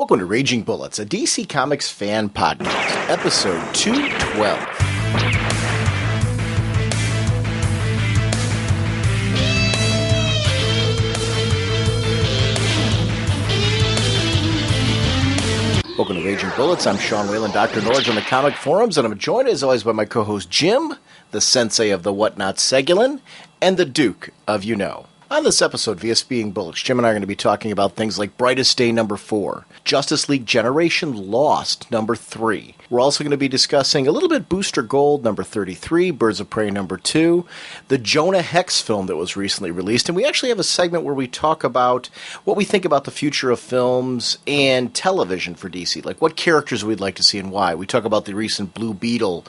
Welcome to Raging Bullets, a DC Comics fan podcast, episode 212. Welcome to Raging Bullets. I'm Sean Whalen, drnorge on the comic forums, and I'm joined as always by my co-host Jim, the sensei of the whatnot Segulin, and the Duke of You Know. On this episode, via Speeding Bullets, Jim and I are going to be talking about things like Brightest Day number 4, Justice League Generation Lost number 3. We're also going to be discussing a little bit Booster Gold number 33, Birds of Prey number 2, the Jonah Hex film that was recently released, and we actually have a segment where we talk about what we think about the future of films and television for DC, like what characters we'd like to see and why. We talk about the recent Blue Beetle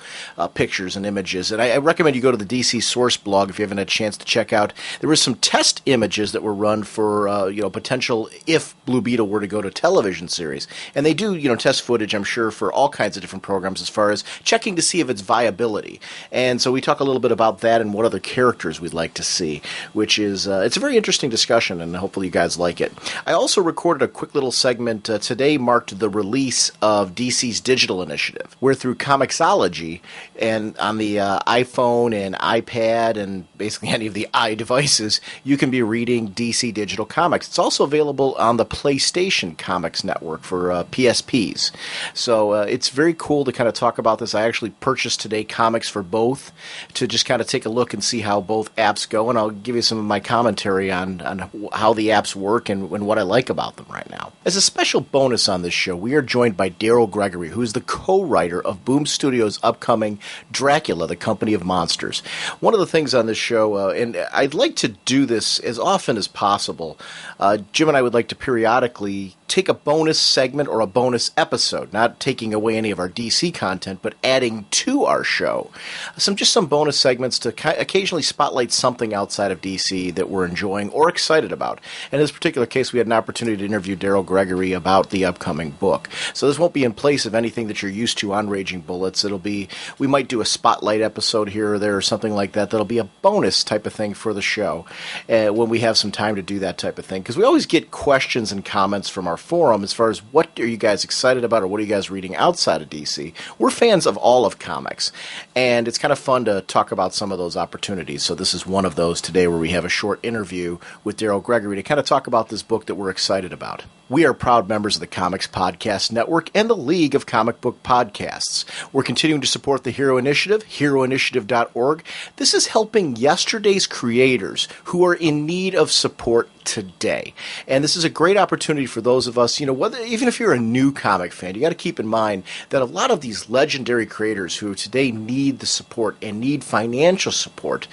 pictures and images, and I recommend you go to the DC Source blog if you haven't had a chance to check out. There was some test images that were run for potential if Blue Beetle were to go to television series, and they do test footage, I'm sure, for all kinds of different programs as far as checking to see if it's viability. And so we talk a little bit about that and what other characters we'd like to see, which is it's a very interesting discussion, and hopefully you guys like it. I also recorded a quick little segment today, marked the release of DC's digital initiative, where through Comixology and on the iPhone and iPad and basically any of the iDevices, you can be reading DC digital comics. It's also available on the PlayStation Comics Network for PSPs. So it's very cool to kind of talk about this. I actually purchased today comics for both to just kind of take a look and see how both apps go, and I'll give you some of my commentary on how the apps work and what I like about them right now. As a special bonus on this show, we are joined by Daryl Gregory, who is the co-writer of Boom Studios' upcoming Dracula, the Company of Monsters. One of the things on this show, and I'd like to do this as often as possible, Jim and I would like to periodically take a bonus segment or a bonus episode, not taking away any of our DC content, but adding to our show some bonus segments to occasionally spotlight something outside of DC that we're enjoying or excited about. And in this particular case, we had an opportunity to interview Daryl Gregory about the upcoming book. So this won't be in place of anything that you're used to on Raging Bullets. We might do a spotlight episode here or there or something like that. That'll be a bonus type of thing for the show when we have some time to do that type of thing. Because we always get questions and comments from our forum as far as what are you guys excited about or what are you guys reading outside of DC. We're fans of all of comics, and it's kind of fun to talk about some of those opportunities. So this is one of those today where we have a short interview with Daryl Gregory to kind of talk about this book that we're excited about. We are proud members of the Comics Podcast Network and the League of Comic Book Podcasts. We're continuing to support the Hero Initiative, heroinitiative.org. This is helping yesterday's creators who are in need of support today. And this is a great opportunity for those of us, even if you're a new comic fan, you got to keep in mind that a lot of these legendary creators who today need the support and need financial support,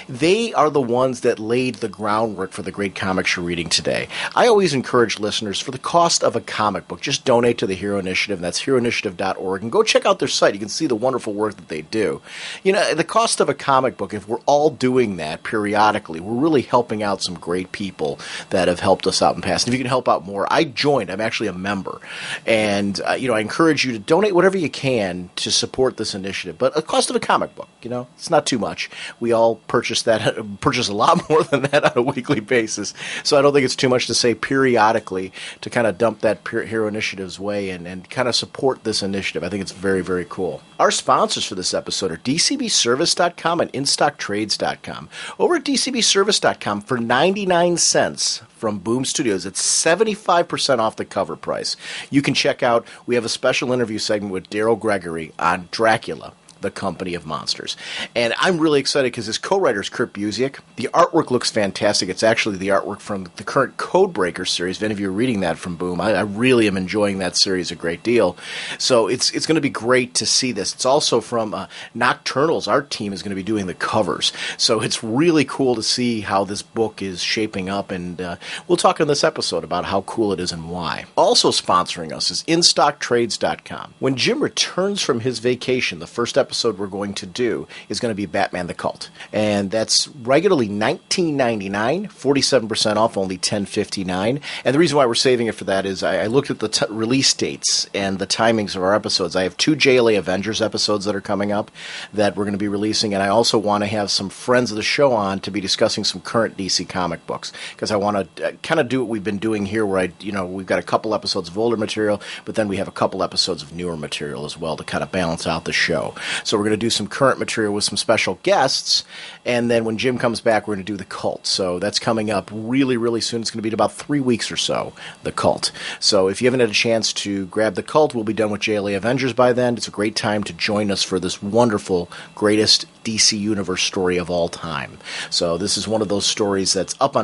they are the ones that laid the groundwork for the great comics you're reading today. I always encourage listeners, for the cost of a comic book, just donate to the Hero Initiative. That's heroinitiative.org, and go check out their site. You can see the wonderful work that they do. The cost of a comic book, if we're all doing that periodically, we're really helping out some great people that have helped us out in the past. And if you can help out more, I joined. I'm actually a member. And, I encourage you to donate whatever you can to support this initiative. But the cost of a comic book, it's not too much. We all purchase a lot more than that on a weekly basis. So I don't think it's too much to say periodically to kind of dump that Hero Initiative's way and kind of support this initiative. I think it's very, very cool. Our sponsors for this episode are DCBService.com and InStockTrades.com. Over at DCBService.com for 99 cents from Boom Studios, it's 75% off the cover price. You can check out, we have a special interview segment with Daryl Gregory on Dracula, the Company of Monsters. And I'm really excited because his co-writer is Kurt Busiek. The artwork looks fantastic. It's actually the artwork from the current Codebreaker series. If any of you are reading that from Boom, I really am enjoying that series a great deal. So it's going to be great to see this. It's also from Nocturnal's art team is going to be doing the covers. So it's really cool to see how this book is shaping up, and we'll talk in this episode about how cool it is and why. Also sponsoring us is InStockTrades.com. When Jim returns from his vacation, the first episode episode we're going to do is going to be Batman the Cult. And that's regularly $19.99, 47% off, only $10.59. And the reason why we're saving it for that is I looked at the release dates and the timings of our episodes. I have 2 JLA Avengers episodes that are coming up that we're going to be releasing, and I also want to have some friends of the show on to be discussing some current DC comic books, because I want to kind of do what we've been doing here, where we've got a couple episodes of older material, but then we have a couple episodes of newer material as well to kind of balance out the show. So we're going to do some current material with some special guests, and then when Jim comes back, we're going to do the Cult. So that's coming up really, really soon. It's going to be in about 3 weeks or so, the Cult. So if you haven't had a chance to grab the Cult, we'll be done with JLA Avengers by then. It's a great time to join us for this wonderful, greatest DC Universe story of all time. So this is one of those stories that's up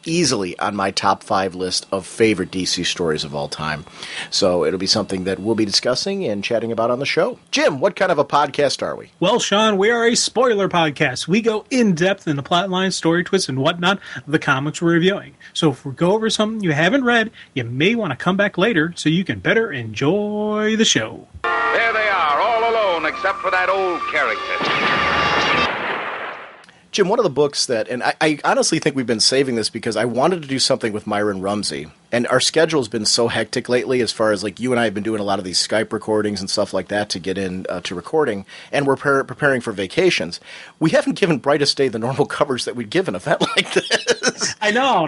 easily on my top 5 list of favorite DC stories of all time. So it'll be something that we'll be discussing and chatting about on the show. Jim, what kind of a podcast are we? Well, Sean, we are a spoiler podcast. We go in-depth in the plotline, story twists, and whatnot of the comics we're reviewing. So if we go over something you haven't read, you may want to come back later so you can better enjoy the show. There they are, all alone except for that old character. Jim, one of the books that, and I honestly think we've been saving this because I wanted to do something with Myron Rumsey, and our schedule has been so hectic lately as far as, like, you and I have been doing a lot of these Skype recordings and stuff like that to get in to recording, and we're preparing for vacations. We haven't given Brightest Day the normal coverage that we'd give an event like this. I know.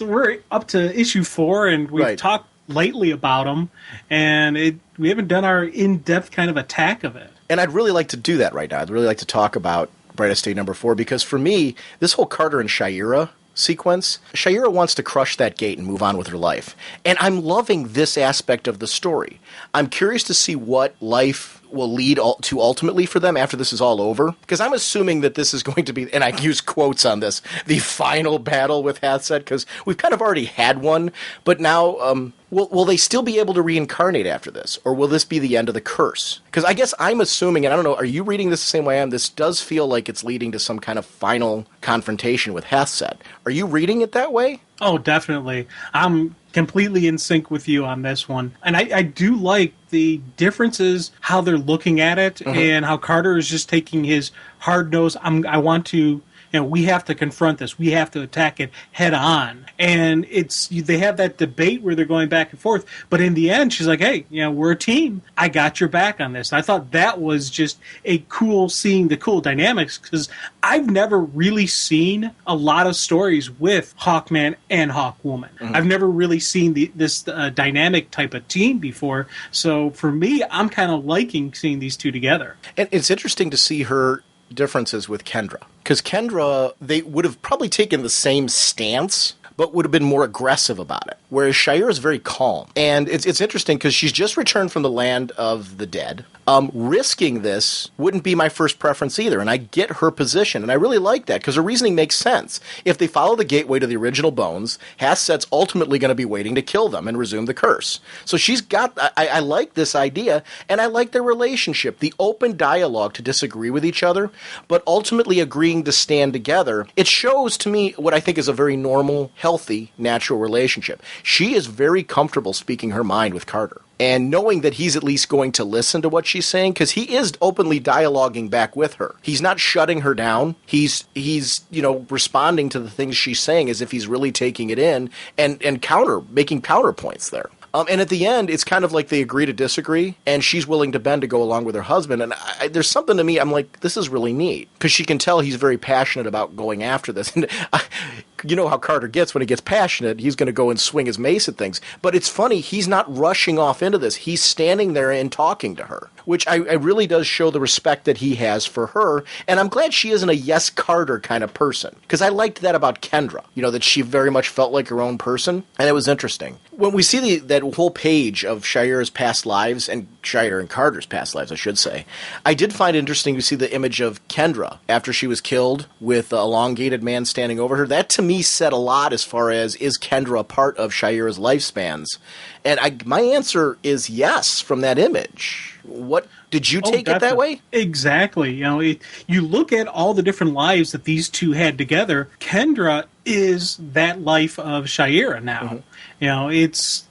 We're up to issue 4, and we've talked lately about them, and we haven't done our in-depth kind of attack of it. And I'd really like to do that right now. I'd really like to talk about Brightest Day number 4, because for me, this whole Carter and Shayera sequence, Shayera wants to crush that gate and move on with her life. And I'm loving this aspect of the story. I'm curious to see what life will lead to ultimately for them after this is all over, because I'm assuming that this is going to be, and I use quotes on this, the final battle with Hathset, because we've kind of already had one, but now will they still be able to reincarnate after this, or will this be the end of the curse? Because I guess I'm assuming, and I don't know, are you reading this the same way I am? This does feel like it's leading to some kind of final confrontation with Hathset. Are you reading it that way? Oh, definitely. I'm completely in sync with you on this one. And I do like the differences, how they're looking at it, and how Carter is just taking his hard nose. I want to, we have to confront this. We have to attack it head on. And they have that debate where they're going back and forth. But in the end, she's like, hey, we're a team. I got your back on this. And I thought that was just seeing the cool dynamics, because I've never really seen a lot of stories with Hawkman and Hawkwoman. I've never really seen this dynamic type of team before. So for me, I'm kind of liking seeing these two together. And it's interesting to see her differences with Kendra, because Kendra, they would have probably taken the same stance, but would have been more aggressive about it. Whereas Shayera is very calm. And it's interesting because she's just returned from the land of the dead. Risking this wouldn't be my first preference either, and I get her position, and I really like that because her reasoning makes sense. If they follow the gateway to the original bones, Hathset's ultimately going to be waiting to kill them and resume the curse. So she's got, I like this idea, and I like their relationship, the open dialogue to disagree with each other, but ultimately agreeing to stand together. It shows to me what I think is a very normal, healthy, natural relationship. She is very comfortable speaking her mind with Carter, and knowing that he's at least going to listen to what she's saying, because he is openly dialoguing back with her. He's not shutting her down. He's responding to the things she's saying as if he's really taking it in and making counterpoints there. And at the end, it's kind of like they agree to disagree, and she's willing to bend to go along with her husband. And there's something to me, I'm like, this is really neat, because she can tell he's very passionate about going after this. And you know how Carter gets when he gets passionate. He's going to go and swing his mace at things. But it's funny, he's not rushing off into this. He's standing there and talking to her, which I really does show the respect that he has for her. And I'm glad she isn't a yes Carter kind of person, because I liked that about Kendra, that she very much felt like her own person. And it was interesting. When we see that whole page of Shayera's past lives, and Shayera and Carter's past lives, I should say, I did find it interesting to see the image of Kendra after she was killed with the elongated man standing over her. That to me said a lot as far as, is Kendra a part of Shayera's lifespans? And my answer is yes from that image. What did you take it that way? Exactly. You look at all the different lives that these two had together. Kendra is that life of Shira now. Mm-hmm. It's,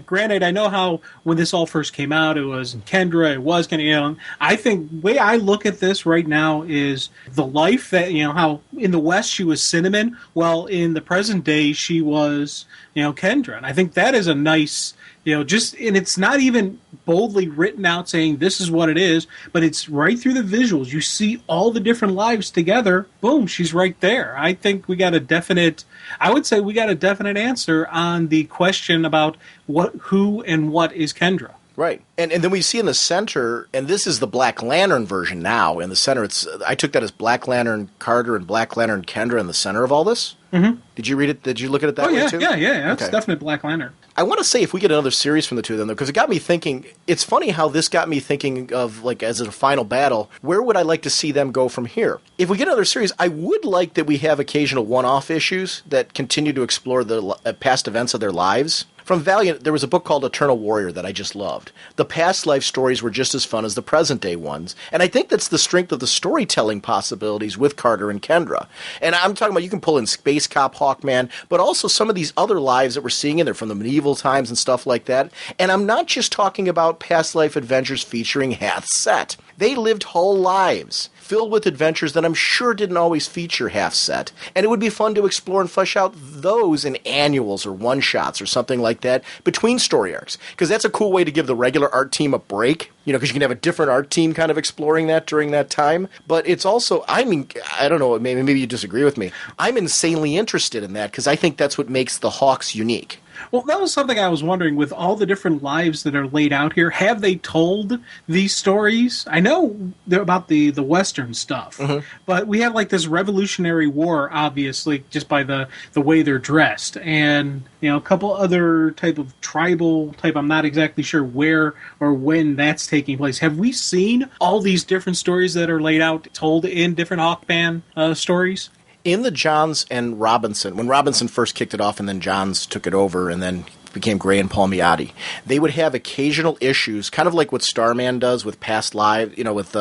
granted, I know how when this all first came out, it was Kendra, it was Kendra, I think the way I look at this right now is the life that, how in the West she was Cinnamon, well, in the present day she was, Kendra. And I think that is a nice, and it's not even boldly written out saying this is what it is, but it's right through the visuals. You see all the different lives together. Boom, she's right there. I think we got a definite answer on the question about who and what is Kendra. Right. And then we see in the center, and this is the Black Lantern version now, in the center, I took that as Black Lantern Carter and Black Lantern Kendra in the center of all this. Mm-hmm. Did you read it? Did you look at it that way too? Yeah. That's definitely Black Lantern. I want to say if we get another series from the two of them, though, because it got me thinking, it's funny how this got me thinking of, like, as a final battle, where would I like to see them go from here? If we get another series, I would like that we have occasional one-off issues that continue to explore the past events of their lives. From Valiant, there was a book called Eternal Warrior that I just loved. The past life stories were just as fun as the present day ones, and I think that's the strength of the storytelling possibilities with Carter and Kendra. And I'm talking about, you can pull in Space Cop, Hawkman, but also some of these other lives that we're seeing in there from the medieval times and stuff like that. And I'm not just talking about past life adventures featuring Hath Set. They lived whole lives filled with adventures that I'm sure didn't always feature Half Set. And it would be fun to explore and flesh out those in annuals or one-shots or something like that between story arcs. Because that's a cool way to give the regular art team a break, because you can have a different art team kind of exploring that during that time. But it's also, I don't know, maybe you disagree with me. I'm insanely interested in that because I think that's what makes the Hawks unique. Well, that was something I was wondering, with all the different lives that are laid out here, have they told these stories? I know they're about the Western stuff, but we have like this Revolutionary War, obviously, just by the way they're dressed, and a couple other type of tribal type. I'm not exactly sure where or when that's taking place. Have we seen all these different stories that are laid out, told in different Hawkman stories? In the Johns and Robinson, when Robinson first kicked it off and then Johns took it over and then became Gray and Palmiotti, they would have occasional issues, kind of like what Starman does with past live, with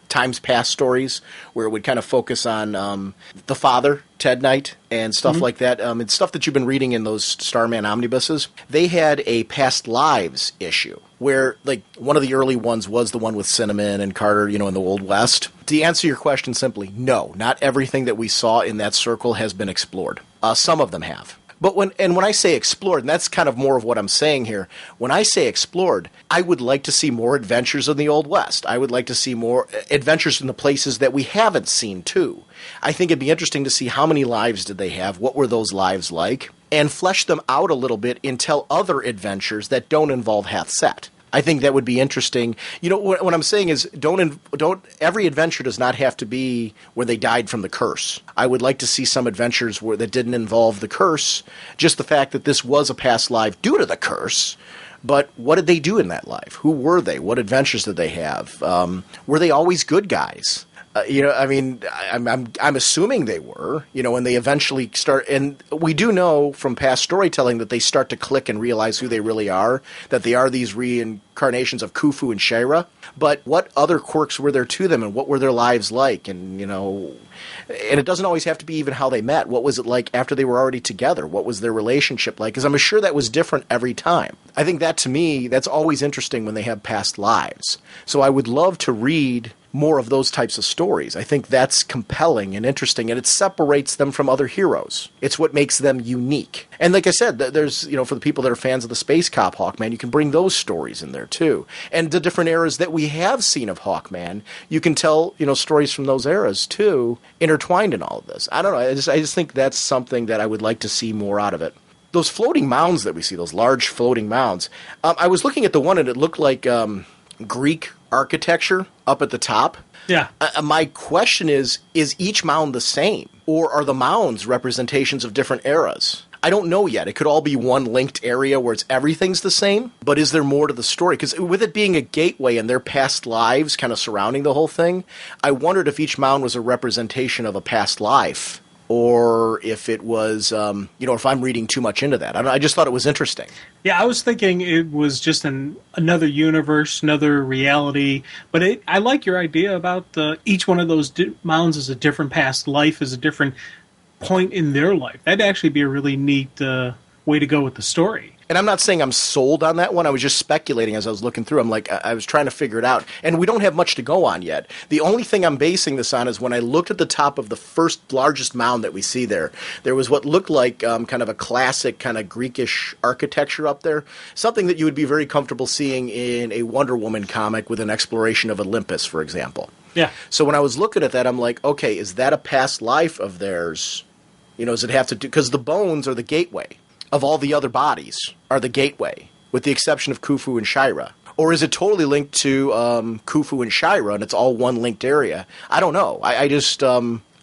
times past stories, where it would kind of focus on the father, Ted Knight, and stuff like that. It's stuff that you've been reading in those Starman omnibuses. They had a past lives issue, where, like, one of the early ones was the one with Cinnamon and Carter, in the Old West. To answer your question simply, no, not everything that we saw in that circle has been explored. Some of them have. But when I say explored, and that's kind of more of what I'm saying here, when I say explored, I would like to see more adventures in the Old West. I would like to see more adventures in the places that we haven't seen, too. I think it'd be interesting to see how many lives did they have, what were those lives like, and flesh them out a little bit and tell other adventures that don't involve Hath Set. I think that would be interesting. What I'm saying is, don't every adventure does not have to be where they died from the curse. I would like to see some adventures that didn't involve the curse, just the fact that this was a past life due to the curse. But what did they do in that life? Who were they? What adventures did they have? Were they always good guys? I'm assuming they were, when they eventually start, and we do know from past storytelling that they start to click and realize who they really are, that they are these reincarnations of Khufu and Shira. But what other quirks were there to them, and what were their lives like? And, and it doesn't always have to be even how they met. What was it like after they were already together? What was their relationship like? Because I'm sure that was different every time. I think that, to me, that's always interesting when they have past lives. So I would love to read more of those types of stories. I think that's compelling and interesting, and it separates them from other heroes. It's what makes them unique. And like I said, there's, for the people that are fans of the Space Cop Hawkman, you can bring those stories in there too. And the different eras that we have seen of Hawkman, you can tell, stories from those eras too, intertwined in all of this. I don't know. I just think that's something that I would like to see more out of it. Those floating mounds that we see, those large floating mounds, I was looking at the one and it looked like Greek architecture up at the top. Yeah. My question is each mound the same? Or are the mounds representations of different eras? I don't know yet. It could all be one linked area where everything's the same. But is there more to the story? Because with it being a gateway and their past lives kind of surrounding the whole thing, I wondered if each mound was a representation of a past life. Or if it was, if I'm reading too much into that. I just thought it was interesting. Yeah, I was thinking it was just another universe, another reality. But I like your idea about each one of those mounds is a different past life, is a different point in their life. That'd actually be a really neat way to go with the story. And I'm not saying I'm sold on that one. I was just speculating as I was looking through. I'm like, I was trying to figure it out. And we don't have much to go on yet. The only thing I'm basing this on is when I looked at the top of the first largest mound that we see there, there was what looked like kind of a classic kind of Greekish architecture up there. Something that you would be very comfortable seeing in a Wonder Woman comic with an exploration of Olympus, for example. Yeah. So when I was looking at that, I'm like, okay, is that a past life of theirs? You know, does it have to do... Because the bones are the gateway of all the other bodies, are the gateway, with the exception of Khufu and Shira. Or is it totally linked to Khufu and Shira, and it's all one linked area? I don't know. I just...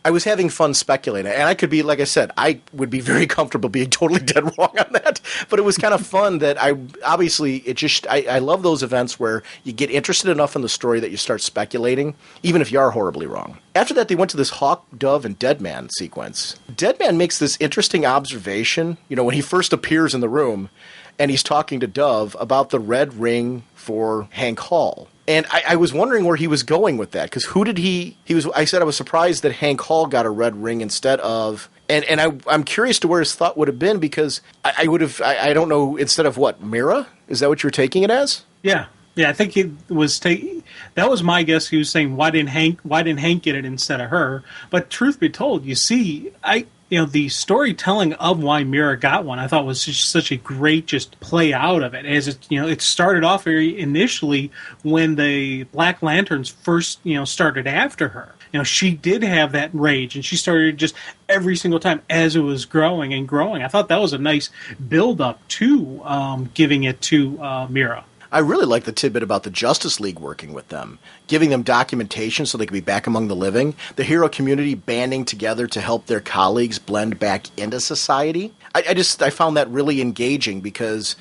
I was having fun speculating, and I could be, like I said, I would be very comfortable being totally dead wrong on that, but it was kind of fun that I love those events where you get interested enough in the story that you start speculating, even if you are horribly wrong. After that, they went to this Hawk, Dove, and Deadman sequence. Deadman makes this interesting observation, you know, when he first appears in the room, and he's talking to Dove about the red ring for Hank Hall. And I was wondering where he was going with that, because who did I said I was surprised that Hank Hall got a red ring instead of, and I'm curious to where his thought would have been, because I don't know, instead of what, Mira? Is that what you're taking it as? Yeah. Yeah, I think it was that was my guess. He was saying, why didn't Hank get it instead of her? But truth be told, you see, the storytelling of why Mira got one, I thought was just such a great just play out of it. As it started off very initially when the Black Lanterns first, started after her. She did have that rage, and she started just every single time as it was growing and growing. I thought that was a nice build up to giving it to Mira. I really like the tidbit about the Justice League working with them, giving them documentation so they can be back among the living, the hero community banding together to help their colleagues blend back into society. I found that really engaging, because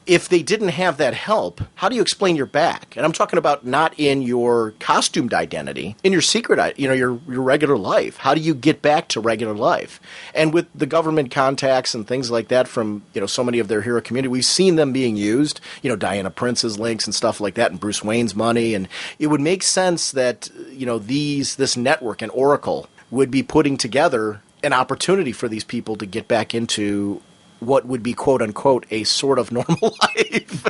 if they didn't have that help, how do you explain you're back? And I'm talking about not in your costumed identity, in your secret, your regular life. How do you get back to regular life? And with the government contacts and things like that from, so many of their hero community, we've seen them being used, Diana Prince's links and stuff like that, and Bruce Wayne's money. And it would make sense that, this network and Oracle would be putting together an opportunity for these people to get back into what would be, quote unquote, a sort of normal life.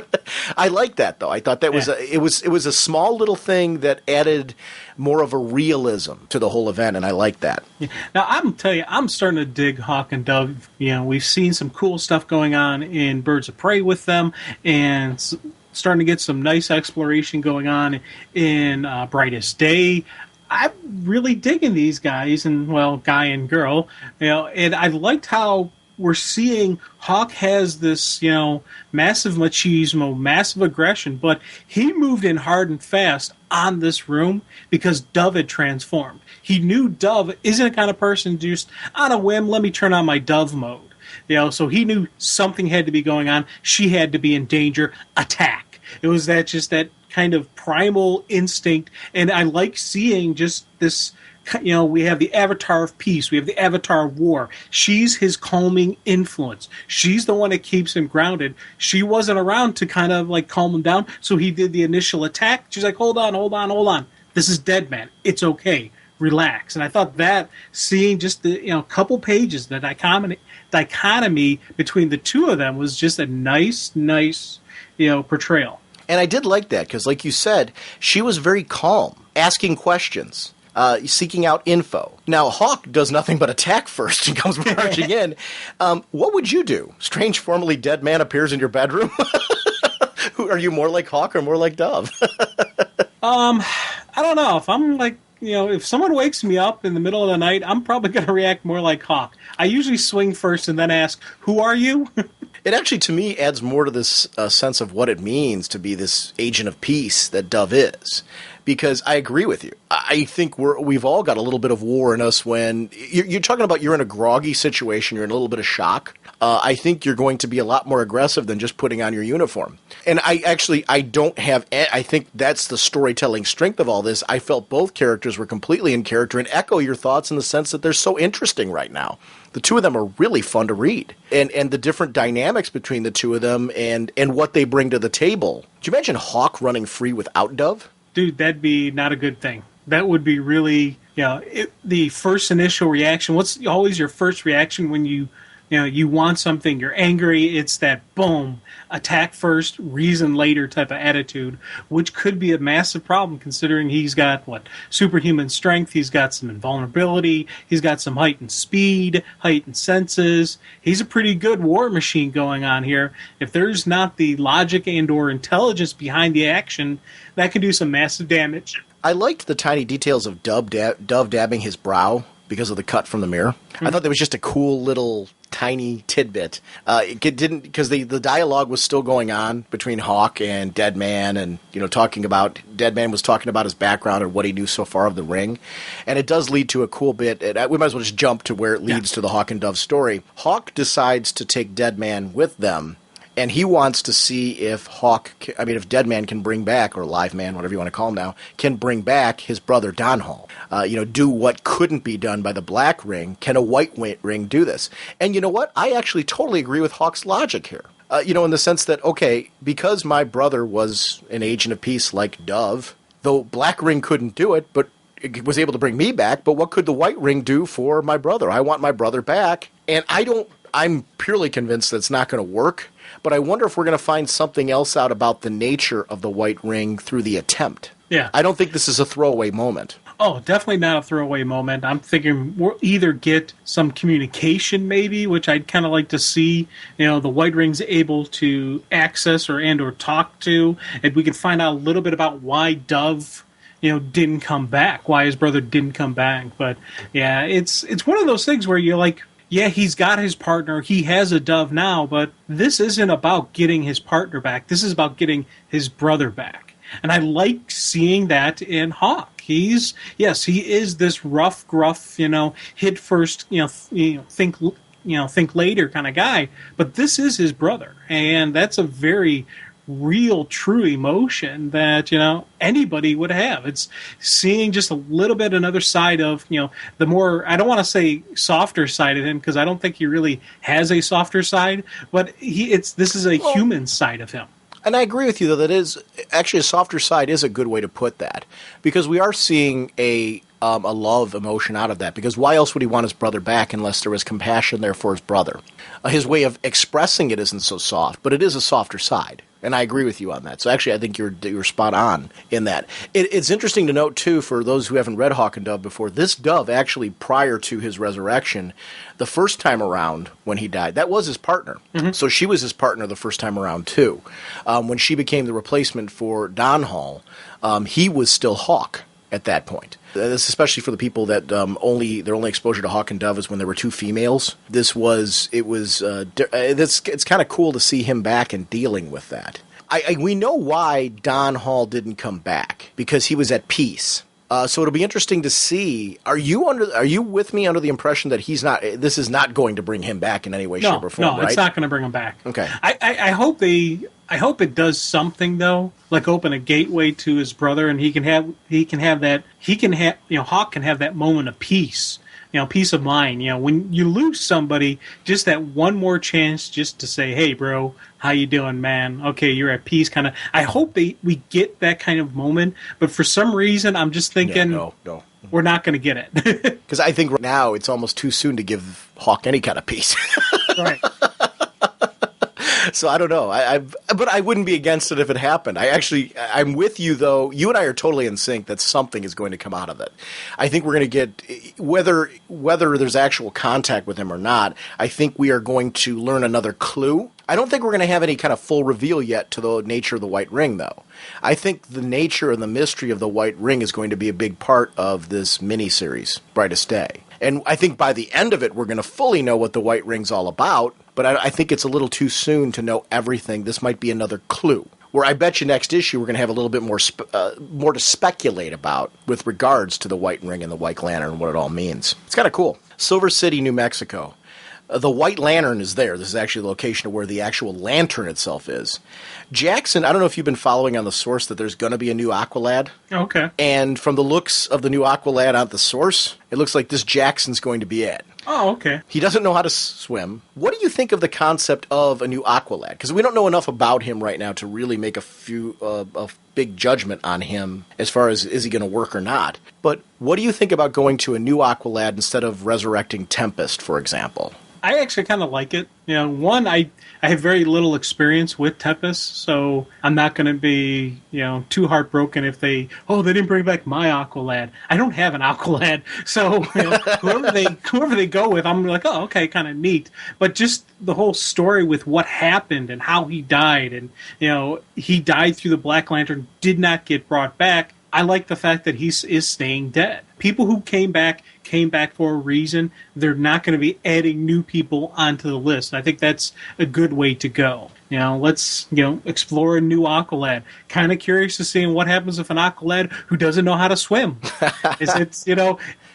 I like that, though. I thought that was it was a small little thing that added more of a realism to the whole event, and I like that. Yeah. Now, I'm telling you, I'm starting to dig Hawk and Dove. We've seen some cool stuff going on in Birds of Prey with them, and starting to get some nice exploration going on in Brightest Day. I'm really digging these guys, and, well, guy and girl, and I liked how we're seeing Hawk has this, massive machismo, massive aggression, but he moved in hard and fast on this room because Dove had transformed. He knew Dove isn't the kind of person just, on a whim, let me turn on my Dove mode. So he knew something had to be going on. She had to be in danger. Attack. It was that kind of primal instinct, and I like seeing just this. We have the avatar of peace. We have the avatar of war. She's his calming influence. She's the one that keeps him grounded. She wasn't around to kind of calm him down, so he did the initial attack. She's like, hold on. This is Deadman. It's okay. Relax. And I thought that seeing just the couple pages, the dichotomy between the two of them was just a nice portrayal. And I did like that because, like you said, she was very calm, asking questions. Seeking out info. Now, Hawk does nothing but attack first and comes marching in. What would you do? Strange, formerly dead man appears in your bedroom? Are you more like Hawk or more like Dove? I don't know. If I'm if someone wakes me up in the middle of the night, I'm probably going to react more like Hawk. I usually swing first and then ask, who are you? It actually, to me, adds more to this sense of what it means to be this agent of peace that Dove is. Because I agree with you. I think we've all got a little bit of war in us when you're talking about you're in a groggy situation, you're in a little bit of shock. I think you're going to be a lot more aggressive than just putting on your uniform. And I think that's the storytelling strength of all this. I felt both characters were completely in character and echo your thoughts in the sense that they're so interesting right now. The two of them are really fun to read. And the different dynamics between the two of them and what they bring to the table. Do you imagine Hawk running free without Dove? Dude, that'd be not a good thing. That would be really the first initial reaction. What's always your first reaction when you want something, you're angry? It's that boom, attack first, reason later type of attitude, which could be a massive problem considering he's got superhuman strength, he's got some invulnerability, he's got some heightened speed, heightened senses. He's a pretty good war machine going on here. If there's not the logic and or intelligence behind the action, that can do some massive damage. I liked the tiny details of Dove dabbing his brow because of the cut from the mirror. Mm-hmm. I thought that was just a cool little tiny tidbit. It didn't, because the dialogue was still going on between Hawk and Deadman, and talking about Deadman was talking about his background and what he knew so far of the ring, and it does lead to a cool bit. We might as well just jump to where it leads to the Hawk and Dove story. Hawk decides to take Deadman with them. And he wants to see if if Deadman can bring back, or Live Man, whatever you want to call him now, can bring back his brother Donhall. Do what couldn't be done by the Black Ring. Can a White Ring do this? And you know what? I actually totally agree with Hawk's logic here. In the sense that, okay, because my brother was an agent of peace like Dove, the Black Ring couldn't do it, but it was able to bring me back. But what could the White Ring do for my brother? I want my brother back. And I'm purely convinced that it's not going to work. But I wonder if we're going to find something else out about the nature of the White Ring through the attempt. Yeah. I don't think this is a throwaway moment. Oh, definitely not a throwaway moment. I'm thinking we'll either get some communication maybe, which I'd kind of like to see, the White Ring's able to access or talk to, and we can find out a little bit about why Dove didn't come back, why his brother didn't come back. But yeah, it's one of those things where you're like, yeah, he's got his partner. He has a Dove now, but this isn't about getting his partner back. This is about getting his brother back. And I like seeing that in Hawk. He is this rough, gruff, hit first, think later kind of guy. But this is his brother, and that's a very real, true emotion that anybody would have. It's seeing just a little bit another side of the more, I don't want to say softer side of him, because I don't think he really has a softer side, but this is a human side of him. And I agree with you, though, that is actually a softer side is a good way to put that, because we are seeing a love emotion out of that, because why else would he want his brother back unless there was compassion there for his brother? His way of expressing it isn't so soft, but it is a softer side. And I agree with you on that. So actually, I think you're spot on in that. It's interesting to note, too, for those who haven't read Hawk and Dove before, this Dove actually, prior to his resurrection, the first time around when he died, that was his partner. Mm-hmm. So she was his partner the first time around, too. When she became the replacement for Donhall, he was still Hawk at that point. This especially for the people that their only exposure to Hawk and Dove is when there were two females. It's kind of cool to see him back and dealing with that. We know why Don Hall didn't come back, because he was at peace. So it'll be interesting to see. Are you with me under the impression that this is not going to bring him back in any way, shape, or form? No, right? It's not going to bring him back. Okay. I hope it does something, though, like open a gateway to his brother, and Hawk can have that moment of peace, peace of mind. When you lose somebody, just that one more chance just to say, hey, bro, how you doing, man? Okay, you're at peace, kind of. I hope we get that kind of moment, but for some reason, I'm just thinking, no. We're not going to get it. Because I think right now it's almost too soon to give Hawk any kind of peace. Right. So I don't know. But I wouldn't be against it if it happened. I'm with you, though. You and I are totally in sync that something is going to come out of it. I think we're going to get, whether there's actual contact with him or not, I think we are going to learn another clue. I don't think we're going to have any kind of full reveal yet to the nature of the White Ring, though. I think the nature and the mystery of the White Ring is going to be a big part of this miniseries, Brightest Day. And I think by the end of it, we're going to fully know what the White Ring's all about, but I think it's a little too soon to know everything. This might be another clue, where I bet you next issue we're going to have a little bit more to speculate about with regards to the White Ring and the White Lantern and what it all means. It's kind of cool. Silver City, New Mexico. The White Lantern is there. This is actually the location of where the actual lantern itself is. Jackson, I don't know if you've been following on the source that there's going to be a new Aqualad. Okay. And from the looks of the new Aqualad on the source, It looks like this Jackson's going to be it. Oh, okay. He doesn't know how to swim. What do you think of the concept of a new Aqualad? Because we don't know enough about him right now to really make a big judgment on him as far as is he going to work or not. But what do you think about going to a new Aqualad instead of resurrecting Tempest, for example? I actually kind of like it. One, I have very little experience with Tempest, so I'm not going to be, too heartbroken if they didn't bring back my Aqualad. I don't have an Aqualad, so whoever they go with, I'm like, oh, okay, kind of neat. But just the whole story with what happened and how he died, and he died through the Black Lantern, did not get brought back. I like the fact that he is staying dead. People who came back for a reason. They're not going to be adding new people onto the list. I think that's a good way to go. Let's explore a new Aqualad. Kind of curious to see what happens if an Aqualad who doesn't know how to swim.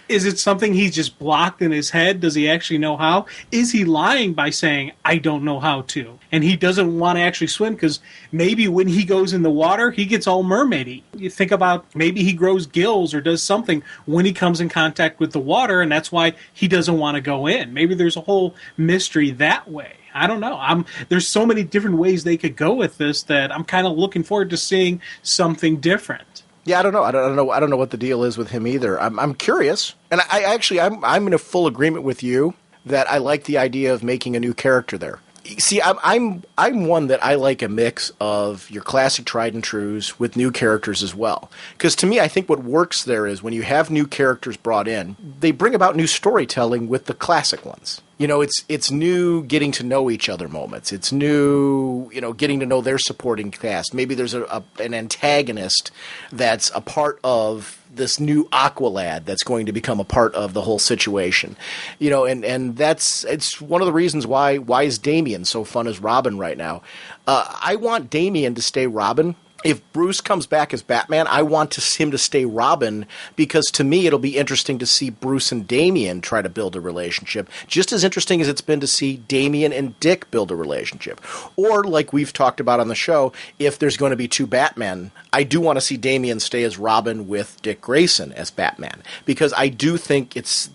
Is it something he's just blocked in his head? Does he actually know how? Is he lying by saying, I don't know how to? And he doesn't want to actually swim because maybe when he goes in the water, he gets all mermaidy. You think about maybe he grows gills or does something when he comes in contact with the water, and that's why he doesn't want to go in. Maybe there's a whole mystery that way. I don't know. There's so many different ways they could go with this that I'm kind of looking forward to seeing something different. Yeah, I don't know. I don't know what the deal is with him either. I'm curious, and I'm in a full agreement with you that I like the idea of making a new character there. See, I'm one that I like a mix of your classic tried and trues with new characters as well. Because to me, I think what works there is when you have new characters brought in, they bring about new storytelling with the classic ones. It's new getting to know each other moments. It's new, getting to know their supporting cast. Maybe there's an antagonist that's a part of this new Aqualad that's going to become a part of the whole situation. And it's one of the reasons why is Damian so fun as Robin right now. I want Damian to stay Robin. If Bruce comes back as Batman, I want him to stay Robin because to me it'll be interesting to see Bruce and Damian try to build a relationship, just as interesting as it's been to see Damian and Dick build a relationship. Or, like we've talked about on the show, if there's going to be two Batmen, I do want to see Damian stay as Robin with Dick Grayson as Batman because I do think it's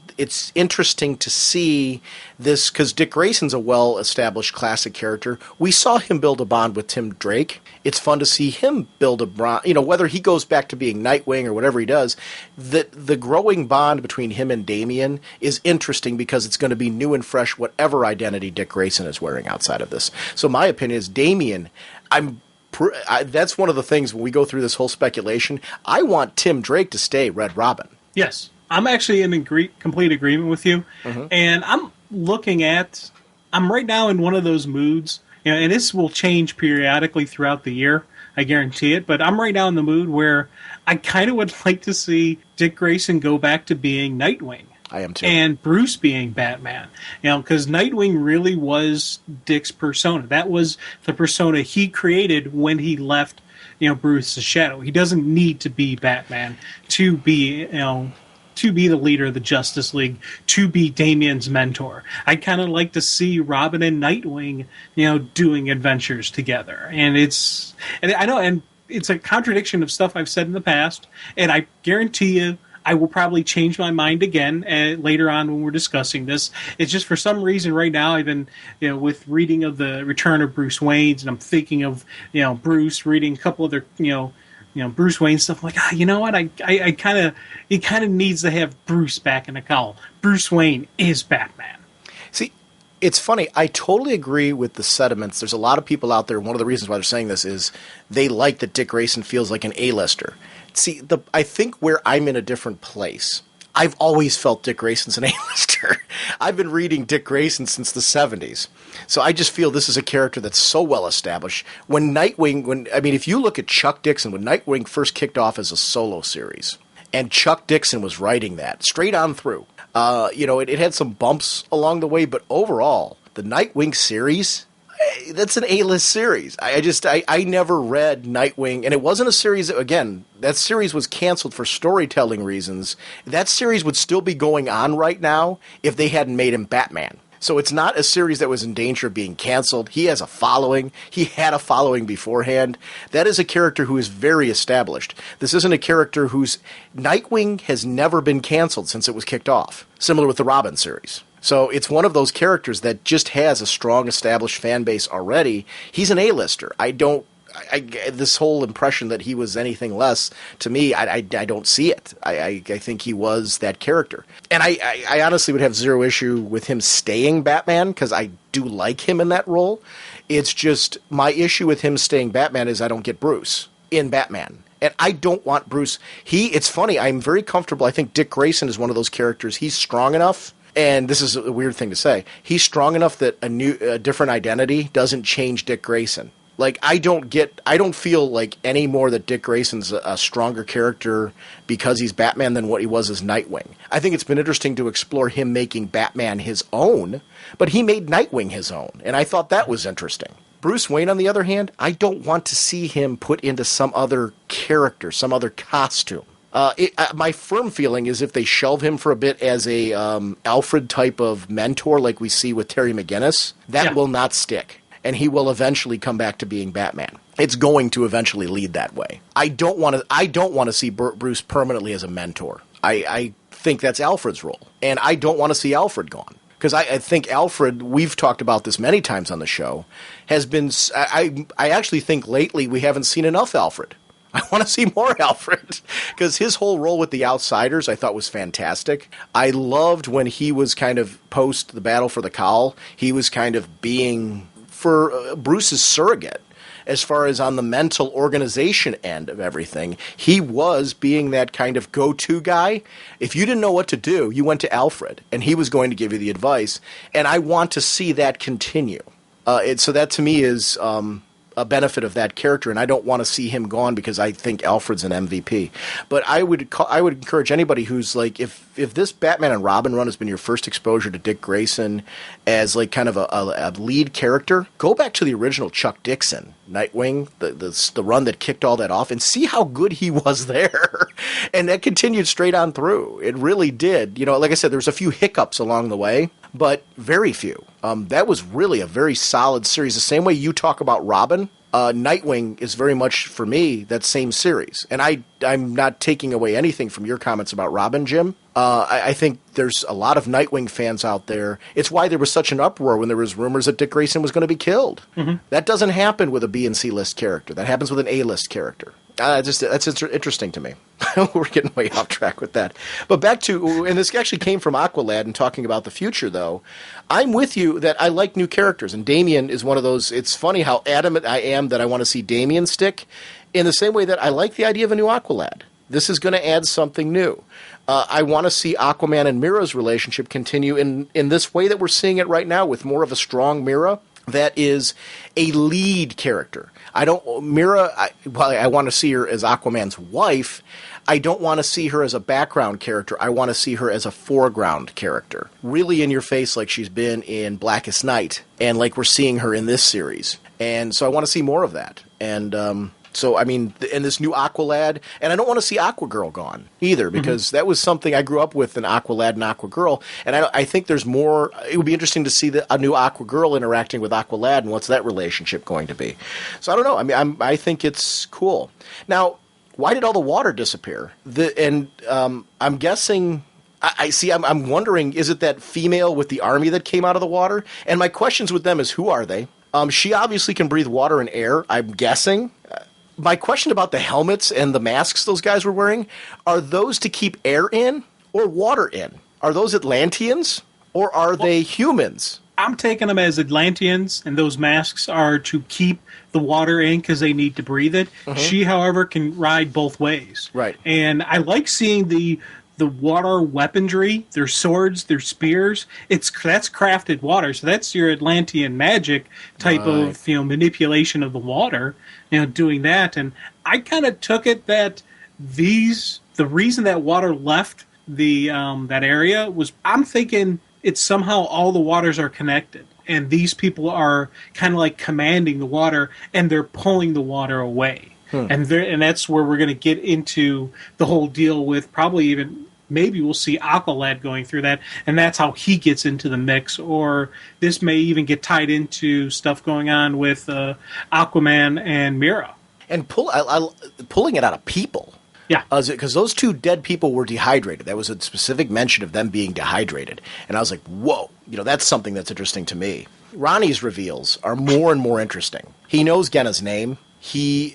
interesting to see this because Dick Grayson's a well-established classic character. We saw him build a bond with Tim Drake. It's fun to see him build a bond, whether he goes back to being Nightwing or whatever he does, the growing bond between him and Damian is interesting because it's going to be new and fresh whatever identity Dick Grayson is wearing outside of this. So my opinion is Damian, that's one of the things when we go through this whole speculation, I want Tim Drake to stay Red Robin. Yes. I'm actually in complete agreement with you. Mm-hmm. And I'm right now in one of those moods, and this will change periodically throughout the year, I guarantee it, but I'm right now in the mood where I kind of would like to see Dick Grayson go back to being Nightwing. I am too. And Bruce being Batman. Because Nightwing really was Dick's persona. That was the persona he created when he left, Bruce's shadow. He doesn't need to be Batman to be, to be the leader of the Justice League, to be Damian's mentor. I'd kind of like to see Robin and Nightwing, doing adventures together. And it's a contradiction of stuff I've said in the past, and I guarantee you I will probably change my mind again later on when we're discussing this. It's just for some reason right now I've been, with reading of the Return of Bruce Wayne's, and I'm thinking of, Bruce, reading a couple other, Bruce Wayne stuff. I'm like, you know what? He kind of needs to have Bruce back in the cowl. Bruce Wayne is Batman. See, it's funny. I totally agree with the sentiments. There's a lot of people out there. One of the reasons why they're saying this is they like that Dick Grayson feels like an A-lister. See, I think where I'm in a different place. I've always felt Dick Grayson's an A-lister. I've been reading Dick Grayson since the 70s. So I just feel this is a character that's so well established. If you look at Chuck Dixon, when Nightwing first kicked off as a solo series, and Chuck Dixon was writing that straight on through, it had some bumps along the way, but overall, the Nightwing series, that's an A-list series. I never read Nightwing, and it wasn't a series, again, that series was canceled for storytelling reasons. That series would still be going on right now if they hadn't made him Batman. So it's not a series that was in danger of being canceled. He has a following. He had a following beforehand. That is a character who is very established. This isn't a character whose Nightwing has never been canceled since it was kicked off, similar with the Robin series. So it's one of those characters that just has a strong established fan base already. He's an A-lister. This whole impression that he was anything less, to me, I don't see it. I think he was that character. And I honestly would have zero issue with him staying Batman, because I do like him in that role. It's just, my issue with him staying Batman is I don't get Bruce in Batman. And I don't want Bruce. It's funny, I'm very comfortable. I think Dick Grayson is one of those characters. He's strong enough. And this is a weird thing to say. He's strong enough that a different identity doesn't change Dick Grayson. Like, I don't feel like any more that Dick Grayson's a stronger character because he's Batman than what he was as Nightwing. I think it's been interesting to explore him making Batman his own, but he made Nightwing his own, and I thought that was interesting. Bruce Wayne, on the other hand, I don't want to see him put into some other character, some other costume. My firm feeling is if they shelve him for a bit as a Alfred type of mentor like we see with Terry McGinnis, that will not stick. And he will eventually come back to being Batman. It's going to eventually lead that way. I don't want to see Bruce permanently as a mentor. I think that's Alfred's role. And I don't want to see Alfred gone. Because I think Alfred, we've talked about this many times on the show, has been... I actually think lately we haven't seen enough Alfred. I want to see more Alfred, because his whole role with the Outsiders I thought was fantastic. I loved when he was kind of post the Battle for the Cowl, he was kind of being, for Bruce's surrogate, as far as on the mental organization end of everything. He was being that kind of go-to guy. If you didn't know what to do, you went to Alfred, and he was going to give you the advice, and I want to see that continue. So that to me is... a benefit of that character, and I don't want to see him gone because I think Alfred's an MVP. But I would encourage anybody who's like, if this Batman and Robin run has been your first exposure to Dick Grayson as like kind of a lead character, go back to the original Chuck Dixon Nightwing, the run that kicked all that off, and see how good he was there. And that continued straight on through. It really did. You know, like I said, there was a few hiccups along the way, but very few. That was really a very solid series. The same way you talk about Robin, Nightwing is very much, for me, that same series. And I'm not taking away anything from your comments about Robin, Jim. I think there's a lot of Nightwing fans out there. It's why there was such an uproar when there was rumors that Dick Grayson was going to be killed. Mm-hmm. That doesn't happen with a B and C list character. That happens with an A list character. That's interesting to me. We're getting way off track with that. But back to, and this actually came from Aqualad and talking about the future, though. I'm with you that I like new characters, and Damian is one of those. It's funny how adamant I am that I want to see Damian stick, in the same way that I like the idea of a new Aqualad. This is going to add something new. I want to see Aquaman and Mira's relationship continue in this way that we're seeing it right now, with more of a strong Mira that is a lead character. I want to see her as Aquaman's wife. I don't want to see her as a background character. I want to see her as a foreground character. Really in your face, like she's been in Blackest Night, and like we're seeing her in this series. And so I want to see more of that. And so, I mean, in this new Aqualad, and I don't want to see Aquagirl gone either, because that was something I grew up with, an Aqualad and Aquagirl, and I think there's more. It would be interesting to see a new Aquagirl interacting with Aqualad, and what's that relationship going to be. So I don't know. I mean, I think it's cool. Now, why did all the water disappear? I'm guessing. I'm wondering, is it that female with the army that came out of the water? And my questions with them is, who are they? She obviously can breathe water and air, I'm guessing. My question about the helmets and the masks those guys were wearing, are those to keep air in or water in? Are those Atlanteans or are they humans? I'm taking them as Atlanteans, and those masks are to keep the water in because they need to breathe it. Mm-hmm. She, however, can ride both ways. Right. And I like seeing the water weaponry, their swords, their spears. That's crafted water, so that's your Atlantean magic type of manipulation of the water. Doing that, and I kind of took it that the reason that water left the that area was, I'm thinking it's somehow all the waters are connected, and these people are kind of like commanding the water, and they're pulling the water away. And that's where we're going to get into the whole deal with probably even maybe we'll see Aqualad going through that, and that's how he gets into the mix. Or this may even get tied into stuff going on with Aquaman and Mira. And pulling it out of people. Yeah. Because those two dead people were dehydrated. That was a specific mention of them being dehydrated. And I was like, whoa, that's something that's interesting to me. Ronnie's reveals are more and more interesting. He knows Genna's name.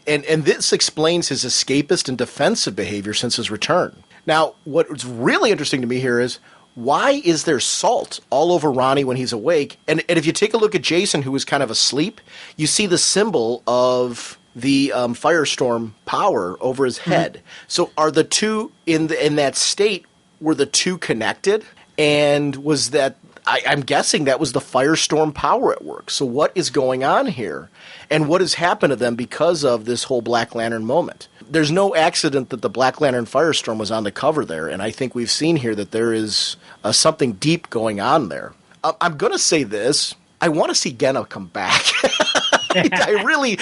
And this explains his escapist and defensive behavior since his return. Now, what's really interesting to me here is, why is there salt all over Ronnie when he's awake? And if you take a look at Jason, who was kind of asleep, you see the symbol of the firestorm power over his head. Mm-hmm. So are the two in that state, were the two connected? And was that, I'm guessing that was the firestorm power at work. So what is going on here? And what has happened to them because of this whole Black Lantern moment? There's no accident that the Black Lantern Firestorm was on the cover there, and I think we've seen here that there is something deep going on there. I'm going to say this. I want to see Genna come back. I really,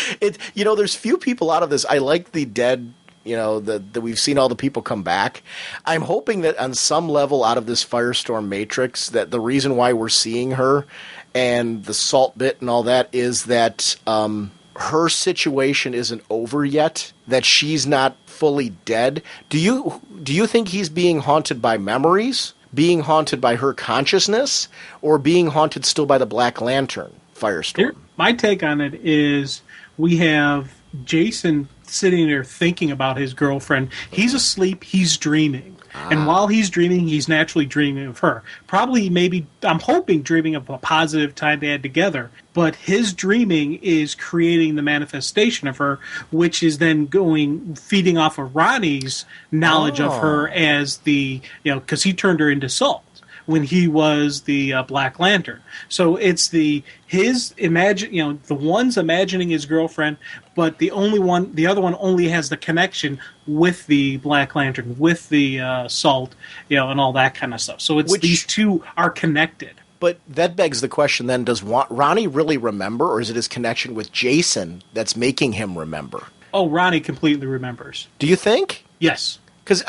there's few people out of this. I like the dead, that we've seen all the people come back. I'm hoping that on some level out of this Firestorm Matrix, that the reason why we're seeing her and the salt bit and all that is that her situation isn't over yet, that she's not fully dead. Do you think he's being haunted by memories, being haunted by her consciousness, or being haunted still by the Black Lantern Firestorm? My take on it is we have Jason sitting there thinking about his girlfriend. He's asleep, he's dreaming. And while he's dreaming, he's naturally dreaming of her. Probably, maybe, I'm hoping, dreaming of a positive time they had together. But his dreaming is creating the manifestation of her, which is then feeding off of Ronnie's knowledge of her as because he turned her into salt when he was the Black Lantern. So it's the one's imagining his girlfriend, but the other one only has the connection with the Black Lantern, with the salt, and all that kind of stuff. So these two are connected. But that begs the question then, does Ronnie really remember, or is it his connection with Jason that's making him remember? Oh, Ronnie completely remembers. Do you think? Yes. Because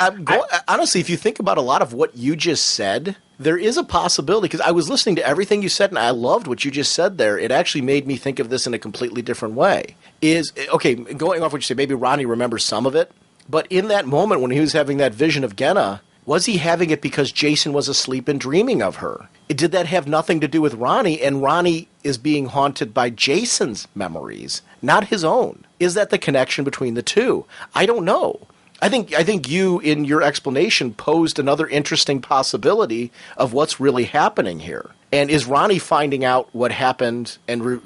honestly, if you think about a lot of what you just said, there is a possibility, because I was listening to everything you said, and I loved what you just said there. It actually made me think of this in a completely different way. Going off what you say, maybe Ronnie remembers some of it, but in that moment when he was having that vision of Genna, was he having it because Jason was asleep and dreaming of her? Did that have nothing to do with Ronnie, and Ronnie is being haunted by Jason's memories, not his own? Is that the connection between the two? I don't know. I think you, in your explanation, posed another interesting possibility of what's really happening here. And is Ronnie finding out what happened and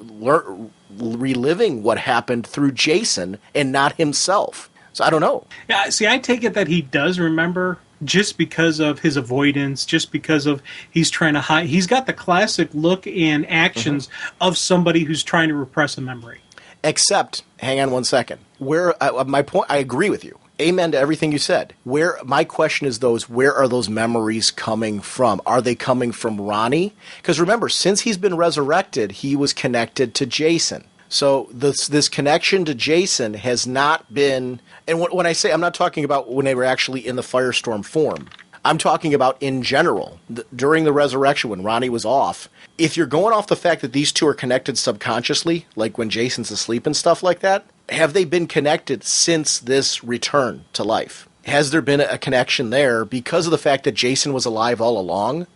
reliving what happened through Jason and not himself? So I don't know. Yeah, see, I take it that he does remember just because of his avoidance, just because of he's trying to hide. He's got the classic look and actions of somebody who's trying to repress a memory. Except, hang on one second. My point, I agree with you. Amen to everything you said. My question is where are those memories coming from? Are they coming from Ronnie? Because remember, since he's been resurrected, he was connected to Jason. So this connection to Jason has not been, and when I say, I'm not talking about when they were actually in the Firestorm form. I'm talking about in general, during the resurrection when Ronnie was off. If you're going off the fact that these two are connected subconsciously, like when Jason's asleep and stuff like that, have they been connected since this return to life? Has there been a connection there because of the fact that Jason was alive all along?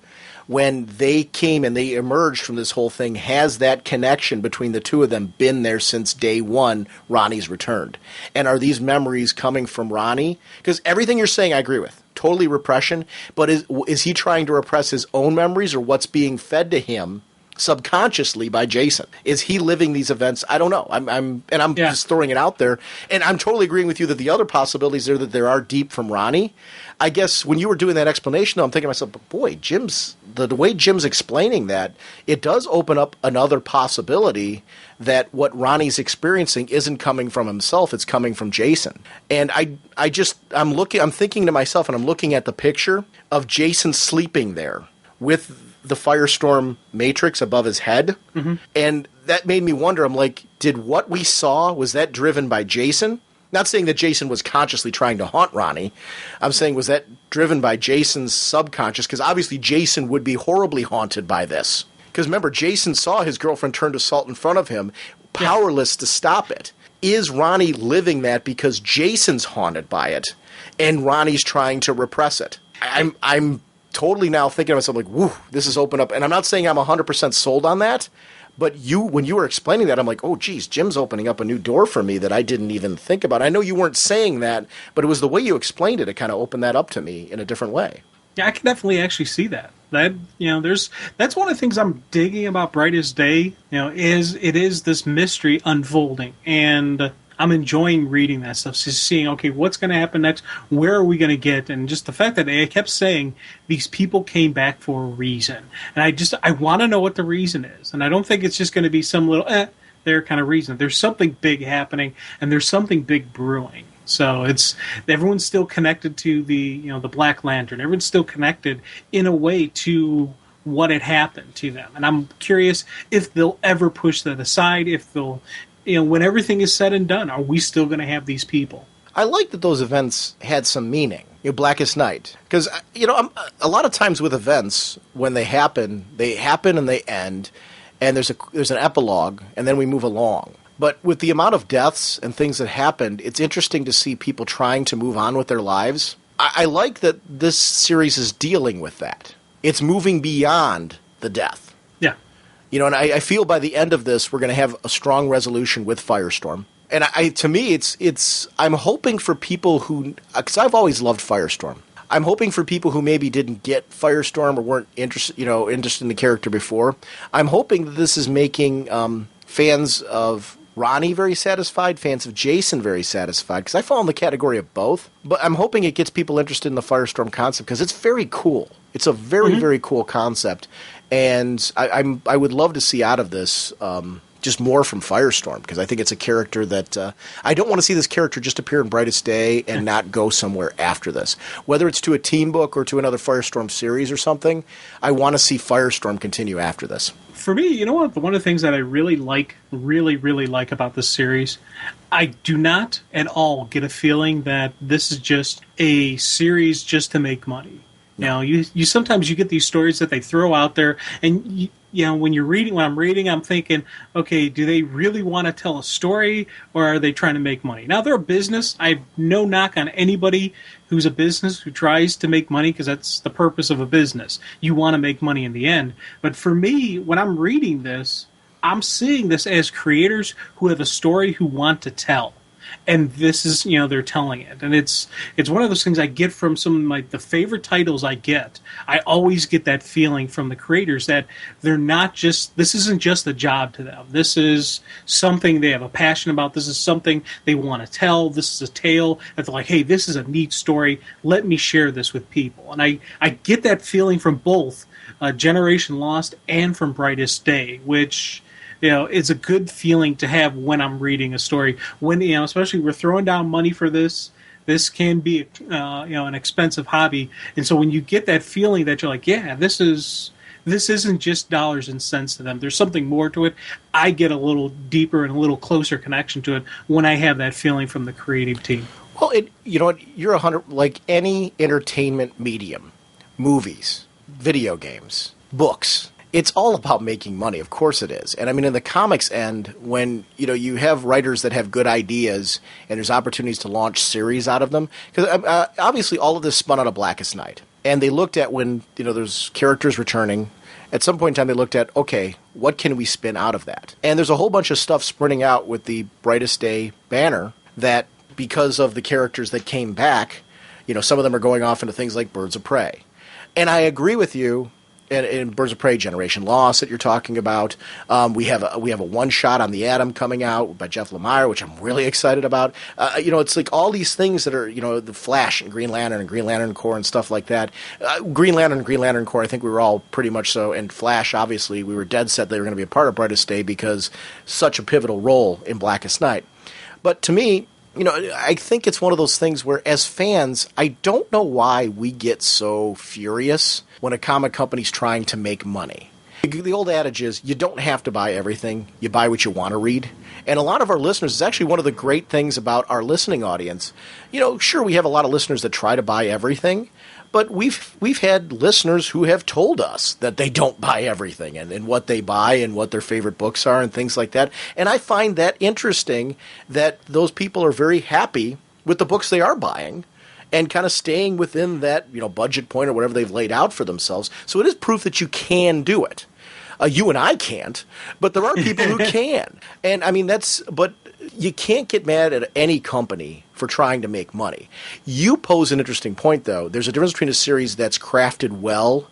When they came and they emerged from this whole thing, has that connection between the two of them been there since day one Ronnie's returned? And are these memories coming from Ronnie? Because everything you're saying I agree with. Totally repression. But is he trying to repress his own memories or what's being fed to him subconsciously by Jason? Is he living these events? I don't know. I'm just throwing it out there. And I'm totally agreeing with you that the other possibilities are that there are deep from Ronnie. I guess when you were doing that explanation, though, I'm thinking to myself, but boy, the way Jim's explaining that, it does open up another possibility that what Ronnie's experiencing isn't coming from himself, it's coming from Jason. And I'm thinking to myself, and I'm looking at the picture of Jason sleeping there with the Firestorm Matrix above his head. Mm-hmm. And that made me wonder, I'm like, did what we saw, was that driven by Jason? Not saying that Jason was consciously trying to haunt Ronnie. I'm saying, was that driven by Jason's subconscious? Because obviously Jason would be horribly haunted by this. Because remember, Jason saw his girlfriend turn to salt in front of him, powerless to stop it. Is Ronnie living that because Jason's haunted by it, and Ronnie's trying to repress it? I'm totally now thinking of myself like, woo, this is open up. And I'm not saying I'm 100% sold on that, but when you were explaining that, I'm like, oh, geez, Jim's opening up a new door for me that I didn't even think about. I know you weren't saying that, but it was the way you explained it. It kind of opened that up to me in a different way. Yeah, I can definitely actually see that. That's one of the things I'm digging about Brightest Day, is it is this mystery unfolding, and I'm enjoying reading that stuff, just seeing, okay, what's going to happen next, where are we going to get, and just the fact that they kept saying these people came back for a reason, and I want to know what the reason is, and I don't think it's just going to be some little, there kind of reason. There's something big happening, and there's something big brewing. So everyone's still connected to the Black Lantern. Everyone's still connected in a way to what had happened to them. And I'm curious if they'll ever push that aside, if they'll, when everything is said and done, are we still going to have these people? I like that those events had some meaning. Blackest Night. Because, a lot of times with events, when they happen and they end, and there's an epilogue, and then we move along. But with the amount of deaths and things that happened, it's interesting to see people trying to move on with their lives. I like that this series is dealing with that. It's moving beyond the death. Yeah. And I feel by the end of this, we're going to have a strong resolution with Firestorm. And to me, I'm hoping for people who, because I've always loved Firestorm. I'm hoping for people who maybe didn't get Firestorm or weren't interested in the character before. I'm hoping that this is making fans of Ronnie very satisfied, fans of Jason very satisfied, because I fall in the category of both. But I'm hoping it gets people interested in the Firestorm concept, because it's very cool. It's a very, very cool concept. And I would love to see out of this just more from Firestorm, because I think it's a character that I don't want to see this character just appear in Brightest Day and not go somewhere after this. Whether it's to a team book or to another Firestorm series or something, I want to see Firestorm continue after this. For me, you know what? One of the things that I really like about this series, I do not at all get a feeling that this is just a series just to make money. No. You sometimes you get these stories that they throw out there, and when I'm reading, I'm thinking, okay, do they really want to tell a story, or are they trying to make money? Now, they're a business. I have no knock on anybody who's a business who tries to make money, because that's the purpose of a business. You want to make money in the end. But for me, when I'm reading this, I'm seeing this as creators who have a story who want to tell. And this is, they're telling it. And it's one of those things I get from some of the favorite titles I get. I always get that feeling from the creators that they're not just, this isn't just a job to them. This is something they have a passion about. This is something they want to tell. This is a tale that they're like, hey, this is a neat story. Let me share this with people. And I get that feeling from both Generation Lost and from Brightest Day, which... it's a good feeling to have when I'm reading a story. When, especially we're throwing down money for this. This can be, an expensive hobby. And so when you get that feeling that you're like, yeah, this isn't just dollars and cents to them. There's something more to it. I get a little deeper and a little closer connection to it when I have that feeling from the creative team. Well, you're 100, like any entertainment medium, movies, video games, books. It's all about making money. Of course it is. And I mean, in the comics end, when, you have writers that have good ideas and there's opportunities to launch series out of them, because obviously all of this spun out of Blackest Night. And they looked at when, there's characters returning. At some point in time, they looked at, okay, what can we spin out of that? And there's a whole bunch of stuff sprinting out with the Brightest Day banner that, because of the characters that came back, some of them are going off into things like Birds of Prey. And I agree with you. In Birds of Prey, Generation Lost that you're talking about, we have a one shot on the Atom coming out by Jeff Lemire, which I'm really excited about. It's like all these things that are the Flash and Green Lantern Corps and stuff like that. Green Lantern Corps, I think we were all pretty much so, and Flash, obviously, we were dead set they were going to be a part of Brightest Day because such a pivotal role in Blackest Night. But to me, I think it's one of those things where, as fans, I don't know why we get so furious when a comic company's trying to make money. The old adage is you don't have to buy everything. You buy what you want to read. And a lot of our listeners, is actually one of the great things about our listening audience. Sure, we have a lot of listeners that try to buy everything, but we've had listeners who have told us that they don't buy everything and what they buy and what their favorite books are and things like that. And I find that interesting that those people are very happy with the books they are buying and kind of staying within that budget point or whatever they've laid out for themselves. So it is proof that you can do it. You and I can't, but there are people who can. And I mean, but you can't get mad at any company for trying to make money. You pose an interesting point, though. There's a difference between a series that's crafted well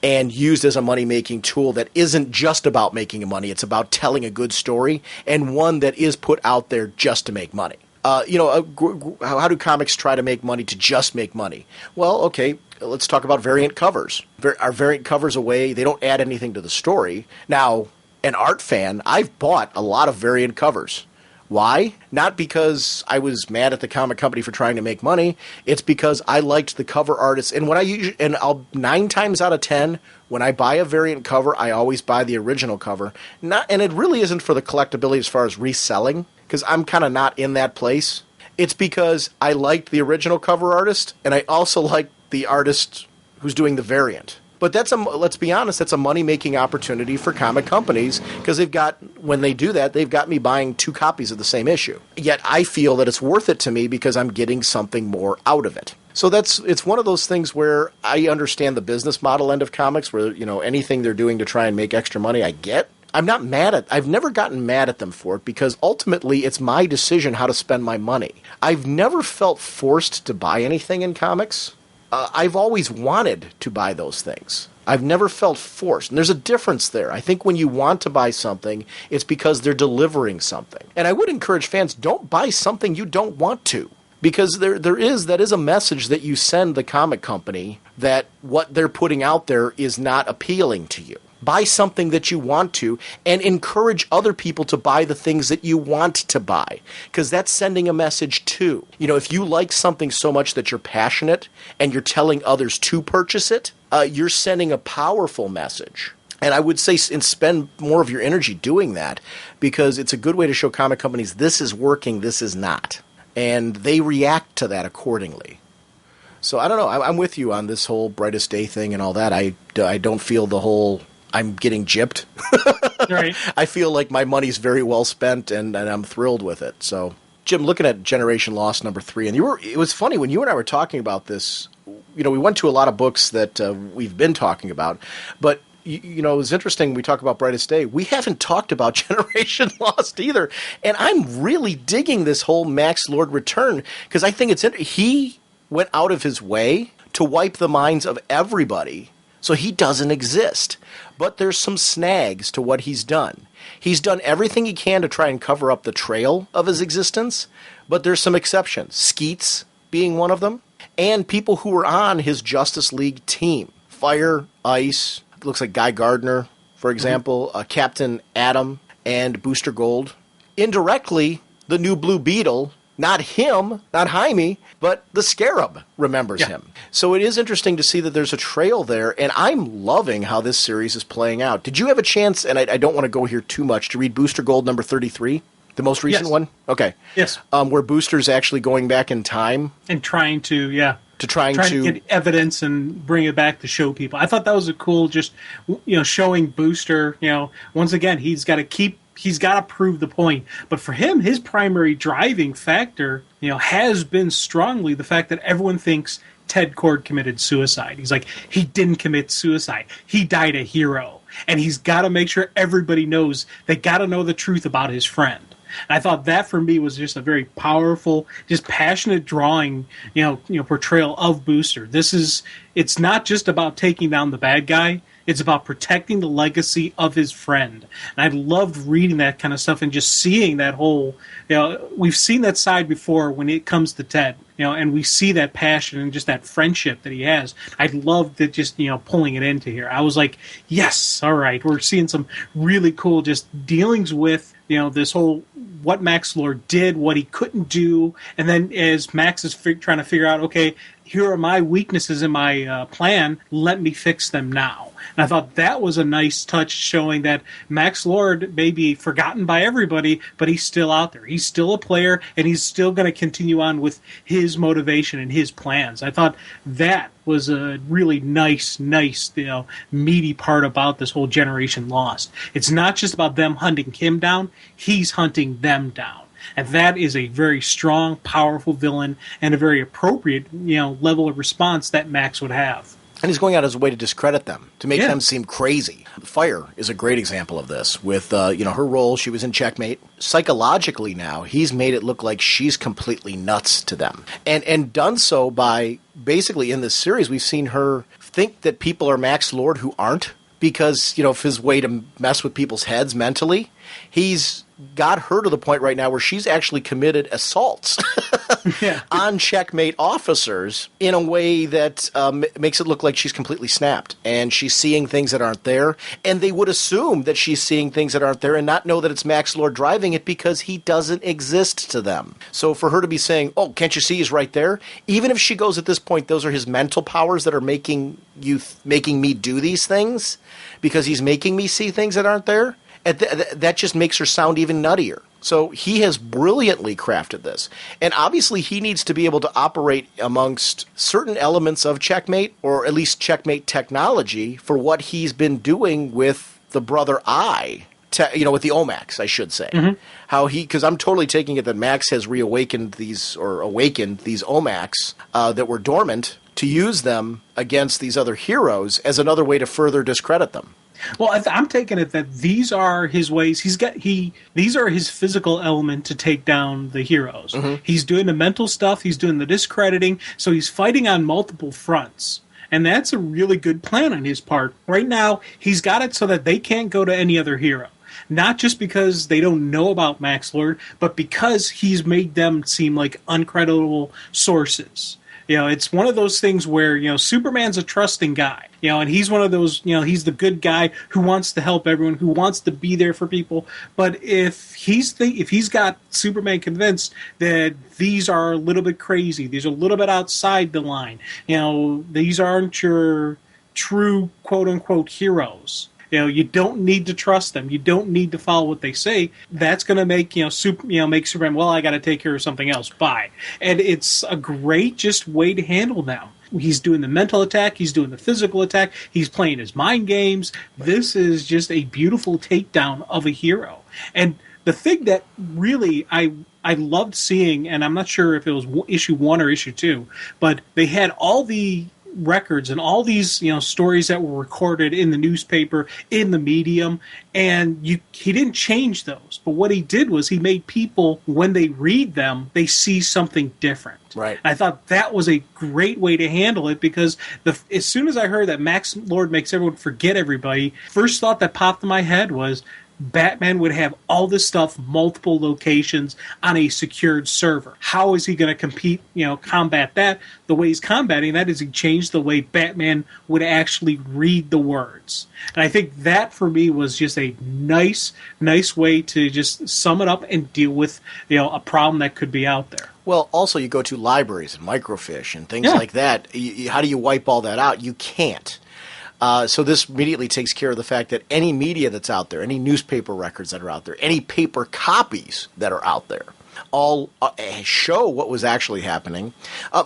and used as a money-making tool that isn't just about making money. It's about telling a good story, and one that is put out there just to make money. How do comics try to make money to just make money? Well, okay, let's talk about variant covers. Are variant covers a way? They don't add anything to the story. Now, an art fan, I've bought a lot of variant covers. Why? Not because I was mad at the comic company for trying to make money. It's because I liked the cover artists. And I'll 9 times out of 10, when I buy a variant cover, I always buy the original cover. And it really isn't for the collectability as far as reselling, because I'm kind of not in that place. It's because I liked the original cover artist, and I also like the artist who's doing the variant. But let's be honest, that's a money-making opportunity for comic companies, because when they do that, they've got me buying 2 copies of the same issue. Yet I feel that it's worth it to me because I'm getting something more out of it. So it's one of those things where I understand the business model end of comics, where anything they're doing to try and make extra money, I get. I'm not mad I've never gotten mad at them for it, because ultimately it's my decision how to spend my money. I've never felt forced to buy anything in comics. I've always wanted to buy those things. I've never felt forced. And there's a difference there. I think when you want to buy something, it's because they're delivering something. And I would encourage fans, don't buy something you don't want to. Because that is a message that you send the comic company that what they're putting out there is not appealing to you. Buy something that you want to, and encourage other people to buy the things that you want to buy, because that's sending a message too. If you like something so much that you're passionate and you're telling others to purchase it, you're sending a powerful message. And I would say spend more of your energy doing that, because it's a good way to show comic companies this is working, this is not. And they react to that accordingly. So I don't know. I'm with you on this whole Brightest Day thing and all that. I don't feel the whole I'm getting gypped. Right. I feel like my money's very well spent, and I'm thrilled with it. So, Jim, looking at Generation Lost number 3, and it was funny when you and I were talking about this. We went to a lot of books that we've been talking about, but it was interesting. We talk about Brightest Day. We haven't talked about Generation Lost either, and I'm really digging this whole Max Lord return, because I think he went out of his way to wipe the minds of everybody, so he doesn't exist. But there's some snags to what he's done. He's done everything he can to try and cover up the trail of his existence, but there's some exceptions. Skeets being one of them, and people who were on his Justice League team. Fire, Ice, looks like Guy Gardner, for example, Captain Atom, and Booster Gold. Indirectly, the new Blue Beetle, not him, not Jaime, but the Scarab remembers him. So it is interesting to see that there's a trail there, and I'm loving how this series is playing out. Did you have a chance, and I don't want to go here too much, to read Booster Gold number 33? The most recent one? Okay. Yes. Where Booster's actually going back in time. And trying to get evidence and bring it back to show people. I thought that was a cool, just, showing Booster, once again, he's got to prove the point. But for him, his primary driving factor, has been strongly the fact that everyone thinks Ted Kord committed suicide. He's like, he didn't commit suicide. He died a hero. And he's got to make sure everybody knows. They got to know the truth about his friend. And I thought that for me was just a very powerful, just passionate drawing, portrayal of Booster. It's not just about taking down the bad guy. It's about protecting the legacy of his friend. And I loved reading that kind of stuff and just seeing that whole, we've seen that side before when it comes to Ted, and we see that passion and just that friendship that he has. I loved it just, pulling it into here. I was like, yes, all right, we're seeing some really cool just dealings with, this whole what Max Lord did, what he couldn't do. And then as Max is trying to figure out, okay, here are my weaknesses in my plan. Let me fix them now. And I thought that was a nice touch, showing that Max Lord may be forgotten by everybody, but he's still out there. He's still a player, and he's still going to continue on with his motivation and his plans. I thought that was a really nice, meaty part about this whole Generation Lost. It's not just about them hunting him down, he's hunting them down. And that is a very strong, powerful villain, and a very appropriate, level of response that Max would have. And he's going out as a way to discredit them, to make them seem crazy. Fire is a great example of this. With, her role, she was in Checkmate. Psychologically now, he's made it look like she's completely nuts to them. And done so by, basically in this series, we've seen her think that people are Max Lord who aren't, because, of his way to mess with people's heads mentally. He's got her to the point right now where she's actually committed assaults on Checkmate officers in a way that makes it look like she's completely snapped, and she's seeing things that aren't there, and they would assume that she's seeing things that aren't there and not know that it's Max Lord driving it because he doesn't exist to them. So for her to be saying, oh, can't you see he's right there? Even if she goes at this point, those are his mental powers that are making me do these things because he's making me see things that aren't there. That just makes her sound even nuttier. So he has brilliantly crafted this. And obviously he needs to be able to operate amongst certain elements of Checkmate, or at least Checkmate technology, for what he's been doing with the Brother Eye. With the Omax, I should say. Mm-hmm. Because I'm totally taking it that Max has awakened these Omax that were dormant, to use them against these other heroes as another way to further discredit them. Well, I'm taking it that these are his ways. These are his physical element to take down the heroes. Mm-hmm. He's doing the mental stuff. He's doing the discrediting. So he's fighting on multiple fronts. And that's a really good plan on his part. Right now, he's got it so that they can't go to any other hero. Not just because they don't know about Max Lord, but because he's made them seem like uncredible sources. It's one of those things where, Superman's a trusting guy, and he's one of those, he's the good guy who wants to help everyone, who wants to be there for people. But if he's got Superman convinced that these are a little bit crazy, these are a little bit outside the line, these aren't your true quote unquote heroes. You don't need to trust them. You don't need to follow what they say. That's going to make make Superman. Well, I got to take care of something else. Bye. And it's a great just way to handle them. He's doing the mental attack. He's doing the physical attack. He's playing his mind games. This is just a beautiful takedown of a hero. And the thing that really I loved seeing, and I'm not sure if it was issue 1 or issue 2, but they had all the records and all these stories that were recorded in the newspaper, in the medium, and he didn't change those, but what he did was he made people, when they read them, they see something different. Right. And I thought that was a great way to handle it, because as soon as I heard that Max Lord makes everyone forget everybody, first thought that popped in my head was Batman would have all this stuff, multiple locations on a secured server. How is he going to combat that? The way he's combating that is he changed the way Batman would actually read the words. And I think that for me was just a nice way to just sum it up and deal with a problem that could be out there. Well, also you go to libraries and microfiche and things like that. How do you wipe all that out? You can't. So this immediately takes care of the fact that any media that's out there, any newspaper records that are out there, any paper copies that are out there, all show what was actually happening.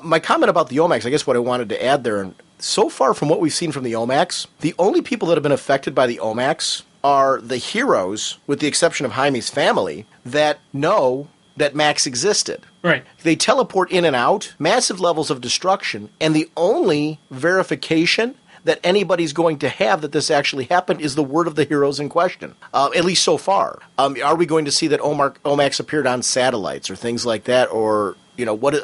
My comment about the Omax, I guess what I wanted to add there, and so far from what we've seen from the Omax, the only people that have been affected by the Omax are the heroes, with the exception of Jaime's family, that know that Max existed. Right. They teleport in and out, massive levels of destruction, and the only verification that anybody's going to have that this actually happened is the word of the heroes in question, at least so far. Are we going to see that Omax appeared on satellites or things like that, or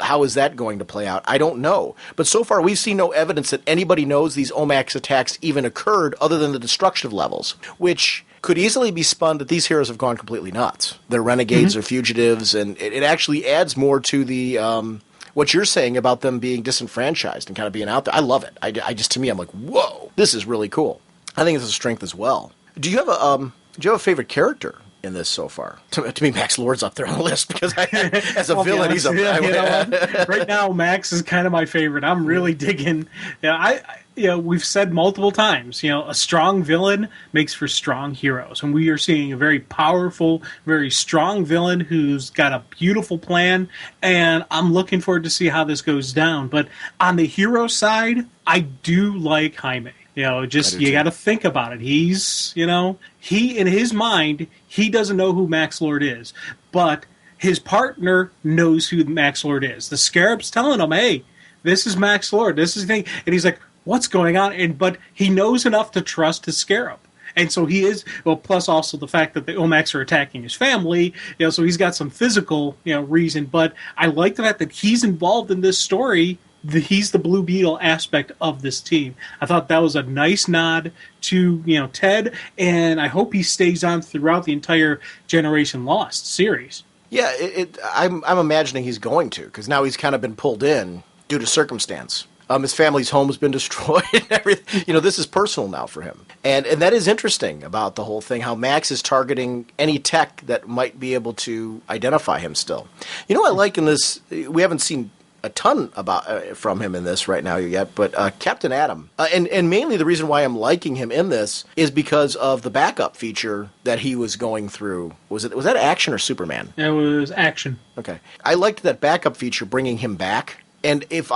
how is that going to play out? I don't know. But so far we've seen no evidence that anybody knows these Omax attacks even occurred other than the destructive levels, which could easily be spun that these heroes have gone completely nuts. They're renegades or fugitives, and it actually adds more to the what you're saying about them being disenfranchised and kind of being out there. I love it. I just, to me, I'm like, whoa, this is really cool. I think it's a strength as well. Do you have a favorite character in this so far. To me, Max Lord's up there on the list because as a I'll be villain, honest, he's yeah, up you there. know what? Right now, Max is kind of my favorite. I'm really digging. We've said multiple times, a strong villain makes for strong heroes, and we are seeing a very powerful, very strong villain who's got a beautiful plan, and I'm looking forward to see how this goes down. But on the hero side, I do like Jaime. You got to think about it. He's, he in his mind, he doesn't know who Max Lord is, but his partner knows who Max Lord is. The Scarab's telling him, "Hey, this is Max Lord. This is the thing," and he's like, "What's going on?" But he knows enough to trust his Scarab. And so he is, plus also the fact that the Omax are attacking his family, so he's got some physical, reason. But I like the fact that he's involved in this story. He's the Blue Beetle aspect of this team. I thought that was a nice nod to, Ted, and I hope he stays on throughout the entire Generation Lost series. Yeah, I'm imagining he's going to, because now he's kind of been pulled in due to circumstance. His family's home has been destroyed and everything. This is personal now for him. And that is interesting about the whole thing, how Max is targeting any tech that might be able to identify him still. I like in this, we haven't seen a ton about from him in this right now yet, but Captain Atom. And mainly the reason why I'm liking him in this is because of the backup feature that he was going through. Was that Action or Superman? It was Action. Okay. I liked that backup feature bringing him back. And if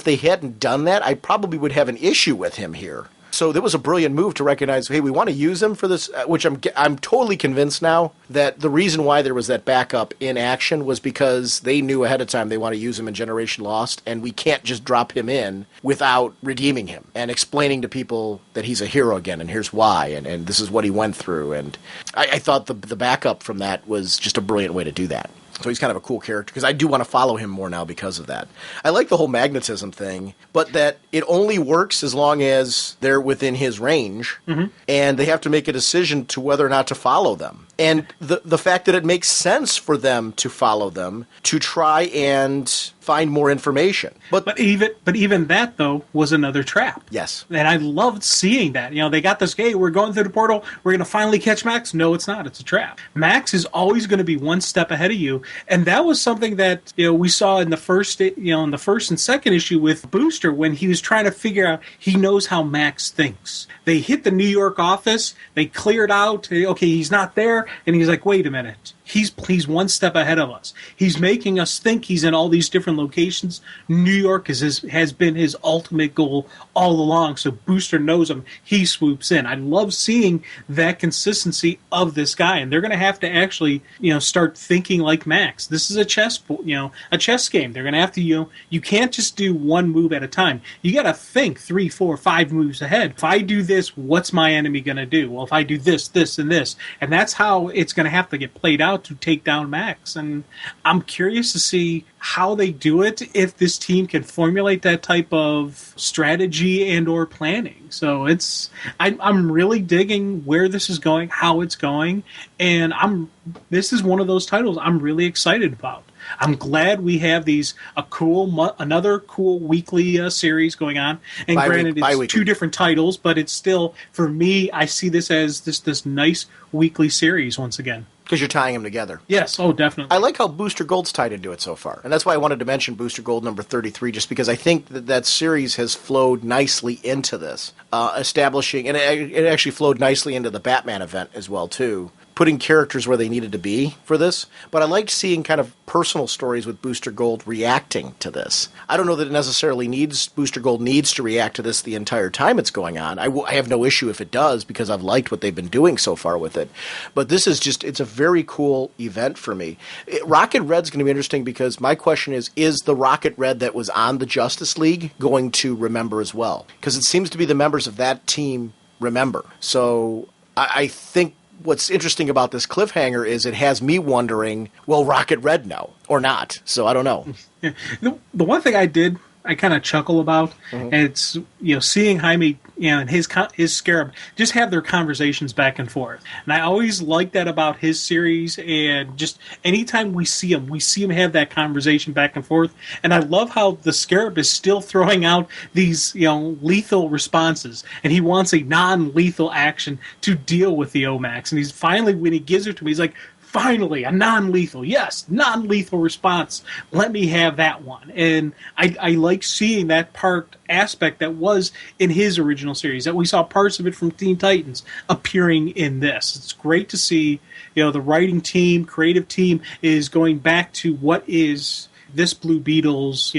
they hadn't done that, I probably would have an issue with him here. So that was a brilliant move to recognize, hey, we want to use him for this, which I'm totally convinced now that the reason why there was that backup in Action was because they knew ahead of time they want to use him in Generation Lost, and we can't just drop him in without redeeming him and explaining to people that he's a hero again, and here's why, and this is what he went through. And I thought the backup from that was just a brilliant way to do that. So he's kind of a cool character, because I do want to follow him more now because of that. I like the whole magnetism thing, but that it only works as long as they're within his range, and they have to make a decision to whether or not to follow them. And the fact that it makes sense for them to follow them, to try and find more information. But even that, though, was another trap. Yes. And I loved seeing that. They got this, hey, we're going through the portal, we're going to finally catch Max. No, it's not. It's a trap. Max is always going to be one step ahead of you. And that was something that, we saw in the first and second issue with Booster, when he was trying to figure out, he knows how Max thinks. They hit the New York office, they cleared out, okay, he's not there, and he's like, wait a minute. He's one step ahead of us. He's making us think he's in all these different locations. New York has been his ultimate goal all along, so Booster knows him. He swoops in. I love seeing that consistency of this guy, and they're going to have to actually, start thinking like Max. This is a chess game. They're going to have to, you can't just do one move at a time. You got to think 3, 4, 5 moves ahead. If I do this, what's my enemy going to do? Well, if I do this, this, and this, and that's how it's going to have to get played out to take down Max. And I'm curious to see how they do it, if this team can formulate that type of strategy and or planning. So I'm really digging where this is going, how it's going, and this is one of those titles I'm really excited about. I'm glad we have another cool weekly series going on. And granted, it's 2 different titles, but it's still, for me, I see this as this nice weekly series once again. Because you're tying them together. Yes, oh, definitely. I like how Booster Gold's tied into it so far. And that's why I wanted to mention Booster Gold number 33, just because I think that series has flowed nicely into this, establishing, and it actually flowed nicely into the Batman event as well, too, putting characters where they needed to be for this. But I liked seeing kind of personal stories with Booster Gold reacting to this. I don't know that it necessarily Booster Gold needs to react to this the entire time it's going on. I have no issue if it does, because I've liked what they've been doing so far with it. But this is it's a very cool event for me. Rocket Red's going to be interesting, because my question is the Rocket Red that was on the Justice League going to remember as well? Because it seems to be the members of that team remember. So I think what's interesting about this cliffhanger is it has me wondering, will Rocket Red know or not? So I don't know. Yeah. The one thing I I kind of chuckle about. And it's, seeing Jaime, and his Scarab just have their conversations back and forth. And I always like that about his series. And just anytime we see him have that conversation back and forth. And I love how the Scarab is still throwing out these, lethal responses. And he wants a non-lethal action to deal with the Omax. And he's finally, when he gives it to me, he's like, finally, a non-lethal. Yes, non-lethal response. Let me have that one. And I like seeing that aspect that was in his original series, that we saw parts of it from Teen Titans appearing in this. It's great to see, the writing team, creative team is going back to what is this Blue Beetle's,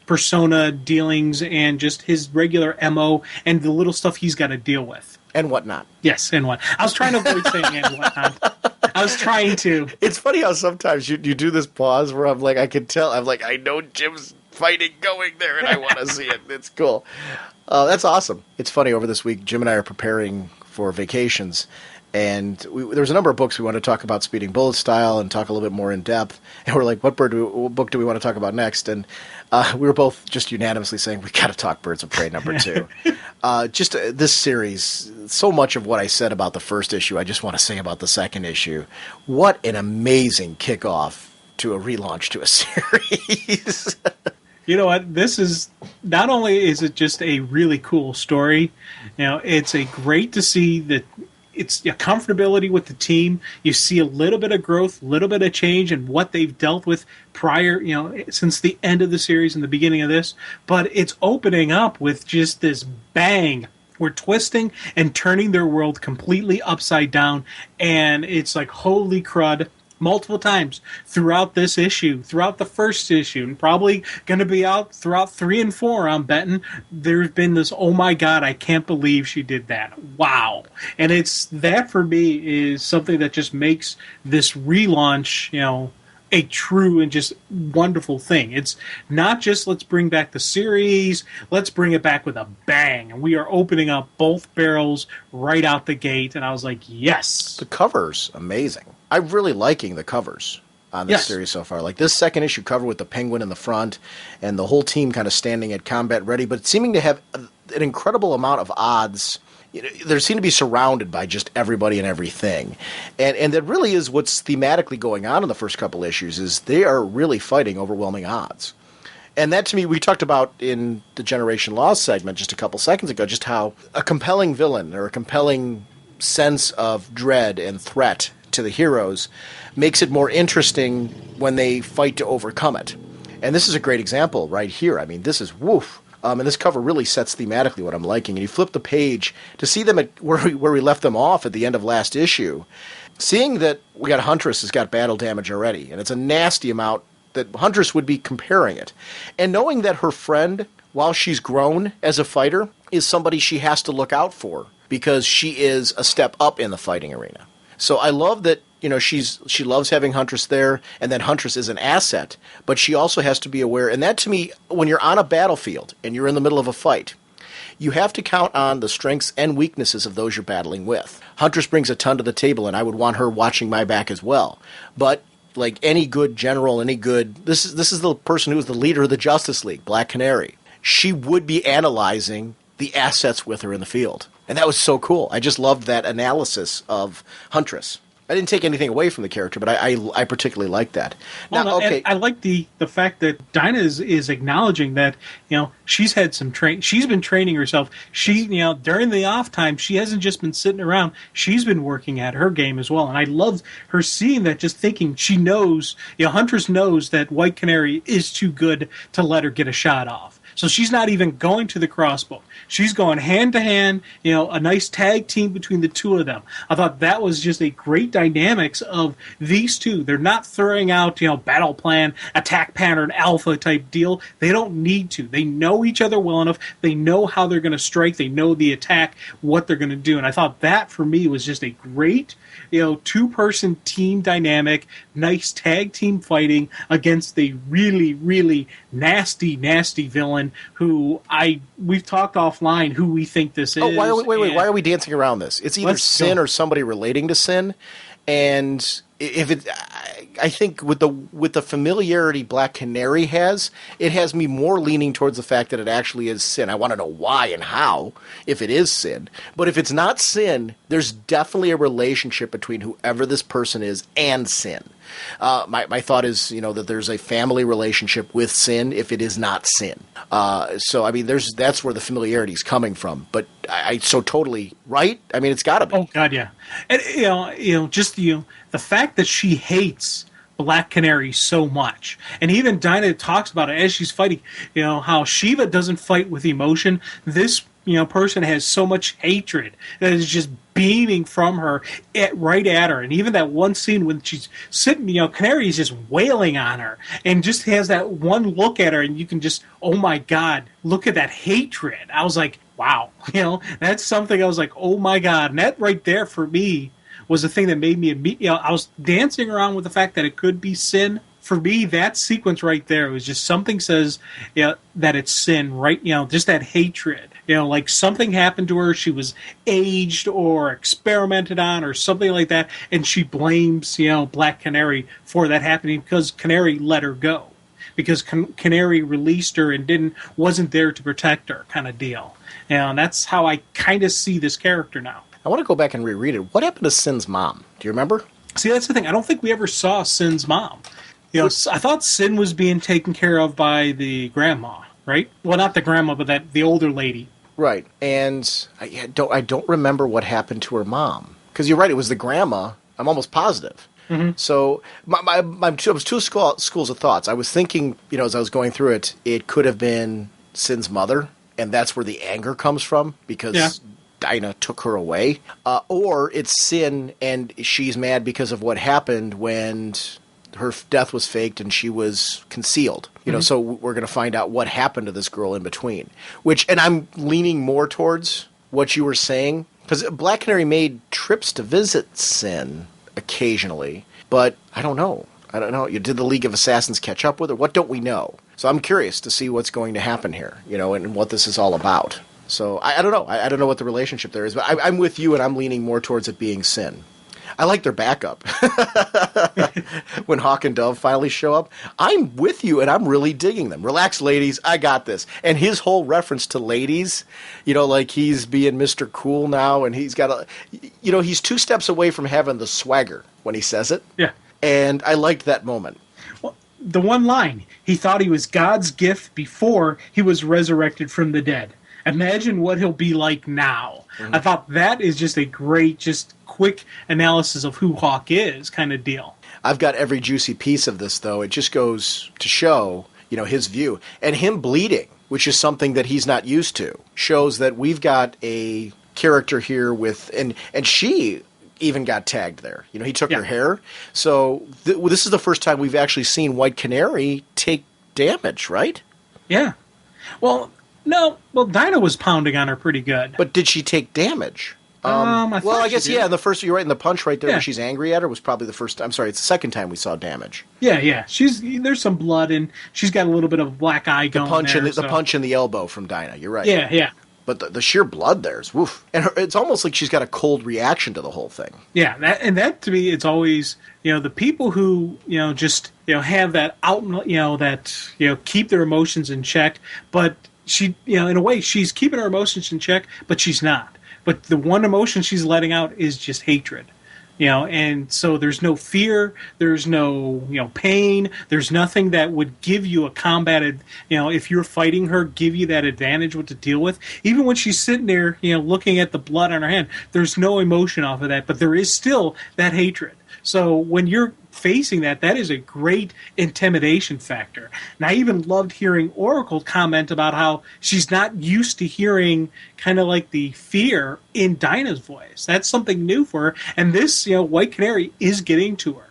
persona, dealings, and just his regular MO and the little stuff he's got to deal with. And whatnot. Yes, and what. I was trying to avoid saying and whatnot. I was trying to. It's funny how sometimes you do this pause where I'm like, I can tell. I'm like, I know Jim's fighting going there, and I want to see it. It's cool. That's awesome. It's funny, over this week, Jim and I are preparing for vacations, and there was a number of books we wanted to talk about Speeding Bullet style and talk a little bit more in depth. And we're like, what book do we want to talk about next? And we were both just unanimously saying, we got to talk Birds of Prey #2. This series, so much of what I said about the first issue, I just want to say about the second issue. What an amazing kickoff to a relaunch to a series. You know what? This is, not only is it just a really cool story, it's great to see that it's a comfortability with the team. You see a little bit of growth, a little bit of change in what they've dealt with prior, since the end of the series and the beginning of this. But it's opening up with just this bang. We're twisting and turning their world completely upside down. And it's like, holy crud. Multiple times throughout this issue, throughout the first issue, and probably going to be out throughout 3 and 4, I'm betting, there's been this, oh my God, I can't believe she did that. Wow. And that for me is something that just makes this relaunch, a true and just wonderful thing. It's not just let's bring back the series, let's bring it back with a bang. And we are opening up both barrels right out the gate. And I was like, yes. The cover's amazing. I'm really liking the covers on this series so far. Like this second issue cover with the penguin in the front and the whole team kind of standing at combat ready, but seeming to have an incredible amount of odds. They seem to be surrounded by just everybody and everything. And that really is what's thematically going on in the first couple issues, is they are really fighting overwhelming odds. And that, to me, we talked about in the Generation Lost segment just a couple seconds ago, just how a compelling villain or a compelling sense of dread and threat to the heroes makes it more interesting when they fight to overcome it. And this is a great example right here. I mean, this is woof. And this cover really sets thematically what I'm liking. And you flip the page to see them at where we left them off at the end of last issue, seeing that we got Huntress has got battle damage already, and it's a nasty amount that Huntress would be comparing it. And knowing that her friend, while she's grown as a fighter, is somebody she has to look out for because she is a step up in the fighting arena. So I love that, she loves having Huntress there, and that Huntress is an asset, but she also has to be aware. And that, to me, when you're on a battlefield and you're in the middle of a fight, you have to count on the strengths and weaknesses of those you're battling with. Huntress brings a ton to the table, and I would want her watching my back as well. But like any good general, this is the person who is the leader of the Justice League, Black Canary. She would be analyzing the assets with her in the field. And that was so cool. I just loved that analysis of Huntress. I didn't take anything away from the character, but I particularly like that. Now, okay, I like the fact that Dinah is acknowledging that she's had some she's been training herself. She during the off time, she hasn't just been sitting around. She's been working at her game as well, and I love her seeing that. Just thinking she knows, Huntress knows that White Canary is too good to let her get a shot off. So she's not even going to the crossbow. She's going hand to hand, a nice tag team between the two of them. I thought that was just a great dynamics of these two. They're not throwing out, battle plan, attack pattern, alpha type deal. They don't need to. They know each other well enough. They know how they're going to strike. They know the attack, what they're going to do. And I thought that, for me, was just a great, two-person team dynamic, nice tag team fighting against the really, really nasty, nasty villain who we've talked offline who we think this is. Why are we dancing around this? It's either Sin or somebody relating to Sin, and if it, I think with the familiarity Black Canary has, it has me more leaning towards the fact that it actually is sin. I want to know why and how, if it is sin. But if it's not sin, there's definitely a relationship between whoever this person is and sin. My thought is, that there's a family relationship with sin if it is not sin. So, I mean, that's where the familiarity is coming from. But I so totally right. I mean, it's got to be. Oh God, yeah. And just the fact that she hates Black Canary so much, and even Dinah talks about it as she's fighting. How Shiva doesn't fight with emotion. This person has so much hatred that is just beaming from her right at her. And even that one scene when she's sitting, Canary is just wailing on her and just has that one look at her, and you can just, oh my God, look at that hatred. I was like, wow, that's something I was like, oh my God. And that right there for me was the thing that made me, I was dancing around with the fact that it could be sin. For me, that sequence right there was just something says that it's sin, right? Just that hatred. Like something happened to her, she was aged or experimented on or something like that, and she blames, Black Canary for that happening because Canary let her go. Because Canary released her and wasn't there to protect her, kind of deal. And that's how I kind of see this character now. I want to go back and reread it. What happened to Sin's mom? Do you remember? See, that's the thing. I don't think we ever saw Sin's mom. I thought Sin was being taken care of by the grandma, right? Well, not the grandma, but the older lady. Right. And I don't remember what happened to her mom. Because you're right, it was the grandma. I'm almost positive. Mm-hmm. So I was two schools of thoughts. I was thinking, as I was going through it, it could have been Sin's mother, and that's where the anger comes from, because Dinah took her away. Or it's Sin, and she's mad because of what happened when her death was faked and she was concealed. So we're going to find out what happened to this girl in between. And I'm leaning more towards what you were saying, because Black Canary made trips to visit Sin occasionally, but I don't know. Did the League of Assassins catch up with her? What don't we know? So I'm curious to see what's going to happen here, and what this is all about. So I don't know. I don't know what the relationship there is, but I'm with you, and I'm leaning more towards it being Sin. I like their backup. When Hawk and Dove finally show up, I'm with you, and I'm really digging them. Relax, ladies. I got this. And his whole reference to ladies, like he's being Mr. Cool now, and he's got he's 2 steps away from having the swagger when he says it. Yeah. And I liked that moment. Well, the one line, he thought he was God's gift before he was resurrected from the dead. Imagine what he'll be like now. Mm-hmm. I thought that is just a great, just quick analysis of who Hawk is kind of deal. I've got every juicy piece of this, though. It just goes to show, his view. And him bleeding, which is something that he's not used to, shows that we've got a character here with... And she even got tagged there. He took her hair. So this is the first time we've actually seen White Canary take damage, right? Yeah. Well... No, Dinah was pounding on her pretty good. But did she take damage? I guess, in the first, you're right, in the punch right there where she's angry at her was probably the first, I'm sorry, it's the second time we saw damage. Yeah. There's some blood, and she's got a little bit of a black eye going The punch in the elbow from Dinah, you're right. Yeah. But the sheer blood there is woof. And it's almost like she's got a cold reaction to the whole thing. Yeah, that to me, it's always, the people who, just, have that keep their emotions in check, but she, in a way, she's keeping her emotions in check, but she's not. But the one emotion she's letting out is just hatred, and so there's no fear, there's no, pain, there's nothing that would give you a combated, if you're fighting her, give you that advantage what to deal with. Even when she's sitting there, looking at the blood on her hand, there's no emotion off of that, but there is still that hatred. So when you're facing that is a great intimidation factor. And I even loved hearing Oracle comment about how she's not used to hearing kind of like the fear in Dinah's voice. That's something new for her. And this, White Canary is getting to her.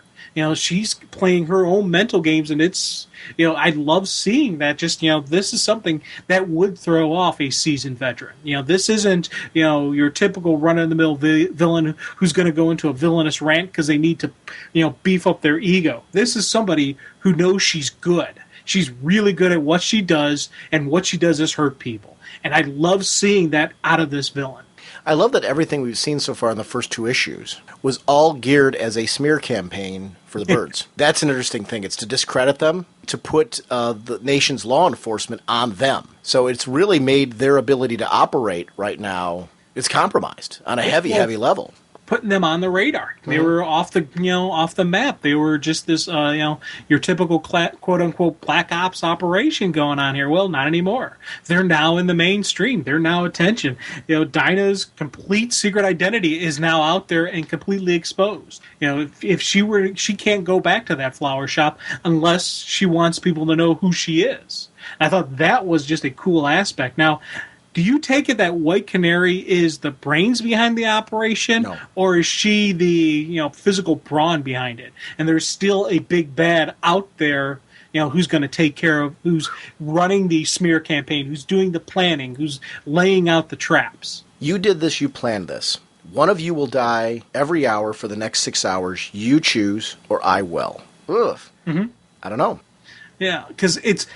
She's playing her own mental games, and it's, I love seeing that. Just, this is something that would throw off a seasoned veteran. This isn't, your typical run-of-the-mill villain who's going to go into a villainous rant because they need to, beef up their ego. This is somebody who knows she's good. She's really good at what she does, and what she does is hurt people. And I love seeing that out of this villain. I love that everything we've seen so far in the first 2 issues was all geared as a smear campaign for the birds. That's an interesting thing. It's to discredit them, to put the nation's law enforcement on them. So it's really made their ability to operate right now, it's compromised on a heavy level. Putting them on the radar. They were off the map. They were just this, your typical quote unquote black ops operation going on here. Well, not anymore. They're now in the mainstream. They're now attention. Dinah's complete secret identity is now out there and completely exposed. If she can't go back to that flower shop unless she wants people to know who she is. I thought that was just a cool aspect. Now, do you take it that White Canary is the brains behind the operation, No. or is she the physical brawn behind it? And there's still a big bad out there, who's going to take care of, who's running the smear campaign, who's doing the planning, who's laying out the traps. You did this, you planned this. One of you will die every hour for the next 6 hours. You choose, or I will. Ugh. Mm-hmm. I don't know. Yeah, because it's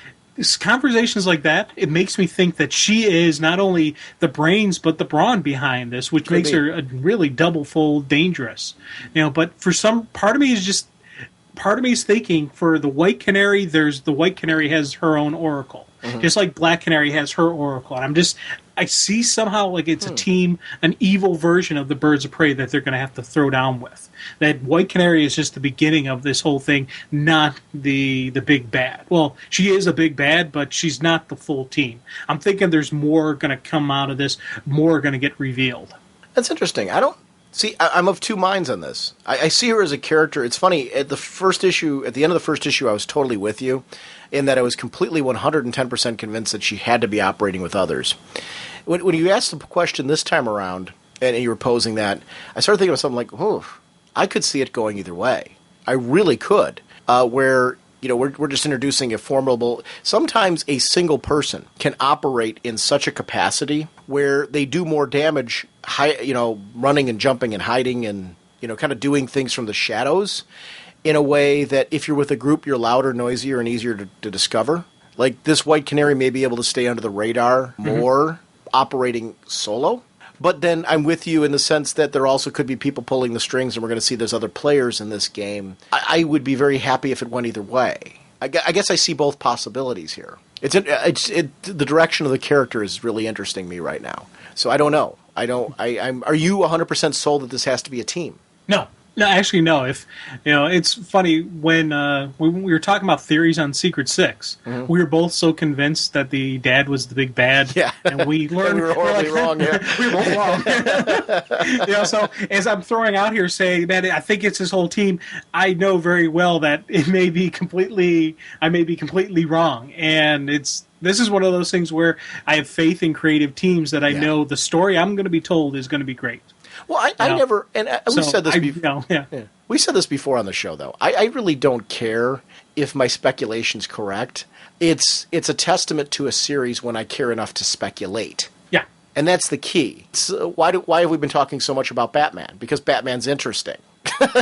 conversations like that, it makes me think that she is not only the brains but the brawn behind this, which makes her a really double-fold dangerous. But for some part of me is thinking for the White Canary, the White Canary has her own oracle, just like Black Canary has her oracle. And I see somehow like it's a team, an evil version of the Birds of Prey that they're going to have to throw down with. That White Canary is just the beginning of this whole thing, not the big bad. Well, she is a big bad, but she's not the full team. I'm thinking there's more going to come out of this, more going to get revealed. That's interesting. I'm of 2 minds on this. I see her as a character. It's funny, at the end of the first issue, I was totally with you in that I was completely 110% convinced that she had to be operating with others. When you asked the question this time around, and you were posing that, I started thinking of something like, I could see it going either way. I really could. Where, we're just introducing a formidable... Sometimes a single person can operate in such a capacity where they do more damage, running and jumping and hiding and, kind of doing things from the shadows in a way that if you're with a group, you're louder, noisier, and easier to discover. Like this White Canary may be able to stay under the radar more operating solo. But then I'm with you in the sense that there also could be people pulling the strings, and we're going to see there's other players in this game. I would be very happy if it went either way. I guess I see both possibilities here. The direction of the character is really interesting me right now. So I don't know. Are you 100% sold that this has to be a team? No, actually, no. It's funny when we were talking about theories on Secret Six. We were both so convinced that the dad was the big bad, and we learned we were horribly wrong. Yeah, we were both wrong. So as I'm throwing out here saying, man, I think it's his whole team. I know very well that I may be completely wrong, and this is one of those things where I have faith in creative teams that I know the story I'm going to be told is going to be great. Well, I never, and we said this before. We said this before on the show, though. I really don't care if my speculation's correct. It's a testament to a series when I care enough to speculate. Yeah, and that's the key. Why have we been talking so much about Batman? Because Batman's interesting.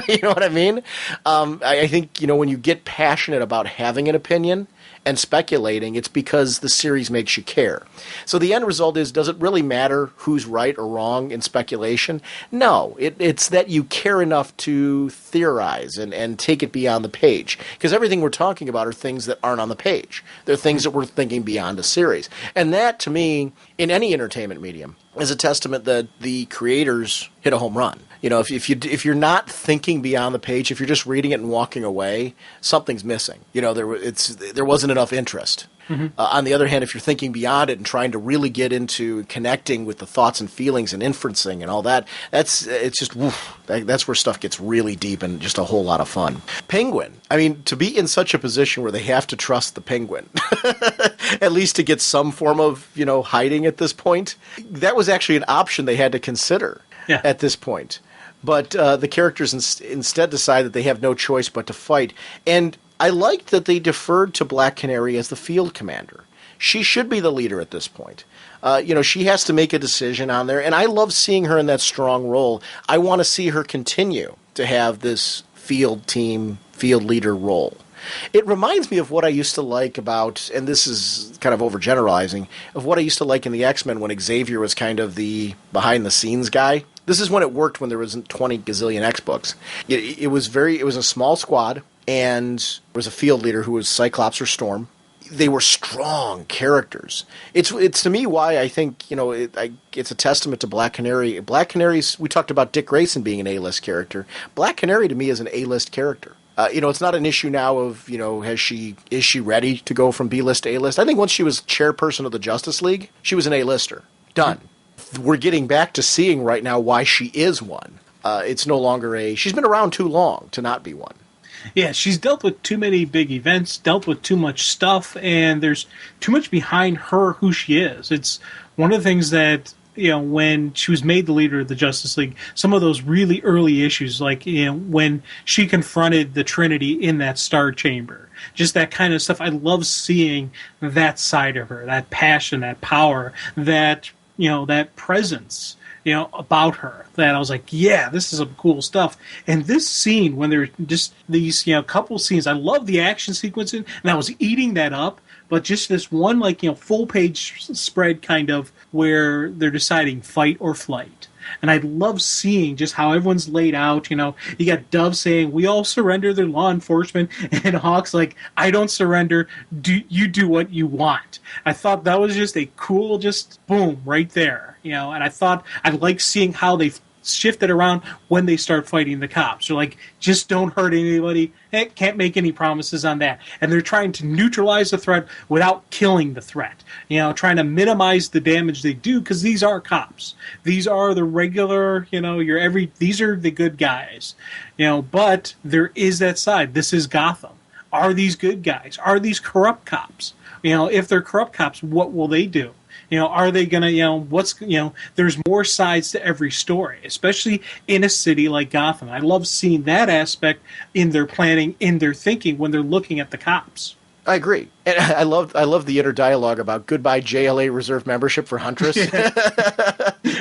You know what I mean? I think when you get passionate about having an opinion and speculating, it's because the series makes you care. So the end result is, does it really matter who's right or wrong in speculation? No, it's that you care enough to theorize and take it beyond the page. Because everything we're talking about are things that aren't on the page. They're things that we're thinking beyond a series. And that, to me, in any entertainment medium, is a testament that the creators hit a home run. If you're not thinking beyond the page, if you're just reading it and walking away, something's missing. There wasn't enough interest. On the other hand, if you're thinking beyond it and trying to really get into connecting with the thoughts and feelings and inferencing and all that, that's where stuff gets really deep and just a whole lot of fun. Penguin. I mean, to be in such a position where they have to trust the Penguin, at least to get some form of, hiding at this point, that was actually an option they had to consider at this point. But the characters instead decide that they have no choice but to fight. And I liked that they deferred to Black Canary as the field commander. She should be the leader at this point. She has to make a decision on there. And I love seeing her in that strong role. I want to see her continue to have this field leader role. It reminds me of what I used to like about, and this is kind of overgeneralizing, of what I used to like in the X-Men when Xavier was kind of the behind-the-scenes guy. This is when it worked, when there wasn't 20 gazillion X-books. It was a small squad, and there was a field leader who was Cyclops or Storm. They were strong characters. It's to me why I think, it's a testament to Black Canary. Black Canary's, we talked about Dick Grayson being an A-list character. Black Canary to me is an A-list character. It's not an issue now of, is she ready to go from B-list to A-list? I think once she was chairperson of the Justice League, she was an A-lister. Done. We're getting back to seeing right now why she is one. It's no longer she's been around too long to not be one. Yeah, she's dealt with too many big events, dealt with too much stuff, and there's too much behind her who she is. It's one of the things that, when she was made the leader of the Justice League, some of those really early issues, like, when she confronted the Trinity in that Star Chamber, just that kind of stuff. I love seeing that side of her, that passion, that power, that, that presence. About her, that I was like, yeah, this is some cool stuff. And this scene, when there's just these, couple scenes, I love the action sequencing, and I was eating that up, but just this one, full page spread kind of where they're deciding fight or flight. And I love seeing just how everyone's laid out. You got Dove saying, we all surrender, they're law enforcement. And Hawk's like, I don't surrender. You do what you want. I thought that was just a cool, just boom, right there. And I thought I like seeing how they shifted around when they start fighting the cops. They're like, just don't hurt anybody. Can't make any promises on that. And they're trying to neutralize the threat without killing the threat. Trying to minimize the damage they do, because these are cops. These are the regular, these are the good guys. But there is that side. This is Gotham. Are these good guys? Are these corrupt cops? If they're corrupt cops, what will they do? Are they going to, there's more sides to every story, especially in a city like Gotham. I love seeing that aspect in their planning, in their thinking when they're looking at the cops. I agree. And I love the inner dialogue about goodbye JLA reserve membership for Huntress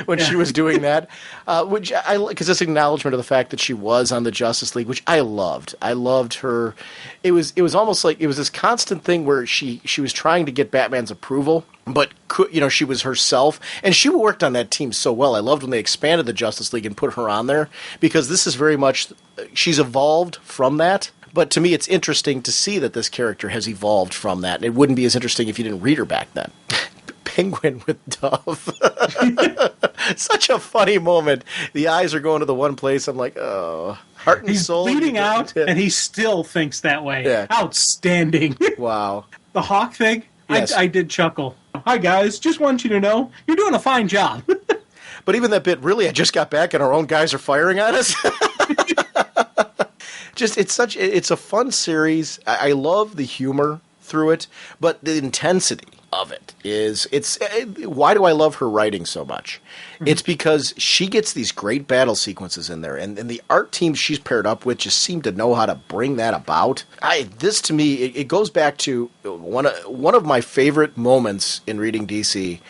when she was doing that, which because it's acknowledgement of the fact that she was on the Justice League, which I loved. I loved her. It was almost like it was this constant thing where she was trying to get Batman's approval, but she was herself, and she worked on that team so well. I loved when they expanded the Justice League and put her on there, because this is very much, she's evolved from that. But to me, it's interesting to see that this character has evolved from that. And it wouldn't be as interesting if you didn't read her back then. Penguin with Dove. Such a funny moment. The eyes are going to the one place. I'm like, oh, heart and soul. He's bleeding out, and he still thinks that way. Yeah. Outstanding. Wow. The Hawk thing, yes. I did chuckle. Hi, guys. Just want you to know, you're doing a fine job. But even that bit, really, I just got back and our own guys are firing at us? It's a fun series. I love the humor through it, but the intensity of it why do I love her writing so much? Mm-hmm. It's because she gets these great battle sequences in there, and the art team she's paired up with just seem to know how to bring that about. This to me, it goes back to one of my favorite moments in reading DC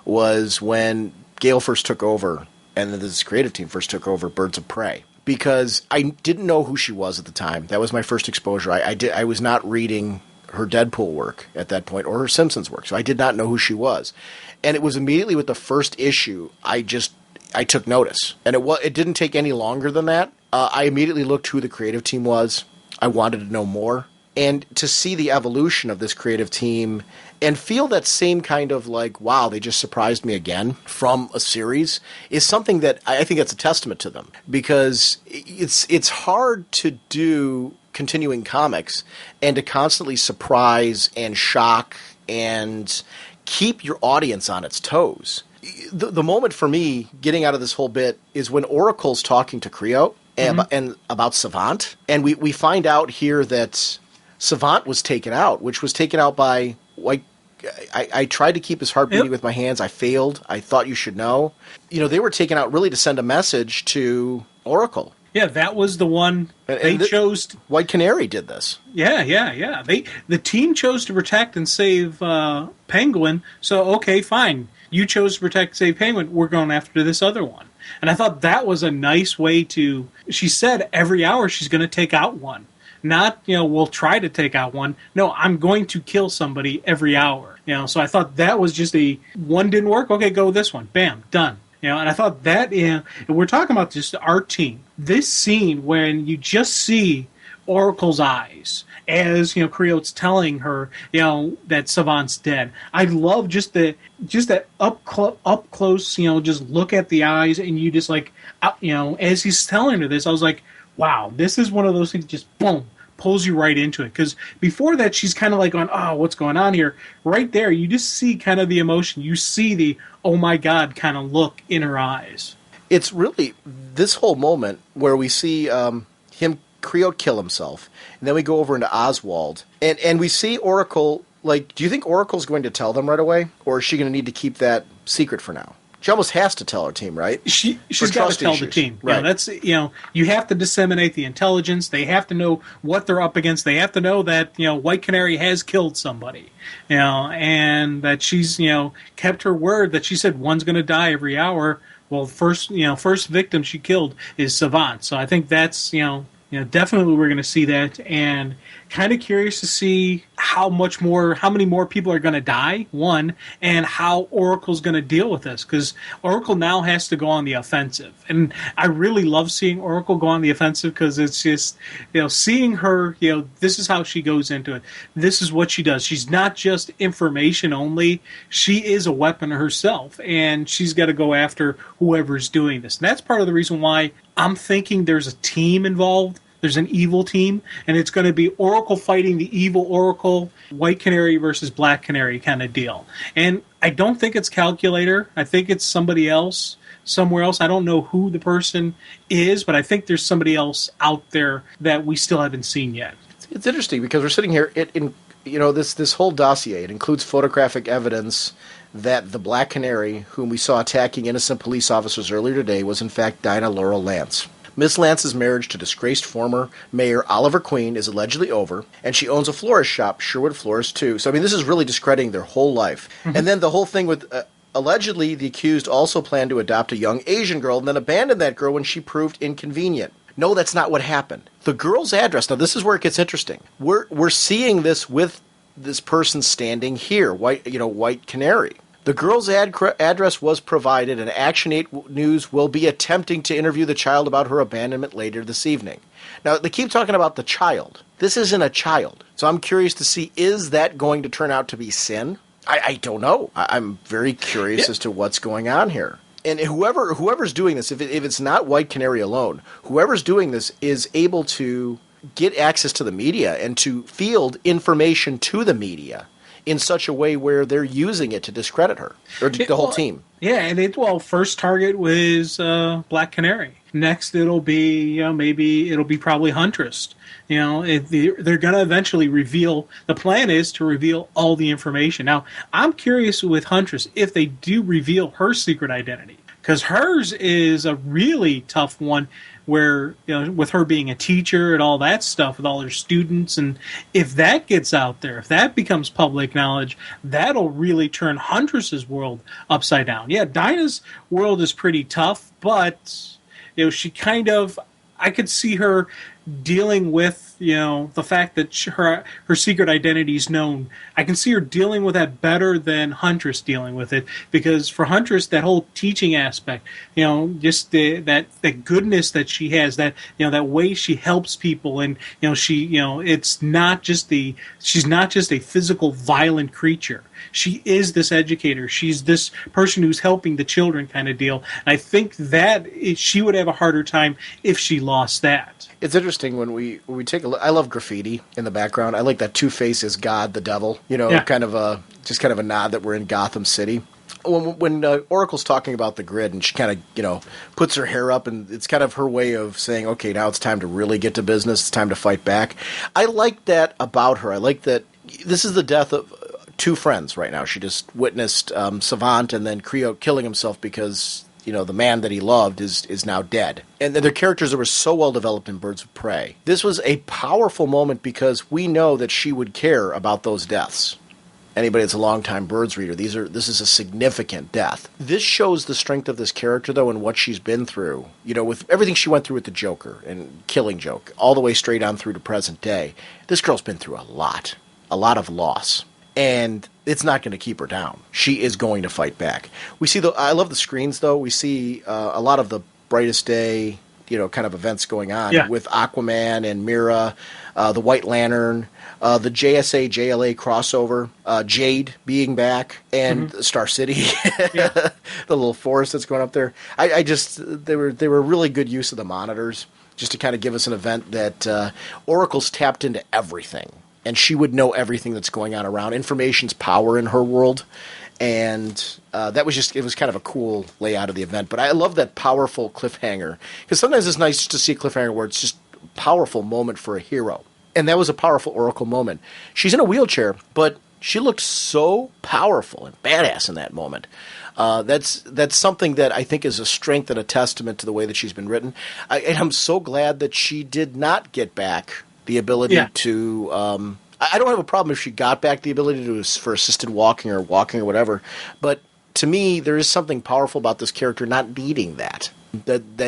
was when Gale first took over, and this creative team first took over Birds of Prey. Because I didn't know who she was at the time. That was my first exposure. I was not reading her Deadpool work at that point, or her Simpsons work, so I did not know who she was. And it was immediately with the first issue, I took notice. And it didn't take any longer than that. I immediately looked who the creative team was. I wanted to know more. And to see the evolution of this creative team and feel that same kind of like, wow, they just surprised me again from a series is something that I think that's a testament to them, because it's hard to do continuing comics and to constantly surprise and shock and keep your audience on its toes. The moment for me getting out of this whole bit is when Oracle's talking to Creo and about Savant, and we find out here that Savant was taken out, which was taken out by White. I tried to keep his heart beating with my hands. I failed. I thought you should know. They were taken out really to send a message to Oracle. Yeah, that was the one they chose. White Canary did this. Yeah. The team chose to protect and save Penguin. So okay, fine. You chose to protect and save Penguin. We're going after this other one. And I thought that was a nice way to. She said every hour she's going to take out one. Not, we'll try to take out one. No, I'm going to kill somebody every hour. So I thought that was just one didn't work. Okay, go with this one. Bam, done. And I thought that, and we're talking about just our team. This scene when you just see Oracle's eyes as Creote's telling her that Savant's dead. I love just that up close just look at the eyes, and you just like as he's telling her this, I was like, wow, this is one of those things, just boom, pulls you right into it. Because before that, she's kind of like going, oh, what's going on here? Right there, you just see kind of the emotion. You see the oh my God kind of look in her eyes. It's really this whole moment where we see him, Creote, kill himself, and then we go over into Oswald, and we see Oracle. Like, do you think Oracle's going to tell them right away, or is she going to need to keep that secret for now? She almost has to tell her team, right? She's got to tell the team. Right. That's you have to disseminate the intelligence. They have to know what they're up against. They have to know that White Canary has killed somebody, and that she's kept her word that she said one's going to die every hour. Well, first victim she killed is Savant. So I think that's definitely we're going to see that, and kind of curious to see how many more people are going to die, one, and how Oracle's going to deal with this, because Oracle now has to go on the offensive. And I really love seeing Oracle go on the offensive, because it's just, seeing her, this is how she goes into it. This is what she does. She's not just information only. She is a weapon herself, and she's got to go after whoever's doing this. And that's part of the reason why I'm thinking there's a team involved. There's an evil team, and it's going to be Oracle fighting the evil Oracle, White Canary versus Black Canary kind of deal. And I don't think it's Calculator. I think it's somebody else, somewhere else. I don't know who the person is, but I think there's somebody else out there that we still haven't seen yet. It's interesting because we're sitting here in this whole dossier. It includes photographic evidence that the Black Canary, whom we saw attacking innocent police officers earlier today, was in fact Dinah Laurel Lance. Miss Lance's marriage to disgraced former Mayor Oliver Queen is allegedly over, and she owns a florist shop, Sherwood Florist, too. So, I mean, this is really discrediting their whole life. Mm-hmm. And then the whole thing with, allegedly, the accused also planned to adopt a young Asian girl and then abandoned that girl when she proved inconvenient. No, that's not what happened. The girl's address, now this is where it gets interesting. We're seeing this with this person standing here, White Canary. The girl's address was provided, and Action 8 News will be attempting to interview the child about her abandonment later this evening. Now, they keep talking about the child. This isn't a child. So I'm curious to see, is that going to turn out to be sin? I don't know. I'm very curious as to what's going on here. And whoever's doing this, if it's not White Canary alone, whoever's doing this is able to get access to the media and to field information to the media in such a way where they're using it to discredit her, or the whole team. Yeah, and first target was Black Canary. Next, it'll be, maybe it'll be probably Huntress. They're going to eventually reveal, the plan is to reveal all the information. Now, I'm curious with Huntress if they do reveal her secret identity, because hers is a really tough one, where, with her being a teacher and all that stuff with all her students, and if that gets out there, if that becomes public knowledge, that'll really turn Huntress's world upside down. Yeah, Dinah's world is pretty tough, but, she kind of, I could see her dealing with, the fact that her secret identity is known. I can see her dealing with that better than Huntress dealing with it, because for Huntress, that whole teaching aspect, just that goodness that she has, that that way she helps people, and it's not just she's not just a physical violent creature. She is this educator. She's this person who's helping the children kind of deal. And I think that she would have a harder time if she lost that. It's interesting when we take a look. I love graffiti in the background. I like that Two-Face is God, the devil. Kind of a nod that we're in Gotham City. When Oracle's talking about the grid, and she kind of puts her hair up, and it's kind of her way of saying, okay, now it's time to really get to business. It's time to fight back. I like that about her. I like that this is the death of two friends right now. She just witnessed Savant and then Creote killing himself because the man that he loved is now dead. And their characters that were so well developed in Birds of Prey. This was a powerful moment because we know that she would care about those deaths. anybody that's a longtime Birds reader, this is a significant death. This shows the strength of this character, though, and what she's been through. You know, with everything she went through with the Joker and Killing Joke, all the way straight on through to present day. This girl's been through a lot of loss. And it's not going to keep her down. She is going to fight back. We see I love the screens, though. We see a lot of the Brightest Day, kind of events going on with Aquaman and Mira, the White Lantern, the JSA JLA crossover, Jade being back, and Star City, the little forest that's going up there. They were really good use of the monitors, just to kind of give us an event that Oracle's tapped into everything. And she would know everything that's going on around. Information's power in her world. And it was kind of a cool layout of the event. But I love that powerful cliffhanger. Because sometimes it's nice to see a cliffhanger where it's just a powerful moment for a hero. And that was a powerful Oracle moment. She's in a wheelchair, but she looked so powerful and badass in that moment. That's something that I think is a strength and a testament to the way that she's been written. And I'm so glad that she did not get back the ability to I don't have a problem if she got back the ability for assisted walking or whatever, but to me there is something powerful about this character not needing that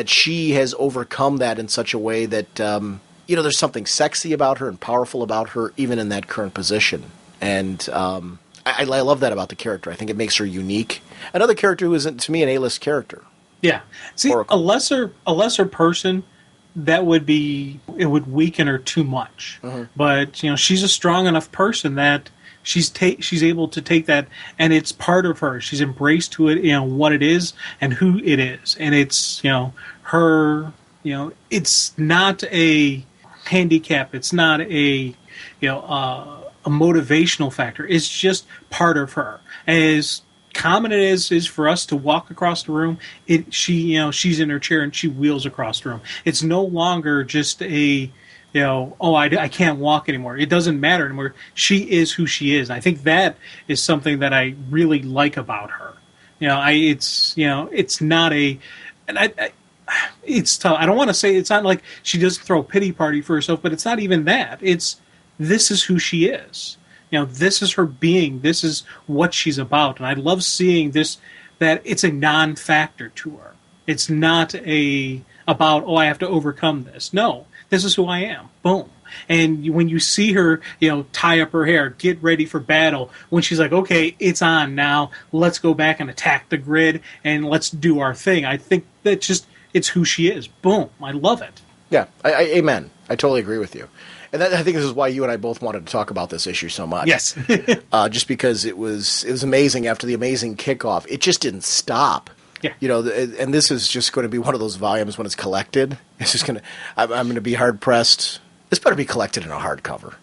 she has overcome that in such a way that there's something sexy about her and powerful about her even in that current position. And I love that about the character. I think it makes her unique. Another character who isn't, to me, an A-list character. Yeah. See, Oracle. a lesser person, it would weaken her too much. But she's a strong enough person that she's able to take that, and it's part of her. She's embraced to it, what it is and who it is, and it's her. It's not a handicap. It's not a motivational factor. It's just part of her. As common it is for us to walk across the room, she's in her chair and she wheels across the room. It's no longer just I can't walk anymore. It doesn't matter anymore. She is who she is. I think that is something that I really like about her. It's not a, and it's tough. I don't want to say it's not like she doesn't throw a pity party for herself, but it's not even that. This is who she is. This is her being. This is what she's about. And I love seeing this, that it's a non-factor to her. It's not about, I have to overcome this. No, this is who I am. Boom. And when you see her, tie up her hair, get ready for battle, when she's like, okay, it's on now, let's go back and attack the grid and let's do our thing. I think that it's who she is. Boom. I love it. Yeah, amen. I totally agree with you. And I think this is why you and I both wanted to talk about this issue so much. Yes. Just because it was amazing after the amazing kickoff. It just didn't stop. Yeah. And this is just going to be one of those volumes when it's collected. It's just I'm going to be hard pressed. This better be collected in a hardcover.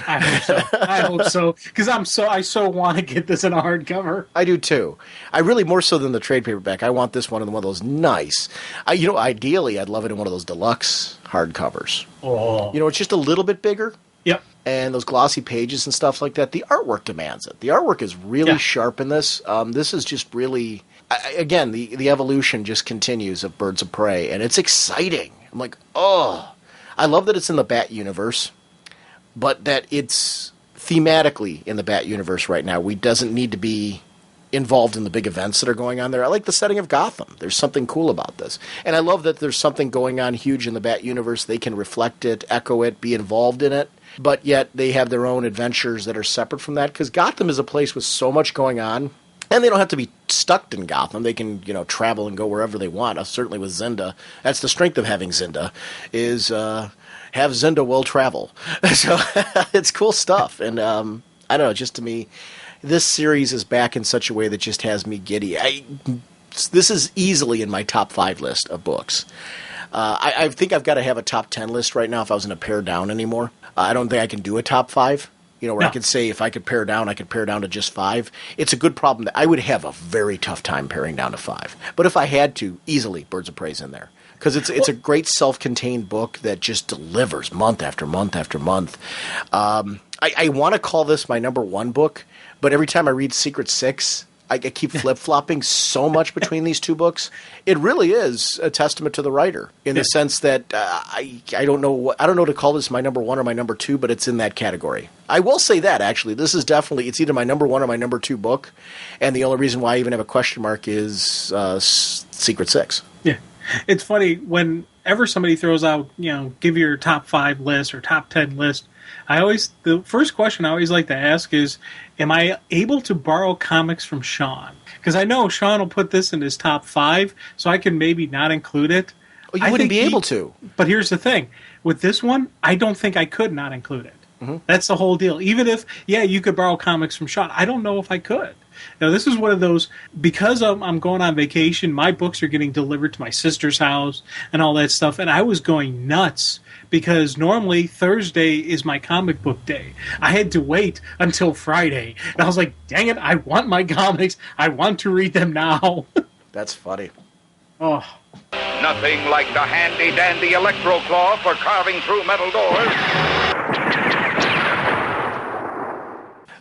I hope so. Because I so want to get this in a hardcover. I do too. I really, more so than the trade paperback, I want this one in one of those nice. Ideally, I'd love it in one of those deluxe hardcovers. Oh. It's just a little bit bigger. Yep. And those glossy pages and stuff like that. The artwork demands it. The artwork is really sharp in this. This is just really, again, the evolution just continues of Birds of Prey, and it's exciting. I'm like, I love that it's in the Bat universe. But that it's thematically in the Bat universe right now. We doesn't need to be involved in the big events that are going on there. I like the setting of Gotham. There's something cool about this. And I love that there's something going on huge in the Bat universe. They can reflect it, echo it, be involved in it. But yet they have their own adventures that are separate from that. Because Gotham is a place with so much going on. And they don't have to be stuck in Gotham. They can, travel and go wherever they want. Certainly with Zynda. That's the strength of having Zynda, is have Zynda will travel. So it's cool stuff. And I don't know, just to me, this series is back in such a way that just has me giddy. This is easily in my top 5 list of books. I think I've got to have a top 10 list right now if I was going to pare down anymore. I don't think I can do a top 5. Where I could say if I could pare down, I could pare down to just 5. It's a good problem. I would have a very tough time paring down to 5. But if I had to, easily Birds of Prey's in there. Because it's a great self-contained book that just delivers month after month after month. I want to call this my number 1 book, but every time I read Secret Six, I keep flip-flopping so much between these two books. It really is a testament to the writer in the sense that I don't know to call this my number one or my number two, but it's in that category. I will say that, actually. This is definitely, it's either my number one or my number two book, and the only reason why I even have a question mark is Secret Six. Yeah. It's funny, whenever somebody throws out, give your top 5 list or top 10 list, the first question I always like to ask is, am I able to borrow comics from Sean? Because I know Sean will put this in his top 5, so I can maybe not include it. Oh, you wouldn't be able to. But here's the thing. With this one, I don't think I could not include it. Mm-hmm. That's the whole deal. Even if, you could borrow comics from Sean, I don't know if I could. Now, this is one of those, because I'm going on vacation, my books are getting delivered to my sister's house and all that stuff, and I was going nuts because normally Thursday is my comic book day. I had to wait until Friday, and I was like, dang it, I want my comics. I want to read them now. That's funny. Oh. Nothing like the handy-dandy electro-claw for carving through metal doors.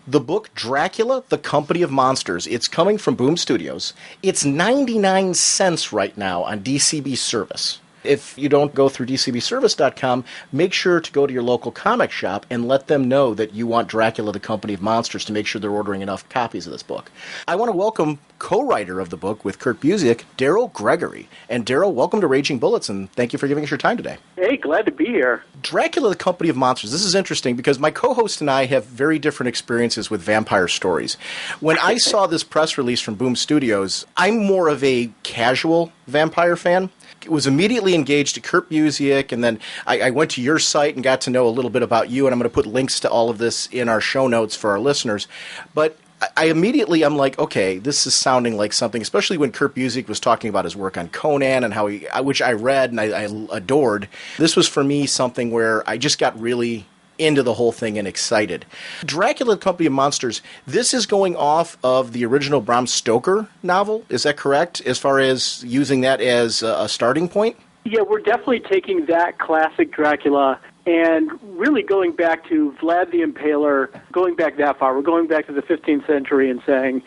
The book Dracula, the Company of Monsters. It's coming from Boom Studios. It's 99 cents right now on DCB Service. If you don't go through dcbservice.com, make sure to go to your local comic shop and let them know that you want Dracula, the Company of Monsters, to make sure they're ordering enough copies of this book. I want to welcome co-writer of the book with Kurt Busiek, Daryl Gregory. And Daryl, welcome to Raging Bullets, and thank you for giving us your time today. Hey, glad to be here. Dracula, the Company of Monsters. This is interesting because my co-host and I have very different experiences with vampire stories. When I saw this press release from Boom Studios, I'm more of a casual vampire fan. Was immediately engaged to Kurt Busiek, and then I went to your site and got to know a little bit about you, and I'm going to put links to all of this in our show notes for our listeners. But I'm like, okay, this is sounding like something, especially when Kurt Busiek was talking about his work on Conan and how which I read and I adored. This was for me something where I just got really into the whole thing and excited. Dracula, the Company of Monsters, this is going off of the original Bram Stoker novel, is that correct, as far as using that as a starting point? Yeah, we're definitely taking that classic Dracula and really going back to Vlad the Impaler, going back that far. We're going back to the 15th century and saying,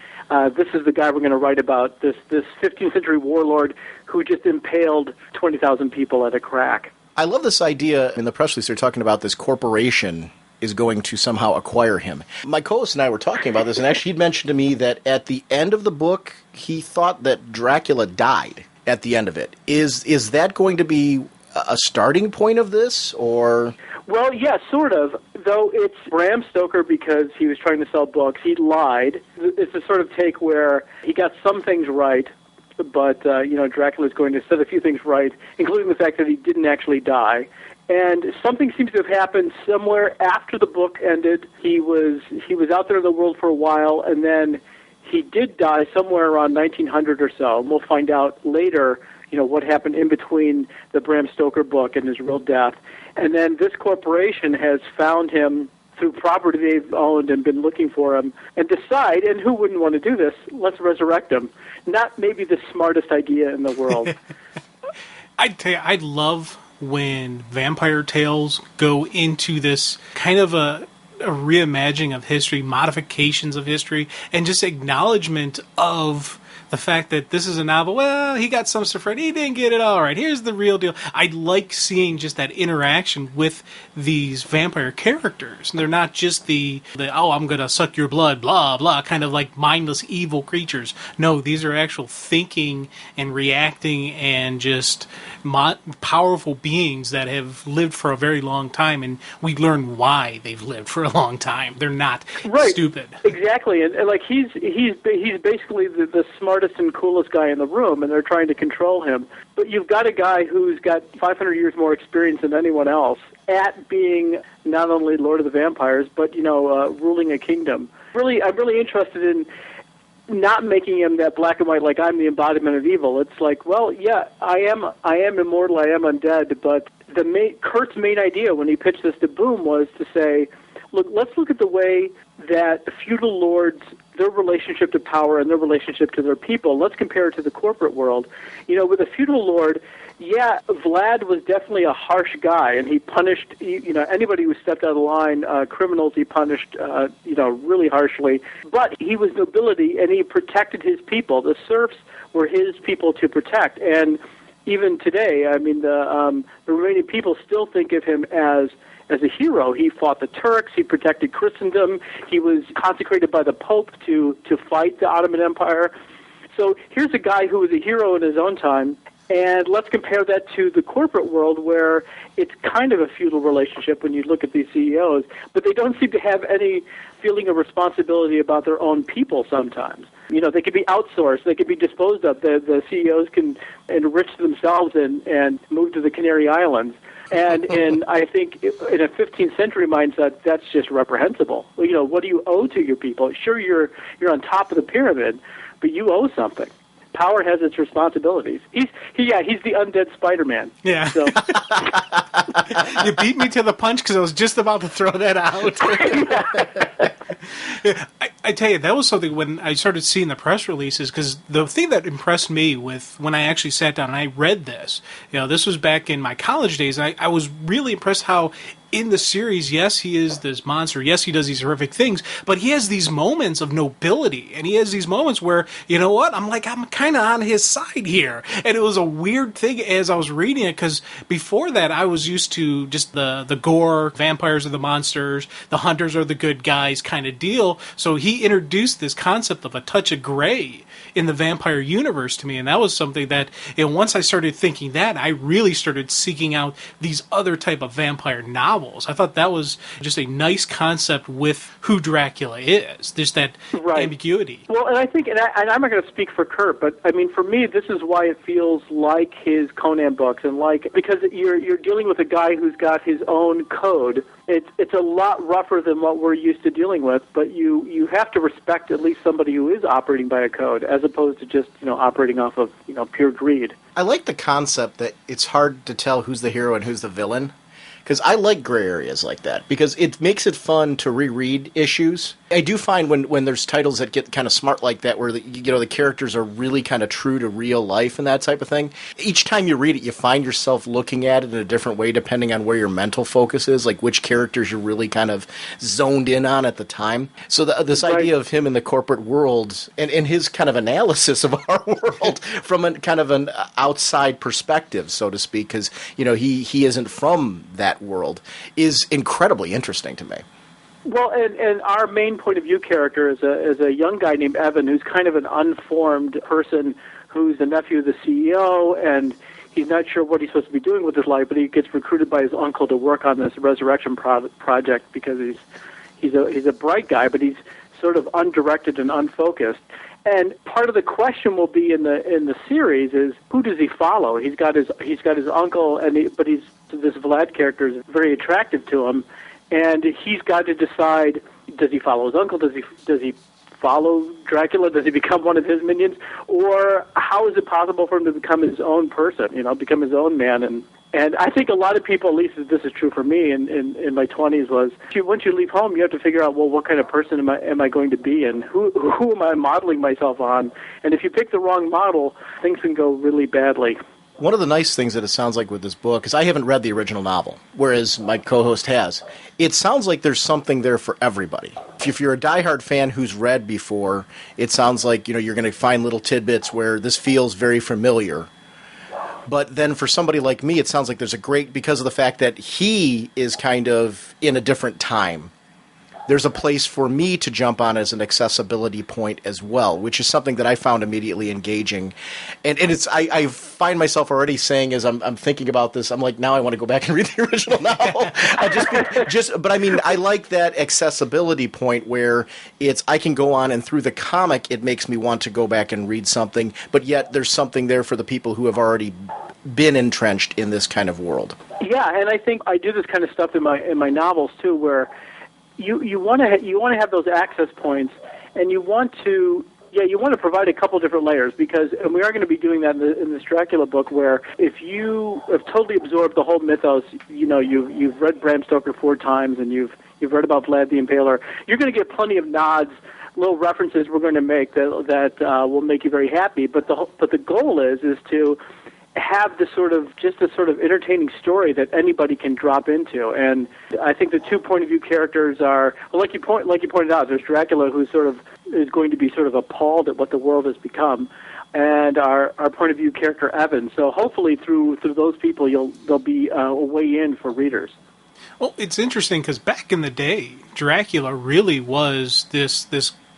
this is the guy we're going to write about, this 15th century warlord who just impaled 20,000 people at a crack. I love this idea. In the press release, they're talking about this corporation is going to somehow acquire him. My co-host and I were talking about this, and actually he'd mentioned to me that at the end of the book, he thought that Dracula died at the end of it. Is that going to be a starting point of this, or? Well, yeah, sort of. Though it's Bram Stoker because he was trying to sell books. He lied. It's a sort of take where he got some things right, but, Dracula's going to set a few things right, including the fact that he didn't actually die. And something seems to have happened somewhere after the book ended. He was out there in the world for a while, and then he did die somewhere around 1900 or so. And we'll find out later, what happened in between the Bram Stoker book and his real death. And then this corporation has found him through property they've owned and been looking for him, and decide, and who wouldn't want to do this, let's resurrect him. Not maybe the smartest idea in the world. I'd tell you, I love when vampire tales go into this kind of a reimagining of history, modifications of history, and just acknowledgement of the fact that this is a novel. Well, he got some stuff right. He didn't get it all right. Here's the real deal. I like seeing just that interaction with these vampire characters. They're not just the I'm going to suck your blood, blah, blah, kind of like mindless evil creatures. No, these are actual thinking and reacting and just powerful beings that have lived for a very long time, and we learn why they've lived for a long time. They're not stupid. Exactly, and like he's basically the smartest and coolest guy in the room, and they're trying to control him. But you've got a guy who's got 500 years more experience than anyone else at being not only Lord of the Vampires, but ruling a kingdom. Really, I'm really interested in not making him that black and white, like I'm the embodiment of evil. It's like, well, yeah, I am immortal, I am undead, but Kurt's main idea when he pitched this to Boom was to say, look, let's look at the way that feudal lords, their relationship to power and their relationship to their people. Let's compare it to the corporate world. With a feudal lord, yeah, Vlad was definitely a harsh guy, and he punished, anybody who stepped out of the line, criminals he punished, really harshly. But he was nobility, and he protected his people. The serfs were his people to protect, and even today, I mean, the Romanian people still think of him as a hero. He fought the Turks. He protected Christendom. He was consecrated by the Pope to fight the Ottoman Empire. So here's a guy who was a hero in his own time, and let's compare that to the corporate world where it's kind of a feudal relationship when you look at these CEOs, but they don't seem to have any feeling of responsibility about their own people sometimes. They could be outsourced. They could be disposed of. The CEOs can enrich themselves and move to the Canary Islands. And I think in a 15th century mindset, that's just reprehensible. What do you owe to your people? Sure, you're on top of the pyramid, but you owe something. Power has its responsibilities. He's the undead Spider-Man. Yeah. So. You beat me to the punch because I was just about to throw that out. I tell you, that was something when I started seeing the press releases, because the thing that impressed me with when I actually sat down and I read this, this was back in my college days, and I was really impressed how in the series, yes, he is this monster. Yes, he does these horrific things, but he has these moments of nobility, and he has these moments where, I'm kind of on his side here. And it was a weird thing as I was reading it, because before that, I was used to just the gore, vampires are the monsters, the hunters are the good guys kind of deal. So he introduced this concept of a touch of gray in the vampire universe to me, and that was something that, once I started thinking that, I really started seeking out these other type of vampire novels. I thought that was just a nice concept with who Dracula is. There's that ambiguity. Well, and I think, and I'm not going to speak for Kurt, but I mean, for me, this is why it feels like his Conan books, and because you're dealing with a guy who's got his own code. It's a lot rougher than what we're used to dealing with, but you have to respect at least somebody who is operating by a code, as opposed to just operating off of pure greed. I like the concept that it's hard to tell who's the hero and who's the villain. Because I like gray areas like that, because it makes it fun to reread issues. I do find when there's titles that get kind of smart like that, where the characters are really kind of true to real life and that type of thing, each time you read it, you find yourself looking at it in a different way depending on where your mental focus is, like which characters you're really kind of zoned in on at the time. So this idea of him in the corporate world and his kind of analysis of our world from a kind of an outside perspective, so to speak, because he isn't from that world, is incredibly interesting to me. Well, and our main point of view character is a young guy named Evan, who's kind of an unformed person who's the nephew of the CEO, and he's not sure what he's supposed to be doing with his life, but he gets recruited by his uncle to work on this resurrection project because he's a bright guy, but he's sort of undirected and unfocused. And part of the question will be in the series is, who does he follow? He's got his uncle, but this Vlad character is very attractive to him, and he's got to decide: does he follow his uncle? Does he follow Dracula? Does he become one of his minions? Or how is it possible for him to become his own person? Become his own man? And I think a lot of people, at least this is true for me in my 20s, was once you leave home, you have to figure out, well, what kind of person am I going to be, and who am I modeling myself on? And if you pick the wrong model, things can go really badly. One of the nice things that it sounds like with this book is I haven't read the original novel, whereas my co-host has. It sounds like there's something there for everybody. If you're a diehard fan who's read before, it sounds like you're going to find little tidbits where this feels very familiar. But then for somebody like me, it sounds like there's because of the fact that he is kind of in a different time. There's a place for me to jump on as an accessibility point as well, which is something that I found immediately engaging. And it's I find myself already saying, as I'm thinking about this, I'm like, now I want to go back and read the original novel. But I mean, I like that accessibility point where I can go on, and through the comic, it makes me want to go back and read something, but yet there's something there for the people who have already been entrenched in this kind of world. Yeah, and I think I do this kind of stuff in my novels too, where you want to have those access points, and you want to provide a couple different layers, and we are going to be doing that in this Dracula book, where if you have totally absorbed the whole mythos, you've read Bram Stoker 4 times, and you've read about Vlad the Impaler, you're going to get plenty of nods little references we're going to make that will make you very happy. But the goal is to have this sort of entertaining story that anybody can drop into. And I think the two point of view characters are, well, like you pointed out, there's Dracula, who is going to be sort of appalled at what the world has become, and our point of view character Evan. So hopefully through those people there'll be a way in for readers. Well, it's interesting because back in the day, Dracula really was this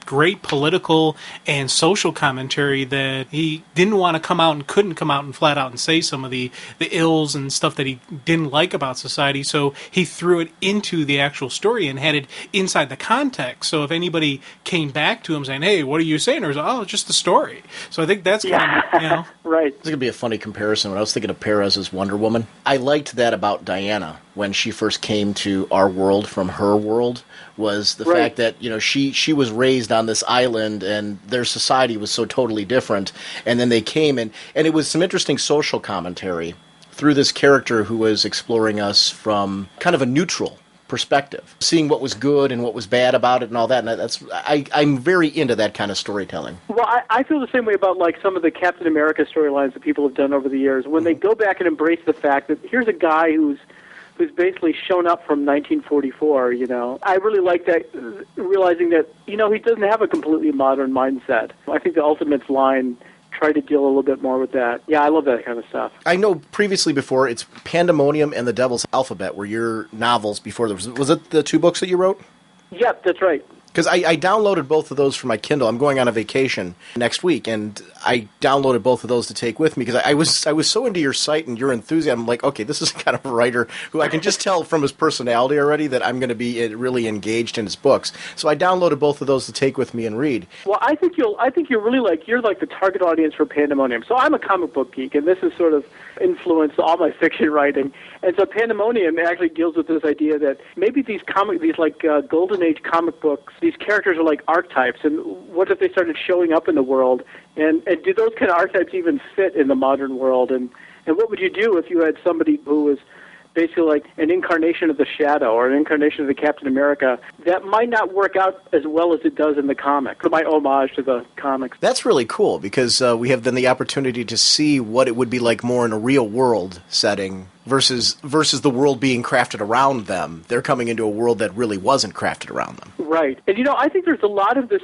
great political and social commentary that he didn't want to come out and couldn't come out and flat out and say some of the ills and stuff that he didn't like about society, so he threw it into the actual story and had it inside the context. So if anybody came back to him saying, hey, what are you saying? Or was, oh, it's just the story. So I think that's kind of, Right. This is going to be a funny comparison. When I was thinking of Perez as Wonder Woman, I liked that about Diana when she first came to our world from her world, was the fact that, she was raised on this island and their society was so totally different. And then they came and it was some interesting social commentary through this character who was exploring us from kind of a neutral perspective, seeing what was good and what was bad about it and all that. And I'm very into that kind of storytelling. Well, I feel the same way about like some of the Captain America storylines that people have done over the years. When they go back and embrace the fact that here's a guy who's basically shown up from 1944, I really like that, realizing that, he doesn't have a completely modern mindset. I think the Ultimates line tried to deal a little bit more with that. Yeah, I love that kind of stuff. I know previously before, it's Pandemonium and the Devil's Alphabet were your novels before. Was it the two books that you wrote? Yep, that's right. Because I downloaded both of those for my Kindle. I'm going on a vacation next week, and I downloaded both of those to take with me because I was so into your site and your enthusiasm. I'm like, okay, this is kind of a writer who I can just tell from his personality already that I'm going to be really engaged in his books. So I downloaded both of those to take with me and read. Well, I think you're really you're like the target audience for Pandemonium. So I'm a comic book geek, and this has sort of influenced all my fiction writing. And so Pandemonium actually deals with this idea that maybe these Golden Age comic books, these characters are like archetypes, and what if they started showing up in the world? And do those kind of archetypes even fit in the modern world? And what would you do if you had somebody who was basically like an incarnation of the Shadow or an incarnation of the Captain America that might not work out as well as it does in the comic? So my homage to the comics. That's really cool because we have then the opportunity to see what it would be like more in a real world setting versus the world being crafted around them. They're coming into a world that really wasn't crafted around them. Right. And I think there's a lot of this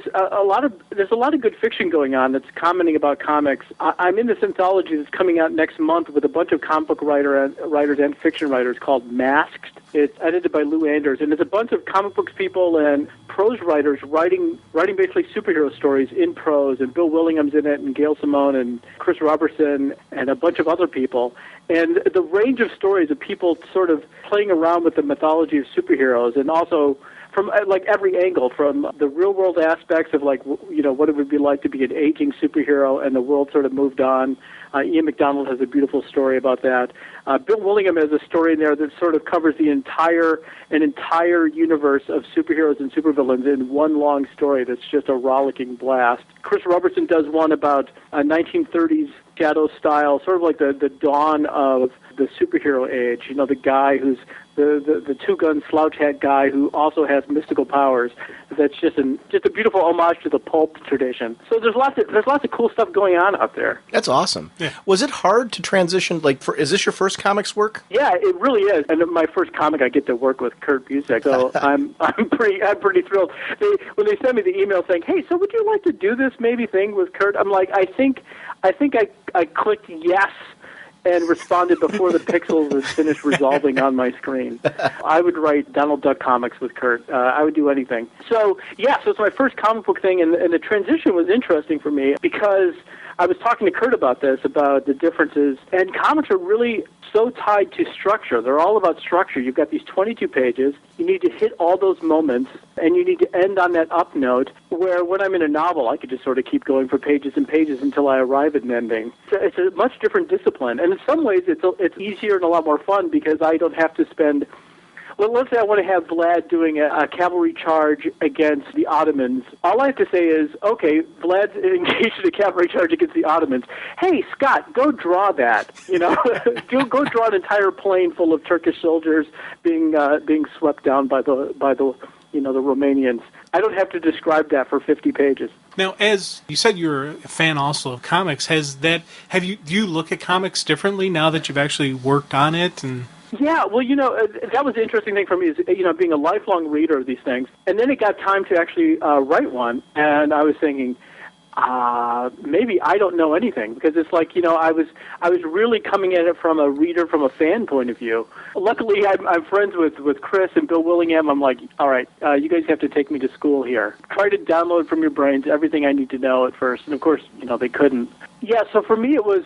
there's a lot of good fiction going on that's commenting about comics. I'm in this anthology that's coming out next month with a bunch of comic book writers and fiction writers called Masked. It's edited by Lou Anders, and it's a bunch of comic books people and prose writers writing basically superhero stories in prose, and Bill Willingham's in it, and Gail Simone, and Chris Robertson, and a bunch of other people. And the range of stories of people sort of playing around with the mythology of superheroes, and also from every angle, from the real world aspects of what it would be like to be an aging superhero and the world sort of moved on. Ian McDonald has a beautiful story about that. Bill Willingham has a story in there that sort of covers an entire universe of superheroes and supervillains in one long story that's just a rollicking blast. Chris Robertson does one about a 1930s shadow style, sort of like the dawn of the superhero age. The guy who's the two-gun slouch hat guy who also has mystical powers. That's just a beautiful homage to the pulp tradition. So there's lots of cool stuff going on out there. That's awesome. Yeah. Was it hard to transition? Is this your first comics work? Yeah, it really is. And my first comic, I get to work with Kurt Busiek, so I'm pretty thrilled. When they sent me the email saying, "Hey, so would you like to do this maybe thing with Kurt?" I'm like, I think I clicked yes and responded before the pixels had finished resolving on my screen. I would write Donald Duck comics with Kurt. I would do anything. So it's my first comic book thing, and the transition was interesting for me because I was talking to Kurt about the differences, and comics are really so tied to structure. They're all about structure. You've got these 22 pages. You need to hit all those moments, and you need to end on that up note, where when I'm in a novel, I could just sort of keep going for pages and pages until I arrive at an ending. It's a much different discipline, and in some ways it's easier and a lot more fun because I don't have to spend... Well, let's say I want to have Vlad doing a cavalry charge against the Ottomans. All I have to say is, okay, Vlad's engaged in a cavalry charge against the Ottomans. Hey, Scott, go draw that. Go draw an entire plane full of Turkish soldiers being swept down by the Romanians. I don't have to describe that for 50 pages. Now, as you said, you're a fan also of comics. Do you look at comics differently now that you've actually worked on it? And yeah, well, that was the interesting thing for me is, being a lifelong reader of these things. And then it got time to actually write one, and I was thinking, maybe I don't know anything, because it's like, I was really coming at it from a reader, from a fan point of view. Luckily, I'm friends with Chris and Bill Willingham. I'm like, all right, you guys have to take me to school here. Try to download from your brains everything I need to know at first. And of course, they couldn't. Yeah, so for me, it was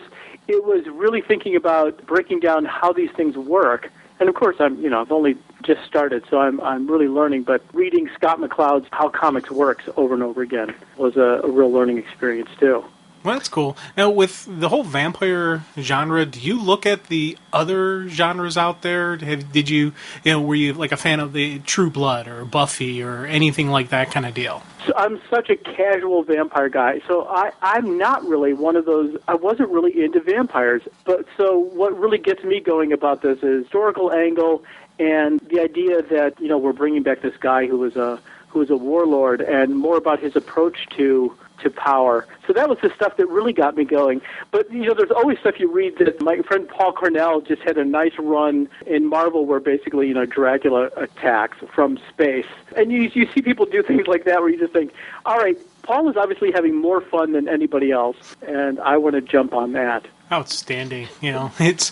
really thinking about breaking down how these things work. And of course, I've only just started, so I'm really learning. But reading Scott McCloud's How Comics Works over and over again was a real learning experience too. Well, that's cool. Now, with the whole vampire genre, do you look at the other genres out there? Were you like a fan of the True Blood or Buffy or anything like that kind of deal? So I'm such a casual vampire guy, so I'm not really one of those. I wasn't really into vampires, but so what really gets me going about this is historical angle and the idea that we're bringing back this guy who was a warlord, and more about his approach to power. So that was the stuff that really got me going. But, there's always stuff you read that my friend Paul Cornell just had a nice run in Marvel where basically, Dracula attacks from space. And you see people do things like that where you just think, all right, Paul is obviously having more fun than anybody else, and I want to jump on that. Outstanding. It's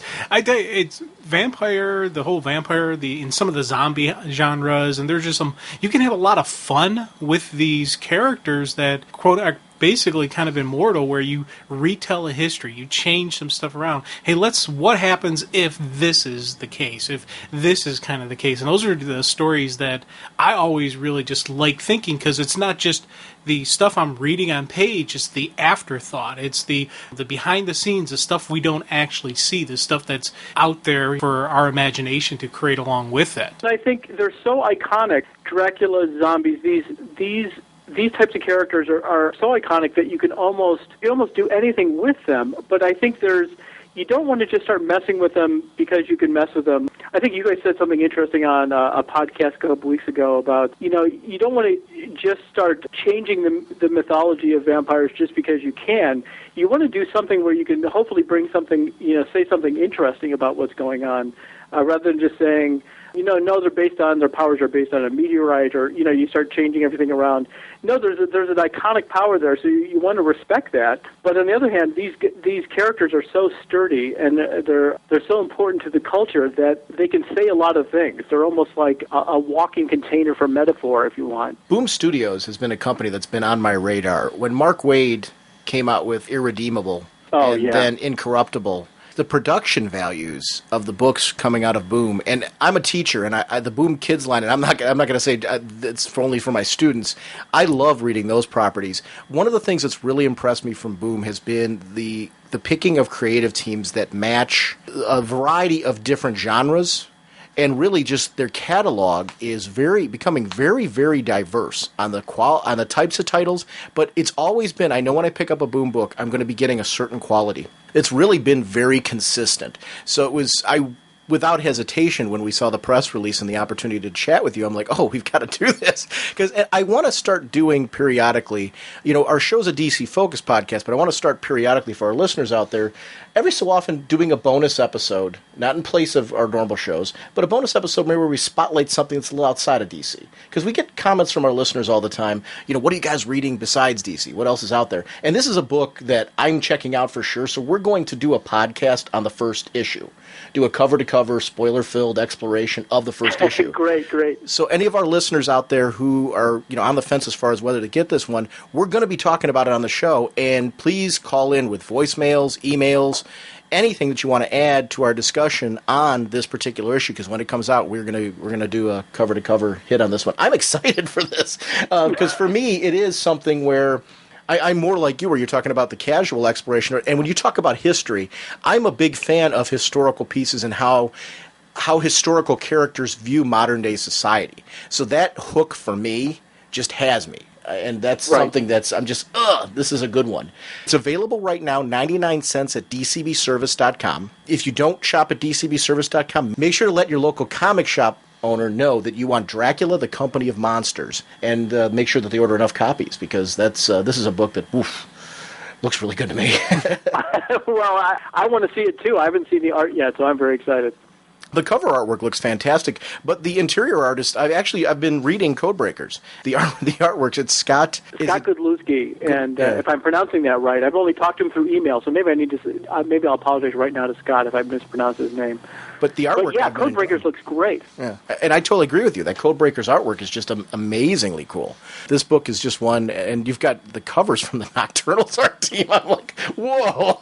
vampire, the whole vampire, in some of the zombie genres, and there's just you can have a lot of fun with these characters that, quote, are basically kind of immortal, where you retell a history, you change some stuff around. Hey, what happens if this is the case, if this is kind of the case? And those are the stories that I always really just like thinking, because it's not just the stuff I'm reading on page, it's the afterthought, it's the behind the scenes, the stuff we don't actually see, the stuff that's out there for our imagination to create along with it. I think they're so iconic. Dracula, zombies, these types of characters are so iconic that you can almost do anything with them. But I think you don't want to just start messing with them because you can mess with them. I think you guys said something interesting on a podcast a couple weeks ago about, you don't want to just start changing the mythology of vampires just because you can. You want to do something where you can hopefully bring something, say something interesting about what's going on, rather than just saying, no, their powers are based on a meteorite, or, you start changing everything around. No, there's an iconic power there, so you want to respect that. But on the other hand, these characters are so sturdy, and they're so important to the culture that they can say a lot of things. They're almost like a walking container for metaphor, if you want. Boom Studios has been a company that's been on my radar. When Mark Waid came out with Irredeemable then Incorruptible, the production values of the books coming out of Boom, and I'm a teacher, and the Boom Kids line, and I'm not going to say it's only for my students. I love reading those properties. One of the things that's really impressed me from Boom has been the picking of creative teams that match a variety of different genres. And really, just their catalog is becoming very, very diverse on the types of titles. But it's always been, I know when I pick up a Boom book, I'm going to be getting a certain quality. It's really been very consistent. So it was, without hesitation, when we saw the press release and the opportunity to chat with you, I'm like, oh, we've got to do this. Because I want to start doing periodically, our show's a DC-focused podcast, but I want to start periodically for our listeners out there, every so often doing a bonus episode, not in place of our normal shows, but a bonus episode maybe where we spotlight something that's a little outside of DC. Because we get comments from our listeners all the time, what are you guys reading besides DC? What else is out there? And this is a book that I'm checking out for sure, so we're going to do a podcast on the first issue. Do a cover-to-cover, spoiler-filled exploration of the first issue. Great. So any of our listeners out there who are on the fence as far as whether to get this one, we're going to be talking about it on the show. And please call in with voicemails, emails, anything that you want to add to our discussion on this particular issue, because when it comes out, we're gonna do a cover-to-cover hit on this one. I'm excited for this because for me, it is something where I'm more like you, where you're talking about the casual exploration. And when you talk about history, I'm a big fan of historical pieces and how historical characters view modern-day society. So that hook for me just has me. And that's something that's, I'm just, this is a good one. It's available right now, 99 cents at dcbservice.com. If you don't shop at dcbservice.com, make sure to let your local comic shop owner know that you want Dracula, the Company of Monsters, and make sure that they order enough copies, because this is a book that looks really good to me. Well, I want to see it too. I haven't seen the art yet, so I'm very excited. The cover artwork looks fantastic, but the interior artist, I've been reading Codebreakers. The artwork, it's Scott Godlewski, and if I'm pronouncing that right, I've only talked to him through email, so maybe maybe I'll apologize right now to Scott if I mispronounce his name. But the artwork, but Codebreakers looks great. Yeah, and I totally agree with you. That Codebreakers artwork is just amazingly cool. This book is just one, and you've got the covers from the Nocturnals art team. I'm like, whoa,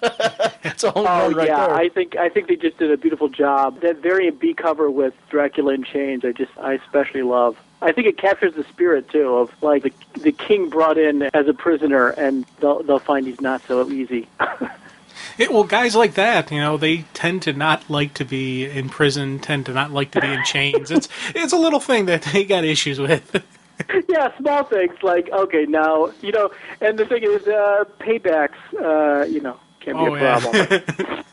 it's a whole run right there. I think they just did a beautiful job. That variant B cover with Dracula in chains, I especially love. I think it captures the spirit too of like the king brought in as a prisoner, and they'll find he's not so easy. Well, guys like that, they tend to not like to be in prison, tend to not like to be in chains. It's a little thing that they got issues with. Yeah, small things like, okay, now, and the thing is, paybacks, can be a problem.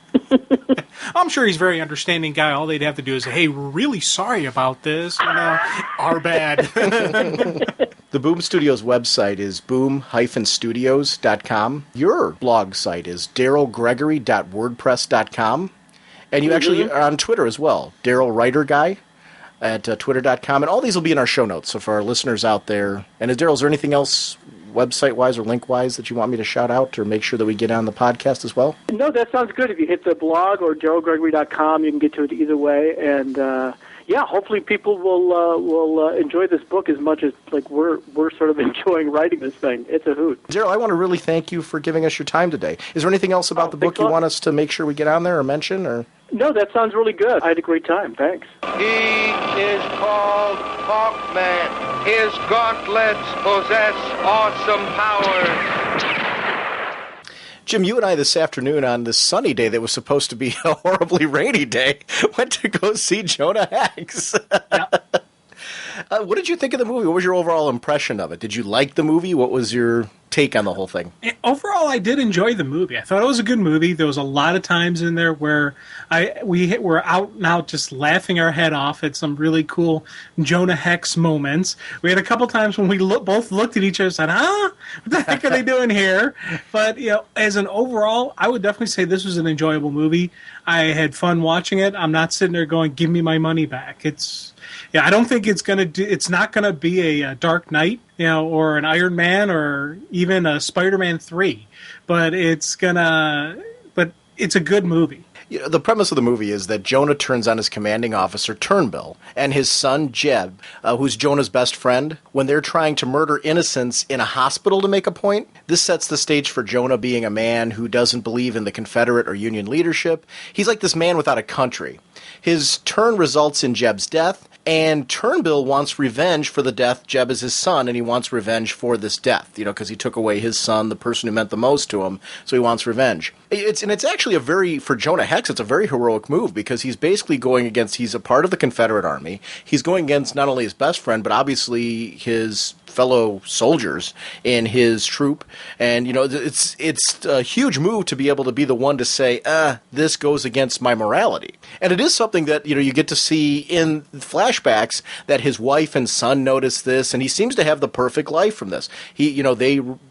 I'm sure he's a very understanding guy. All they'd have to do is say, hey, we're really sorry about this. Our bad. The Boom Studios website is boom-studios.com. Your blog site is darylgregory.wordpress.com. And you actually are on Twitter as well, Daryl Writer Guy at twitter.com. And all these will be in our show notes. So for our listeners out there, and Daryl, is there anything else website-wise or link-wise that you want me to shout out or make sure that we get on the podcast as well? No, that sounds good. If you hit the blog or darylgregory.com, you can get to it either way. And, hopefully people will enjoy this book as much as we're sort of enjoying writing this thing. It's a hoot. Daryl, I want to really thank you for giving us your time today. Is there anything else about the book you want us to make sure we get on there or mention? Or No, that sounds really good. I had a great time. Thanks. He is called Hawkman. His gauntlets possess awesome powers. Jim, you and I this afternoon on this sunny day that was supposed to be a horribly rainy day went to go see Jonah Hex. Yeah. What did you think of the movie? What was your overall impression of it? Did you like the movie? What was your take on the whole thing? Overall, I did enjoy the movie. I thought it was a good movie. There was a lot of times in there where we were out and out just laughing our head off at some really cool Jonah Hex moments. We had a couple times when we both looked at each other and said, what the heck are they doing here? But, as an overall, I would definitely say this was an enjoyable movie. I had fun watching it. I'm not sitting there going, give me my money back. I don't think it's not going to be a Dark Knight, or an Iron Man, or even a Spider-Man 3, but it's a good movie. The premise of the movie is that Jonah turns on his commanding officer, Turnbull, and his son, Jeb, who's Jonah's best friend, when they're trying to murder innocents in a hospital to make a point. This sets the stage for Jonah being a man who doesn't believe in the Confederate or Union leadership. He's like this man without a country. His turn results in Jeb's death, and Turnbull wants revenge for the death. Jeb is his son, and he wants revenge for this death, because he took away his son, the person who meant the most to him, so he wants revenge. It's actually for Jonah Hex, it's a very heroic move, because he's basically he's a part of the Confederate Army. He's going against not only his best friend, but obviously his fellow soldiers in his troop. And, it's a huge move to be able to be the one to say, this goes against my morality. And it is something that, you get to see in flashbacks that his wife and son notice this, and he seems to have the perfect life from this.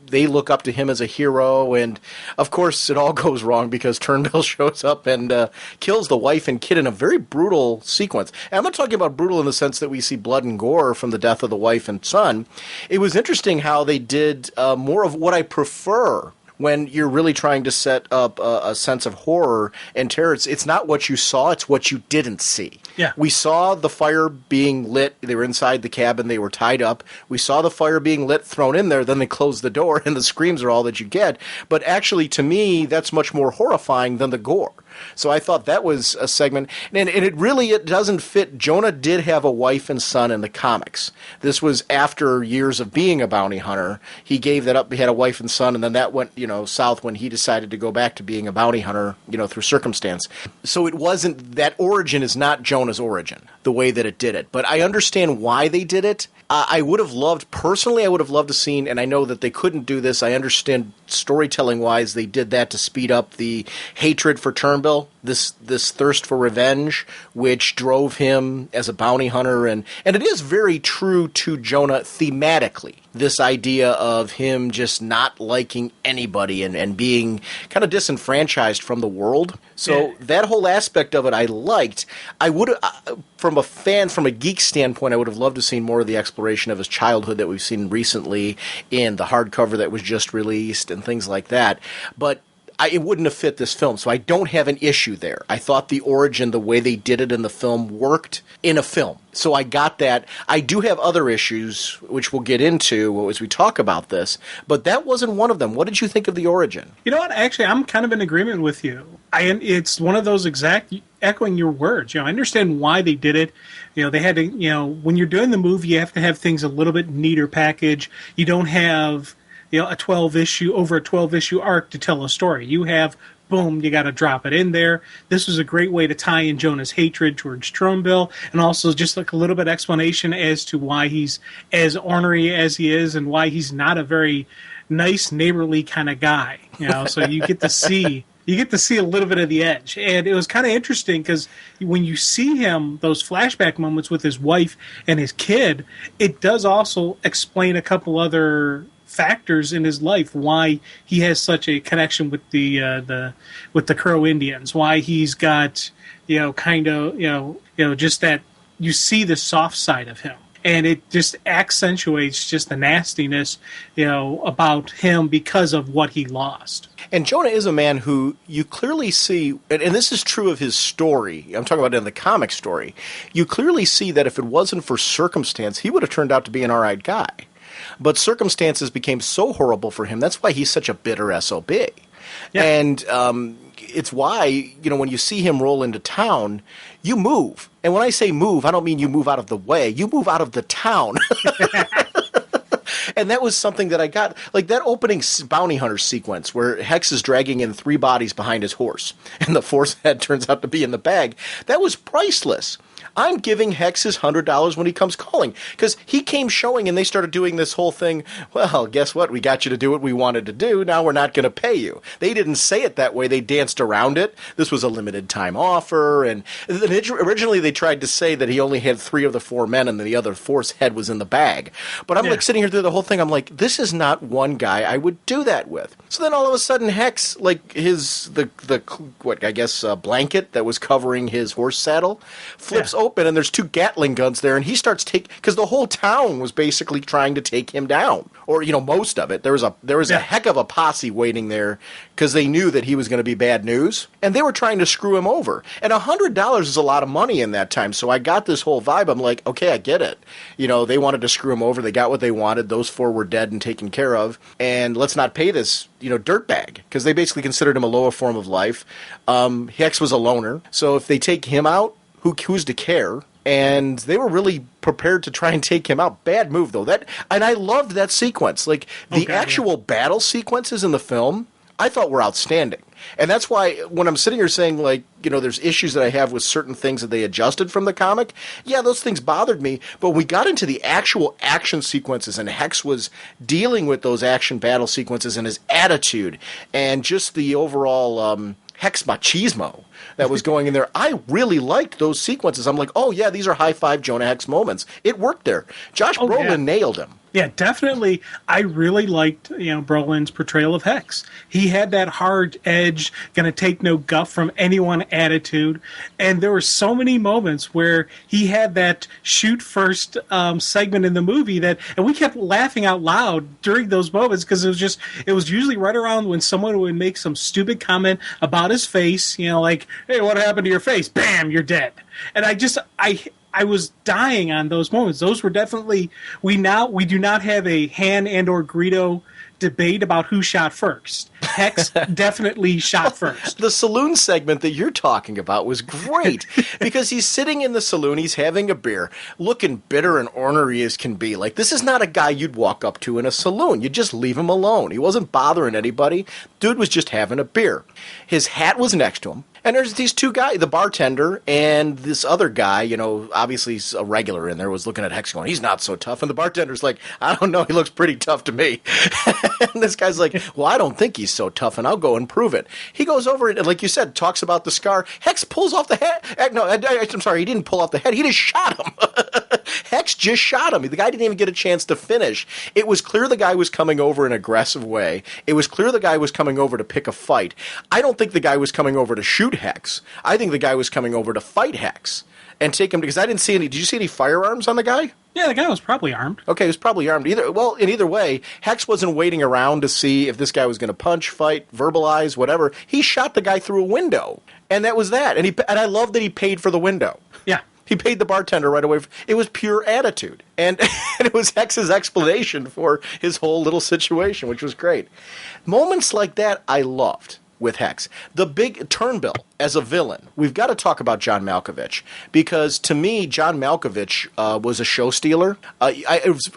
They look up to him as a hero, and of course it all goes wrong because Turnbull shows up and kills the wife and kid in a very brutal sequence. And I'm not talking about brutal in the sense that we see blood and gore from the death of the wife and son. It was interesting how they did more of what I prefer when you're really trying to set up a sense of horror and terror. It's not what you saw, it's what you didn't see. Yeah. We saw the fire being lit. They were inside the cabin. They were tied up. We saw the fire being lit, thrown in there. Then they closed the door, and the screams are all that you get. But actually, to me, that's much more horrifying than the gore. So I thought that was a segment. And it doesn't fit. Jonah did have a wife and son in the comics. This was after years of being a bounty hunter. He gave that up. He had a wife and son, and then that went, south when he decided to go back to being a bounty hunter, through circumstance. So it wasn't, that origin is not Jonah's origin, the way that it did it. But I understand why they did it. I would have loved to seen, and I know that they couldn't do this. I understand storytelling-wise they did that to speed up the hatred for Turnbull. this thirst for revenge, which drove him as a bounty hunter, and it is very true to Jonah thematically. This idea of him just not liking anybody and being kind of disenfranchised from the world. So that whole aspect of it I liked. I would, from a geek standpoint, I would have loved to have seen more of the exploration of his childhood that we've seen recently in the hardcover that was just released and things like that. But it wouldn't have fit this film, so I don't have an issue there. I thought the origin, the way they did it in the film, worked in a film. So I got that. I do have other issues, which we'll get into as we talk about this, but that wasn't one of them. What did you think of the origin? You know what? Actually, I'm kind of in agreement with you. It's one of those exact, echoing your words. I understand why they did it. They had to, when you're doing the movie, you have to have things a little bit neater package. You don't have a 12-issue arc to tell a story. You have, boom, you got to drop it in there. This was a great way to tie in Jonah's hatred towards Trumbill, and also just like a little bit of explanation as to why he's as ornery as he is and why he's not a very nice, neighborly kind of guy. So you get to see a little bit of the edge. And it was kind of interesting because when you see him, those flashback moments with his wife and his kid, it does also explain a couple other factors in his life, why he has such a connection with the Crow Indians, why he's got just that you see the soft side of him, and it just accentuates just the nastiness about him because of what he lost. And Jonah is a man who you clearly see, and this is true of his story, I'm talking about in the comic story, you clearly see that if it wasn't for circumstance, he would have turned out to be an alright guy. But circumstances became so horrible for him. That's why he's such a bitter SOB. Yeah. And it's why, when you see him roll into town, you move. And when I say move, I don't mean you move out of the way. You move out of the town. And that was something that I got, like that opening bounty hunter sequence where Hex is dragging in 3 bodies behind his horse, and the 4th head turns out to be in the bag. That was priceless. I'm giving Hex his $100 when he comes calling, because he came showing and they started doing this whole thing. Well, guess what? We got you to do what we wanted to do. Now we're not going to pay you. They didn't say it that way. They danced around it. This was a limited time offer. And originally they tried to say that he only had 3 of the 4 men and the other 4's head was in the bag. But I'm like sitting here through the whole thing. I'm like, this is not one guy I would do that with. So then all of a sudden Hex, like blanket that was covering his horse saddle flips open, and there's 2 Gatling guns there, and he starts because the whole town was basically trying to take him down, or most of it. There was a heck of a posse waiting there because they knew that he was going to be bad news, and they were trying to screw him over. And $100 is a lot of money in that time, so I got this whole vibe. I'm like, okay, I get it. They wanted to screw him over. They got what they wanted. Those 4 were dead and taken care of, and let's not pay this dirtbag, because they basically considered him a lower form of life. Hex was a loner, so if they take him out, who's to care? And they were really prepared to try and take him out. Bad move, though. And I loved that sequence. Like, the actual battle sequences in the film, I thought were outstanding. And that's why when I'm sitting here saying, like, there's issues that I have with certain things that they adjusted from the comic, those things bothered me. But when we got into the actual action sequences and Hex was dealing with those action battle sequences and his attitude and just the overall Hex machismo that was going in there, I really liked those sequences. I'm like, oh yeah, these are high-five Jonah Hex moments. It worked there. Josh Brolin nailed him. Yeah, definitely. I really liked, Brolin's portrayal of Hex. He had that hard edge, gonna take no guff from anyone attitude, and there were so many moments where he had that shoot first segment in the movie and we kept laughing out loud during those moments because it was usually right around when someone would make some stupid comment about his face, like, hey, what happened to your face? Bam, you're dead. And I was dying on those moments. Those were definitely, we do not have a Han and or Greedo debate about who shot first. Hex definitely shot first. The saloon segment that you're talking about was great because he's sitting in the saloon, he's having a beer, looking bitter and ornery as can be. Like, this is not a guy you'd walk up to in a saloon. You'd just leave him alone. He wasn't bothering anybody. Dude was just having a beer. His hat was next to him. And there's these two guys, the bartender and this other guy, you know, obviously he's a regular in there, was looking at Hex going, he's not so tough. And the bartender's like, I don't know, he looks pretty tough to me. And this guy's like, well, I don't think he's so tough, and I'll go and prove it. He goes over and, like you said, talks about the scar. Hex pulls off the head. No, I'm sorry, he didn't pull off the head. He just shot him. Hex just shot him. The guy didn't even get a chance to finish. It was clear the guy was coming over in an aggressive way. It was clear the guy was coming over to pick a fight. I don't think the guy was coming over to shoot Hex. I think the guy was coming over to fight Hex and take him, because I didn't see any. Did you see any firearms on the guy? Yeah, the guy was probably armed. Okay, he was probably armed. In either way, Hex wasn't waiting around to see if this guy was going to punch, fight, verbalize, whatever. He shot the guy through a window, and that was that. And I love that he paid for the window. Yeah. He paid the bartender right away. It was pure attitude. And it was Hex's explanation for his whole little situation, which was great. Moments like that I loved with Hex. The big Turnbull as a villain. We've got to talk about John Malkovich, because to me, John Malkovich was a show stealer.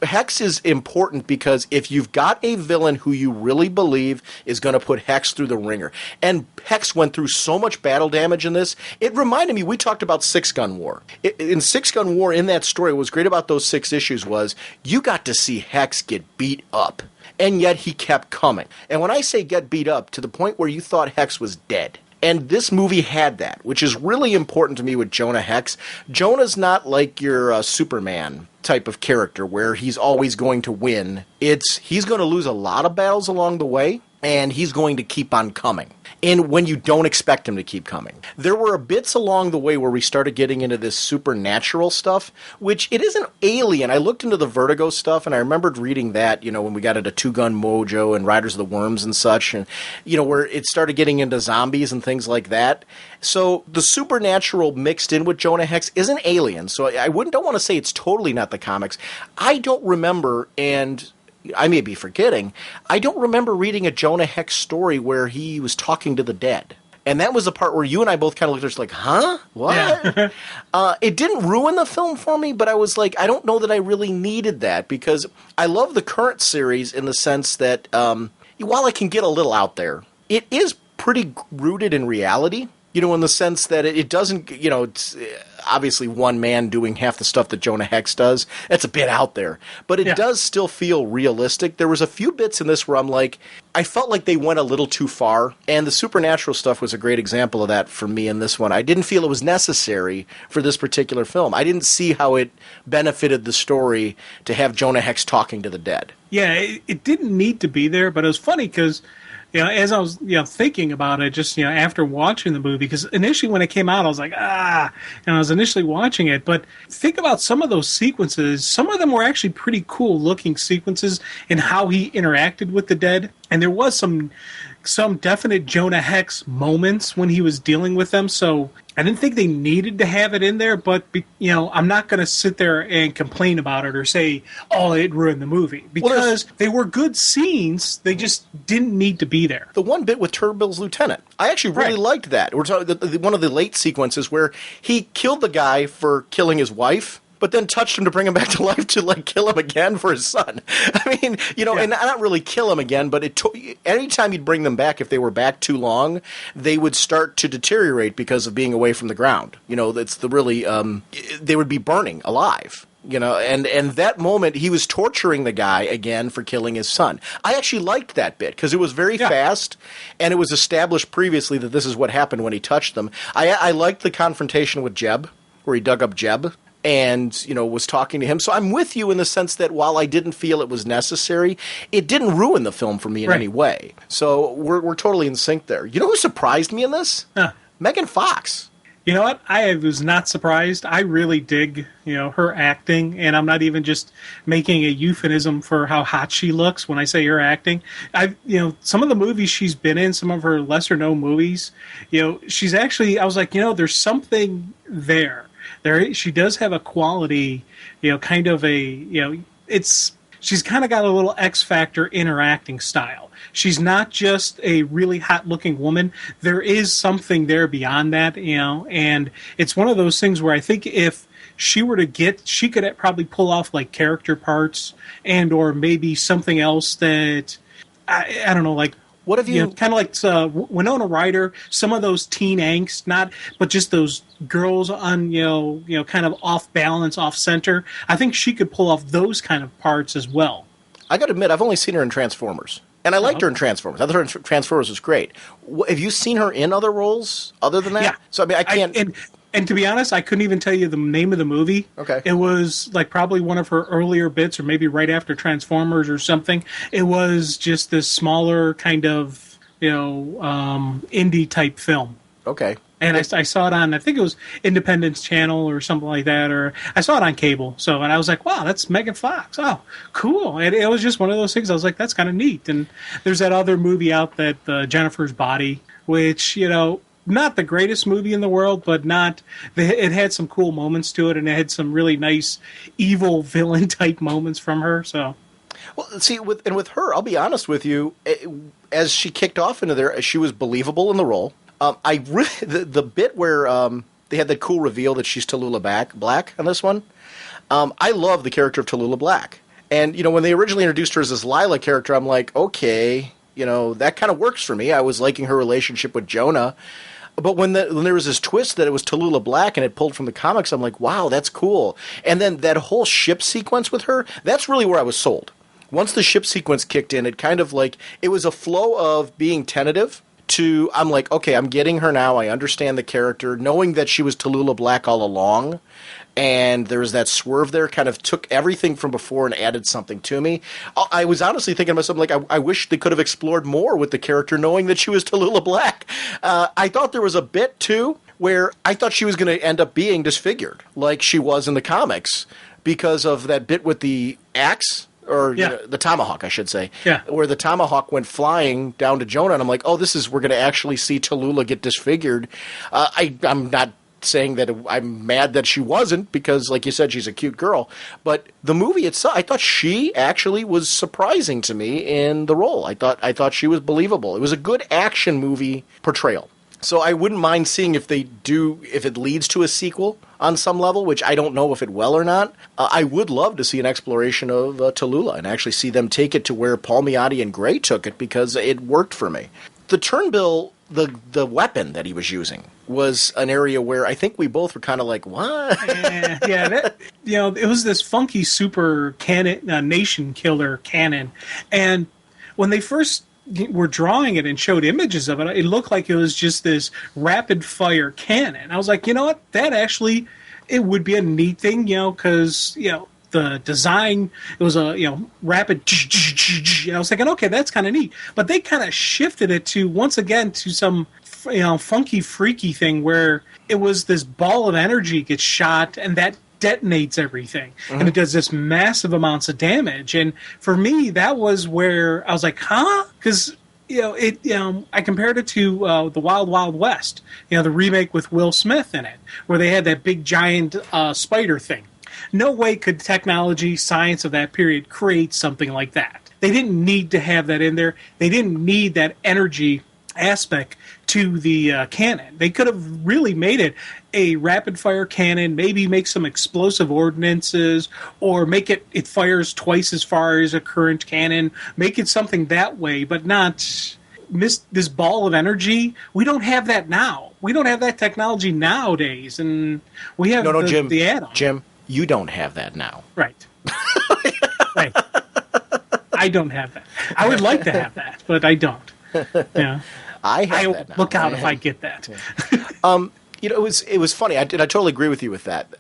Hex is important because if you've got a villain who you really believe is going to put Hex through the ringer, and Hex went through so much battle damage in this, it reminded me, we talked about Six Gun War. In Six Gun War, in that story, what was great about those 6 issues was you got to see Hex get beat up. And yet he kept coming. And when I say get beat up, to the point where you thought Hex was dead. And this movie had that, which is really important to me with Jonah Hex. Jonah's not like your Superman type of character where he's always going to win. He's going to lose a lot of battles along the way, and he's going to keep on coming. And when you don't expect him to keep coming. There were bits along the way where we started getting into this supernatural stuff, which it isn't alien. I looked into the Vertigo stuff, and I remembered reading that, you know, when we got into Two Gun Mojo and Riders of the Worms and such, and, you know, where it started getting into zombies and things like that. So the supernatural mixed in with Jonah Hex isn't alien, so I don't want to say it's totally not the comics. I don't remember, and I may be forgetting, I don't remember reading a Jonah Hex story where he was talking to the dead. And that was the part where you and I both kind of looked at us like, huh? What? Yeah. It didn't ruin the film for me, but I was like, I don't know that I really needed that, because I love the current series in the sense that while it can get a little out there, it is pretty rooted in reality. You know, in the sense that it doesn't, you know, it's obviously one man doing half the stuff that Jonah Hex does. It's a bit out there. But it does still feel realistic. There was a few bits in this where I'm like, I felt like they went a little too far. And the supernatural stuff was a great example of that for me in this one. I didn't feel it was necessary for this particular film. I didn't see how it benefited the story to have Jonah Hex talking to the dead. Yeah, it didn't need to be there, but it was funny because, you know, as I was, you know, thinking about it, just, you know, after watching the movie, because initially when it came out, I was like, and I was initially watching it, but think about some of those sequences. Some of them were actually pretty cool looking sequences in how he interacted with the dead, and there was some definite Jonah Hex moments when he was dealing with them, so I didn't think they needed to have it in there, but, you know, I'm not going to sit there and complain about it or say, oh, it ruined the movie, because they were good scenes, they just didn't need to be there. The one bit with Turnbull's lieutenant, I actually really liked that. We're talking one of the late sequences where he killed the guy for killing his wife, but then touched him to bring him back to life to, like, kill him again for his son. I mean, you know, and not really kill him again, but anytime you'd bring them back, if they were back too long, they would start to deteriorate because of being away from the ground. You know, that's the really, they would be burning alive. You know, and that moment, he was torturing the guy again for killing his son. I actually liked that bit because it was very fast, and it was established previously that this is what happened when he touched them. I liked the confrontation with Jeb, where he dug up Jeb and, you know, was talking to him. So I'm with you in the sense that while I didn't feel it was necessary, it didn't ruin the film for me in any way. So we're totally in sync there. You know who surprised me in this? Megan Fox. You know what? I was not surprised. I really dig, you know, her acting, and I'm not even just making a euphemism for how hot she looks when I say her acting. You know, some of the movies she's been in, some of her lesser known movies, you know, she's actually, I was like, you know, there's something there. She does have a quality, you know, kind of a, you know, she's kind of got a little X Factor in her acting style. She's not just a really hot-looking woman. There is something there beyond that, you know, and it's one of those things where I think if she were to she could probably pull off, like, character parts and or maybe something else that, I don't know, like, What have you kind of like Winona Ryder, some of those teen angst, but just those girls on, kind of off balance, off center. I think she could pull off those kind of parts as well. I got to admit, I've only seen her in Transformers. And I liked her in Transformers. I thought her in Transformers was great. Have you seen her in other roles other than that? Yeah. So, I mean, I can't... And to be honest, I couldn't even tell you the name of the movie. Okay. It was like probably one of her earlier bits, or maybe right after Transformers or something. It was just this smaller kind of, indie type film. Okay. And I saw it on, I think it was Independence Channel or something like that, or I saw it on cable. And I was like, wow, that's Megan Fox. Oh, cool. And it was just one of those things. I was like, that's kind of neat. And there's that other movie out that Jennifer's Body, which, not the greatest movie in the world, but it had some cool moments to it, and it had some really nice evil villain type moments from her. So, well, see, with her, I'll be honest with you, as she kicked off into there, she was believable in the role. The bit where they had that cool reveal that she's Tallulah Black on this one. I love the character of Tallulah Black, and when they originally introduced her as this Lila character, I'm like, okay, that kind of works for me. I was liking her relationship with Jonah. But when there was this twist that it was Tallulah Black and it pulled from the comics, I'm like, wow, that's cool. And then that whole ship sequence with her, that's really where I was sold. Once the ship sequence kicked in, it kind of like, it was a flow of being tentative to, I'm like, okay, I'm getting her now. I understand the character. Knowing that she was Tallulah Black all along, and there was that swerve there, kind of took everything from before and added something to me. I was honestly thinking to myself, like, I wish they could have explored more with the character, knowing that she was Tallulah Black. I thought there was a bit, too, where I thought she was going to end up being disfigured, like she was in the comics, because of that bit with the axe. Or the tomahawk, I should say. Yeah. Where the tomahawk went flying down to Jonah, and I'm like, oh, we're going to actually see Tallulah get disfigured. I'm not saying that I'm mad that she wasn't, because, like you said, she's a cute girl. But the movie itself, I thought she actually was surprising to me in the role. I thought she was believable. It was a good action movie portrayal. So I wouldn't mind seeing if it leads to a sequel on some level, which I don't know if it will or not. I would love to see an exploration of Tallulah and actually see them take it to where Palmiotti and Gray took it, because it worked for me. The Turnbill, the weapon that he was using, was an area where I think we both were kind of like, what? It was this funky super cannon, nation killer cannon. And when they first were drawing it and showed images of it, it looked like it was just this rapid fire cannon. I was like, you know what? That actually, it would be a neat thing, because, the design, it was a, rapid, and I was thinking, okay, that's kind of neat. But they kind of shifted it to, once again, to some, funky, freaky thing where it was this ball of energy gets shot and that detonates everything, and it does this massive amounts of damage. And for me, that was where I was like, huh? Because I compared it to the Wild Wild West, the remake with Will Smith in it, where they had that big giant spider thing. No way could technology, science of that period create something like that. They didn't need to have that in there. They didn't need that energy aspect to the cannon. They could have really made it a rapid fire cannon, maybe make some explosive ordnances, or make it fires twice as far as a current cannon, make it something that way, but not this ball of energy. We don't have that now. We don't have that technology nowadays, and we have Jim, the add-on. Jim, you don't have that now. Right. Right. I don't have that. I would like to have that, but I don't. Yeah. I have that now. Look out if I get that. It was funny. I totally agree with you with that.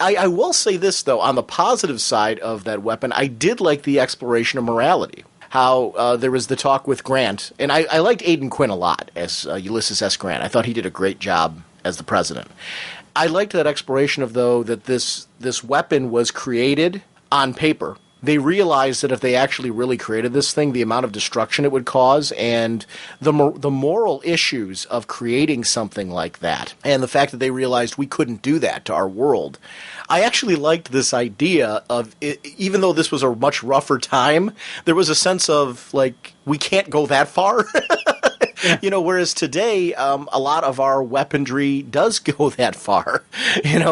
I will say this, though. On the positive side of that weapon, I did like the exploration of morality. How there was the talk with Grant. And I liked Aidan Quinn a lot as Ulysses S. Grant. I thought he did a great job as the president. I liked that exploration of, though, that this weapon was created on paper. They realized that if they actually really created this thing, the amount of destruction it would cause, and the moral issues of creating something like that, and the fact that they realized we couldn't do that to our world. I actually liked this idea of, even though this was a much rougher time, there was a sense of, like, we can't go that far. Whereas today, a lot of our weaponry does go that far.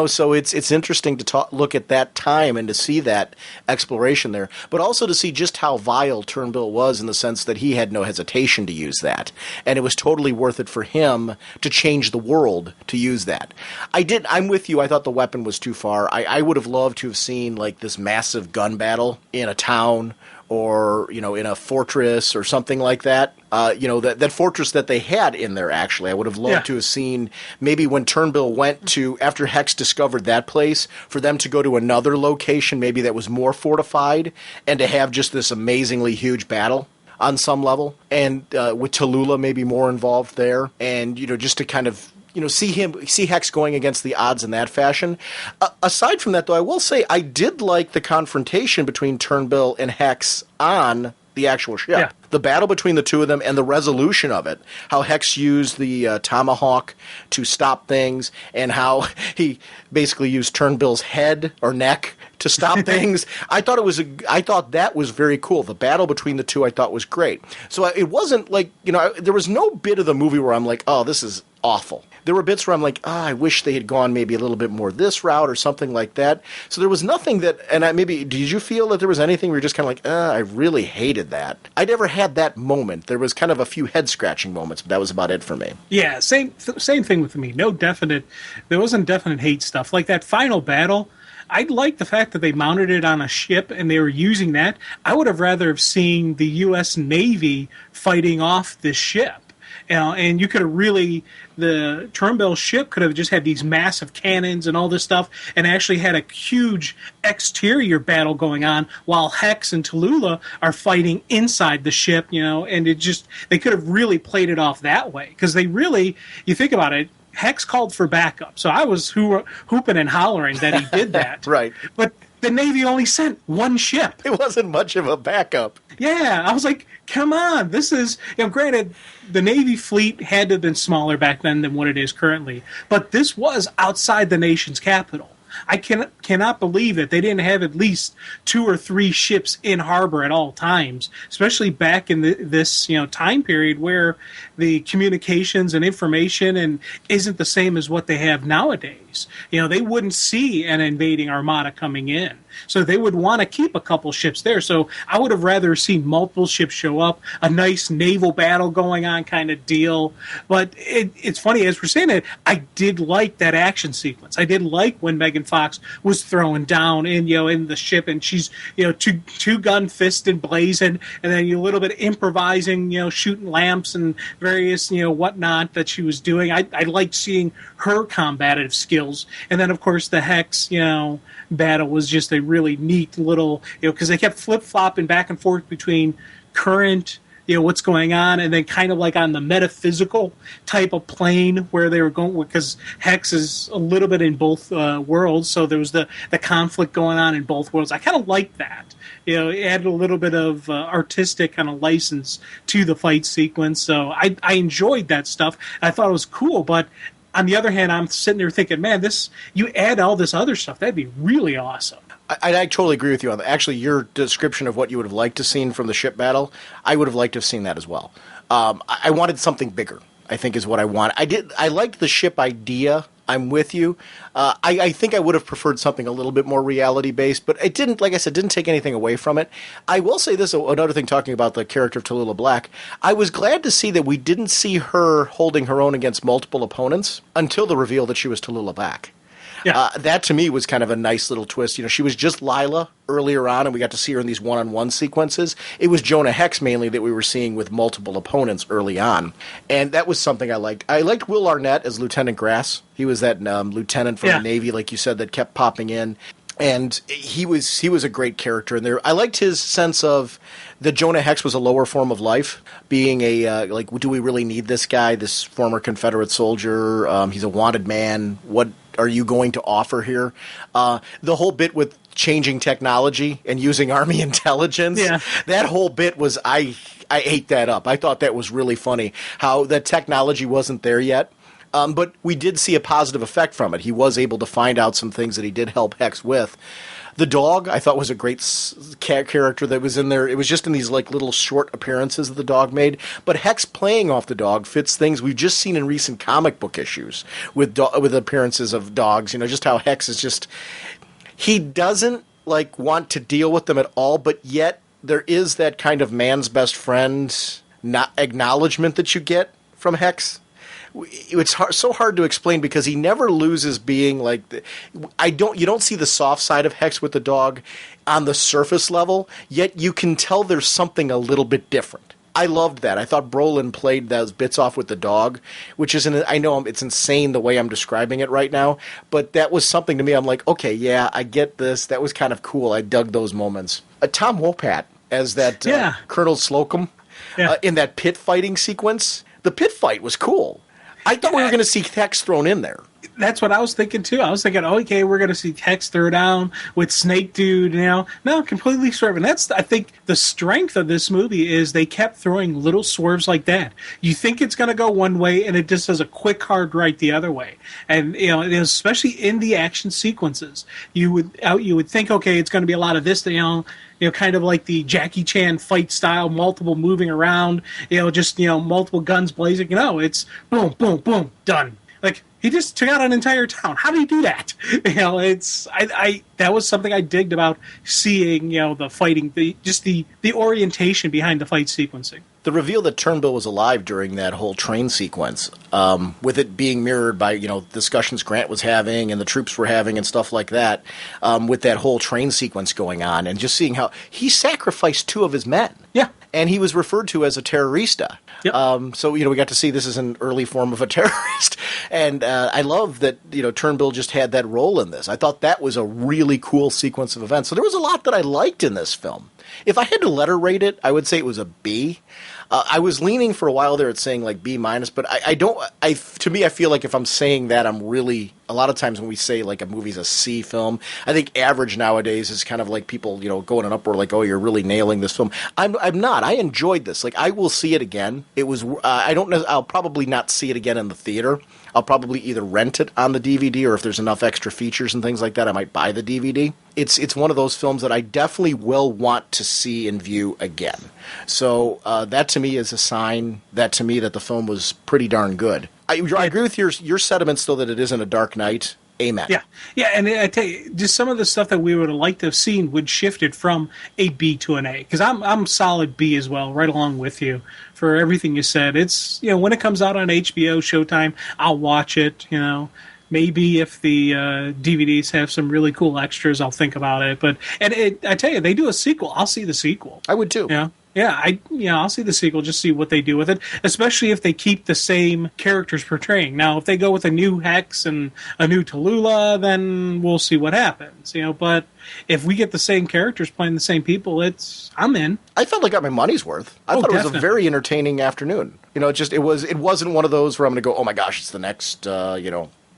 So it's interesting to look at that time and to see that exploration there, but also to see just how vile Turnbull was in the sense that he had no hesitation to use that, and it was totally worth it for him to change the world to use that. I'm with you. I thought the weapon was too far. I would have loved to have seen like this massive gun battle in a town, or, in a fortress or something like that. That fortress that they had in there, actually. I would have loved to have seen maybe when Turnbull went to, after Hex discovered that place, for them to go to another location maybe that was more fortified and to have just this amazingly huge battle on some level. And with Tallulah maybe more involved there. And, just to kind of see Hex going against the odds in that fashion. Aside from that, though, I will say I did like the confrontation between Turnbull and Hex on the actual ship. Yeah. The battle between the two of them and the resolution of it. How Hex used the tomahawk to stop things, and how he basically used Turnbull's head or neck to stop things. I thought that was very cool. The battle between the two I thought was great. So it wasn't like, there was no bit of the movie where I'm like, oh, this is awful. There were bits where I'm like, I wish they had gone maybe a little bit more this route or something like that. So there was nothing that, did you feel that there was anything where you're just kind of like, I really hated that? I never had that moment. There was kind of a few head-scratching moments, but that was about it for me. Yeah, same thing with me. There wasn't definite hate stuff. Like that final battle, I like the fact that they mounted it on a ship and they were using that. I would have rather have seen the U.S. Navy fighting off this ship. And you could have the Turnbull ship could have just had these massive cannons and all this stuff, and actually had a huge exterior battle going on while Hex and Tallulah are fighting inside the ship, and they could have really played it off that way. Because you think about it, Hex called for backup, so I was hooping and hollering that he did that. Right. But the Navy only sent one ship. It wasn't much of a backup. Yeah, I was like, come on, this is, granted, the Navy fleet had to have been smaller back then than what it is currently, but this was outside the nation's capital. I cannot believe that they didn't have at least 2 or 3 ships in harbor at all times, especially back in this time period where the communications and information isn't the same as what they have nowadays. They wouldn't see an invading armada coming in. So they would want to keep a couple ships there. So I would have rather seen multiple ships show up, a nice naval battle going on kind of deal. But it's funny, as we're saying it, I did like that action sequence. I did like when Megan Fox was throwing down in the ship, and she's two gun fisted blazing, and then a little bit improvising, shooting lamps and various whatnot that she was doing. I liked seeing her combative skills, and then of course the Hex battle was just a really neat little, because they kept flip-flopping back and forth between current, what's going on, and then kind of like on the metaphysical type of plane where they were going, because Hex is a little bit in both worlds, so there was the conflict going on in both worlds. I kind of liked that. It added a little bit of artistic kind of license to the fight sequence, so I enjoyed that stuff. I thought it was cool, but on the other hand, I'm sitting there thinking, man, you add all this other stuff, that'd be really awesome. I totally agree with you on that. Actually, your description of what you would have liked to seen from the ship battle, I would have liked to have seen that as well. I wanted something bigger, I think is what I want. I liked the ship idea. I'm with you. I think I would have preferred something a little bit more reality-based, but it didn't, like I said, didn't take anything away from it. I will say this, another thing, talking about the character of Tallulah Black, I was glad to see that we didn't see her holding her own against multiple opponents until the reveal that she was Tallulah Black. Yeah. That, to me, was kind of a nice little twist. She was just Lila earlier on, and we got to see her in these one-on-one sequences. It was Jonah Hex, mainly, that we were seeing with multiple opponents early on. And that was something I liked. I liked Will Arnett as Lieutenant Grass. He was that lieutenant from the Navy, like you said, that kept popping in. And he was a great character in there. I liked his sense of that Jonah Hex was a lower form of life, being do we really need this guy, this former Confederate soldier? He's a wanted man. What are you going to offer here? The whole bit with changing technology and using Army intelligence, that whole bit was, I ate that up. I thought that was really funny, how that technology wasn't there yet. But we did see a positive effect from it. He was able to find out some things that he did help Hex with. The dog, I thought, was a great character that was in there. It was just in these like little short appearances that the dog made. But Hex playing off the dog fits things we've just seen in recent comic book issues with appearances of dogs. Just how Hex is just... He doesn't like want to deal with them at all, but yet there is that kind of man's best friend not acknowledgement that you get from Hex. It's so hard to explain because he never loses being like you don't see the soft side of Hex with the dog on the surface level, yet you can tell there's something a little bit different. I loved that. I thought Brolin played those bits off with the dog, which isn't. I know it's insane the way I'm describing it right now, but that was something to me. I'm like, okay, yeah, I get this. That was kind of cool. I dug those moments. Tom Wopat as that Colonel Slocum in that pit fighting sequence. The pit fight was cool. I thought we were going to see Hex thrown in there. That's what I was thinking, too. I was thinking, okay, we're going to see Hex throw down with Snake Dude, No, completely swerving. That's, I think, the strength of this movie is they kept throwing little swerves like that. You think it's going to go one way, and it just does a quick, hard right the other way. And, especially in the action sequences, you would think, okay, it's going to be a lot of this, kind of like the Jackie Chan fight style, multiple moving around, multiple guns blazing. It's boom, boom, boom, done. Like, he just took out an entire town. How did he do that? That was something I digged about seeing, the fighting, the orientation behind the fight sequencing. The reveal that Turnbull was alive during that whole train sequence, with it being mirrored by, discussions Grant was having and the troops were having and stuff like that, with that whole train sequence going on, and just seeing how he sacrificed 2 of his men. Yeah. And he was referred to as a terrorista. Yep. So, we got to see this as an early form of a terrorist. And I love that, Turnbull just had that role in this. I thought that was a really cool sequence of events. So there was a lot that I liked in this film. If I had to letter rate it, I would say it was a B. I was leaning for a while there at saying like B minus, but to me, I feel like if I'm saying that, I'm really, a lot of times when we say like a movie's a C film, I think average nowadays is kind of like people, go in an uproar like, oh, you're really nailing this film. I'm not. I enjoyed this. Like, I will see it again. It was, I'll probably not see it again in the theater. I'll probably either rent it on the DVD, or if there's enough extra features and things like that, I might buy the DVD. It's one of those films that I definitely will want to see and view again. So that to me is a sign that the film was pretty darn good. I agree with your sentiments, though, that it isn't a Dark Knight. Amen. Yeah, and I tell you, just some of the stuff that we would have liked to have seen would shift it from a B to an A. Because I'm solid B as well, right along with you for everything you said. It's, when it comes out on HBO, Showtime, I'll watch it, Maybe if the DVDs have some really cool extras, I'll think about it. I tell you, they do a sequel, I'll see the sequel. I would too. I'll see the sequel, just see what they do with it, especially if they keep the same characters portraying. Now, if they go with a new Hex and a new Tallulah, then we'll see what happens. But if we get the same characters playing the same people, I'm in. I felt like I got my money's worth. I thought it was a very entertaining afternoon. It wasn't one of those where I'm going to go, oh my gosh, it's the next,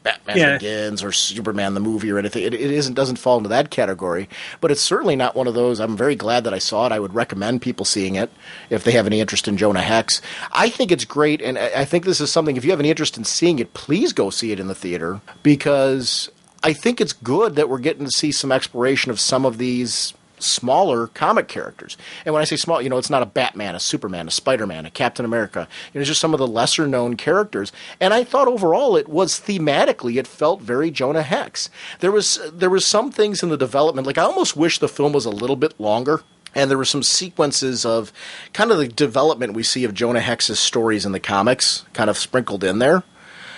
Batman Begins or Superman the movie or anything. It doesn't fall into that category, but it's certainly not one of those. I'm very glad that I saw it. I would recommend people seeing it if they have any interest in Jonah Hex. I think it's great, and I think this is something, if you have any interest in seeing it, please go see it in the theater, because I think it's good that we're getting to see some exploration of some of these smaller comic characters. And when I say small, it's not a Batman, a Superman, a Spider-Man, a Captain America. It's just some of the lesser known characters. And I thought overall it was thematically, it felt very Jonah Hex. There was some things in the development, like I almost wish the film was a little bit longer. And there were some sequences of kind of the development we see of Jonah Hex's stories in the comics kind of sprinkled in there.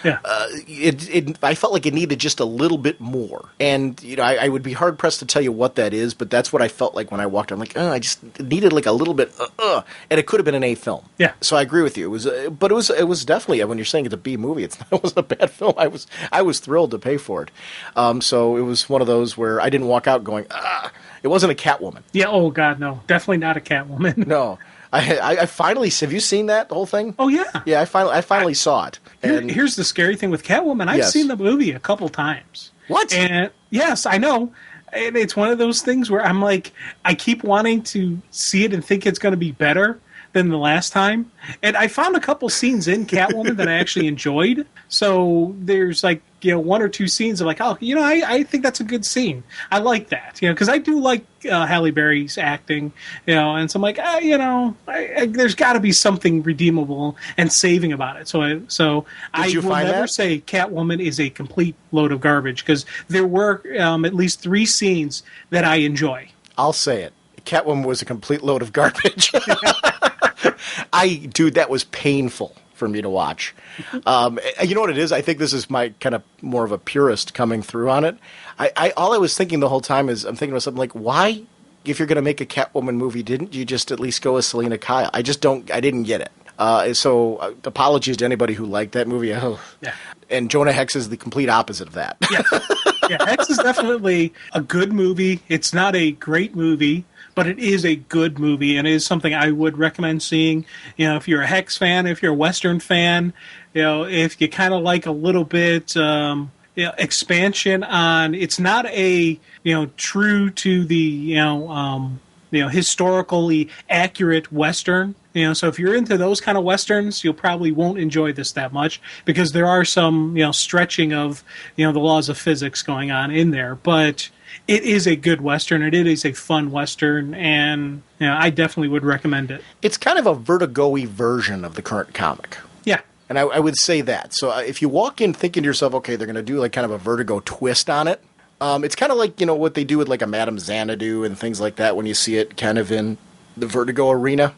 Yeah. I felt like it needed just a little bit more. And, I would be hard-pressed to tell you what that is, but that's what I felt like when I walked. I'm like, I just needed like a little bit, and it could have been an A film. Yeah. So I agree with you. But it was definitely, when you're saying it's a B movie, it wasn't a bad film. I was thrilled to pay for it. So it was one of those where I didn't walk out going, It wasn't a Catwoman. Yeah, oh God, no. Definitely not a Catwoman. No. I finally, have you seen that whole thing? Oh yeah, yeah. I finally saw it. And here's the scary thing with Catwoman. I've seen the movie a couple times. What? And yes, I know. And it's one of those things where I'm like, I keep wanting to see it and think it's going to be better than the last time. And I found a couple scenes in Catwoman that I actually enjoyed. So there's like, one or two scenes of like, oh, I think that's a good scene. I like that, because I do like Halle Berry's acting, and so I'm like, there's got to be something redeemable and saving about it. So I will never say Catwoman is a complete load of garbage, because there were at least 3 scenes that I enjoy. I'll say it. Catwoman was a complete load of garbage. Dude, that was painful for me to watch. You know what it is? I think this is my kind of more of a purist coming through on it. All I was thinking the whole time is I'm thinking of something like, why, if you're going to make a Catwoman movie, didn't you just at least go with Selena Kyle? I didn't get it. So apologies to anybody who liked that movie. Oh. Yeah. And Jonah Hex is the complete opposite of that. Yeah, Hex is definitely a good movie. It's not a great movie, but it is a good movie, and it is something I would recommend seeing. If you're a Hex fan, if you're a Western fan, if you kind of like a little bit expansion on. It's not a true to the historically accurate Western. So if you're into those kind of Westerns, you probably won't enjoy this that much, because there are some, stretching of, the laws of physics going on in there. But it is a good Western, and it is a fun Western, and I definitely would recommend it. It's kind of a Vertigo-y version of the current comic. Yeah. And I would say that. So if you walk in thinking to yourself, okay, they're going to do like kind of a Vertigo twist on it, it's kind of like, what they do with like a Madame Xanadu and things like that when you see it kind of in the Vertigo arena.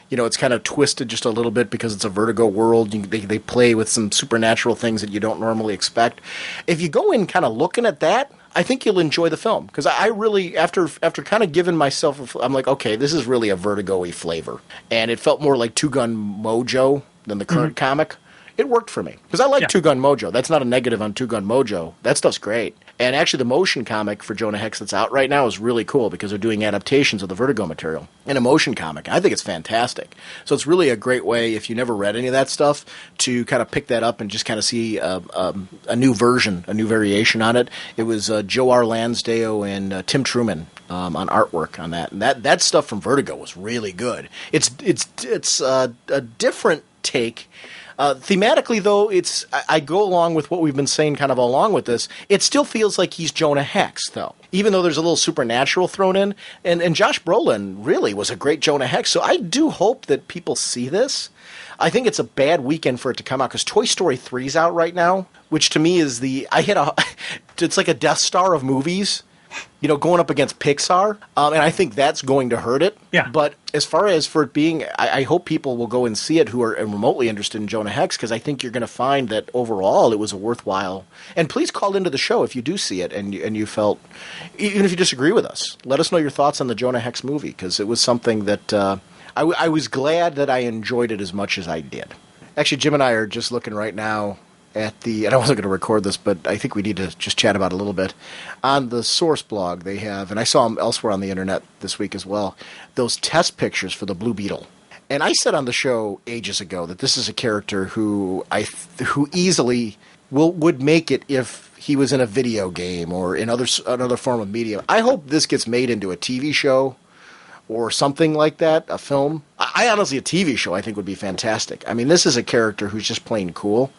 It's kind of twisted just a little bit because it's a Vertigo world. They play with some supernatural things that you don't normally expect. If you go in kind of looking at that, I think you'll enjoy the film. Because I really, after kind of giving myself, I'm like, okay, this is really a Vertigo-y flavor. And it felt more like Two Gun Mojo than the current comic. It worked for me. Because I like Two Gun Mojo. That's not a negative on Two Gun Mojo. That stuff's great. And actually, the motion comic for Jonah Hex that's out right now is really cool because they're doing adaptations of the Vertigo material in a motion comic. I think it's fantastic. So it's really a great way, if you never read any of that stuff, to kind of pick that up and just kind of see a new version, a new variation on it. It was Joe R. Lansdale and Tim Truman on artwork on that. And that stuff from Vertigo was really good. It's a different take. Thematically, though, I go along with what we've been saying kind of along with this. It still feels like he's Jonah Hex, though, even though there's a little supernatural thrown in. And Josh Brolin really was a great Jonah Hex, so I do hope that people see this. I think it's a bad weekend for it to come out because Toy Story 3 is out right now, which to me is it's like a Death Star of movies. Going up against Pixar, and I think that's going to hurt it. Yeah. But as far as for it being, I hope people will go and see it who are remotely interested in Jonah Hex, because I think you're going to find that overall it was a worthwhile. And please call into the show if you do see it and you felt, even if you disagree with us, let us know your thoughts on the Jonah Hex movie, because it was something that I was glad that I enjoyed it as much as I did. Actually, Jim and I are just looking right now and I wasn't going to record this, but I think we need to just chat about it a little bit. On the Source blog, they have, and I saw them elsewhere on the internet this week as well, those test pictures for the Blue Beetle. And I said on the show ages ago that this is a character who easily would make it if he was in a video game or in another form of media. I hope this gets made into a TV show or something like that, a film. I honestly, a TV show I think would be fantastic. I mean, this is a character who's just plain cool.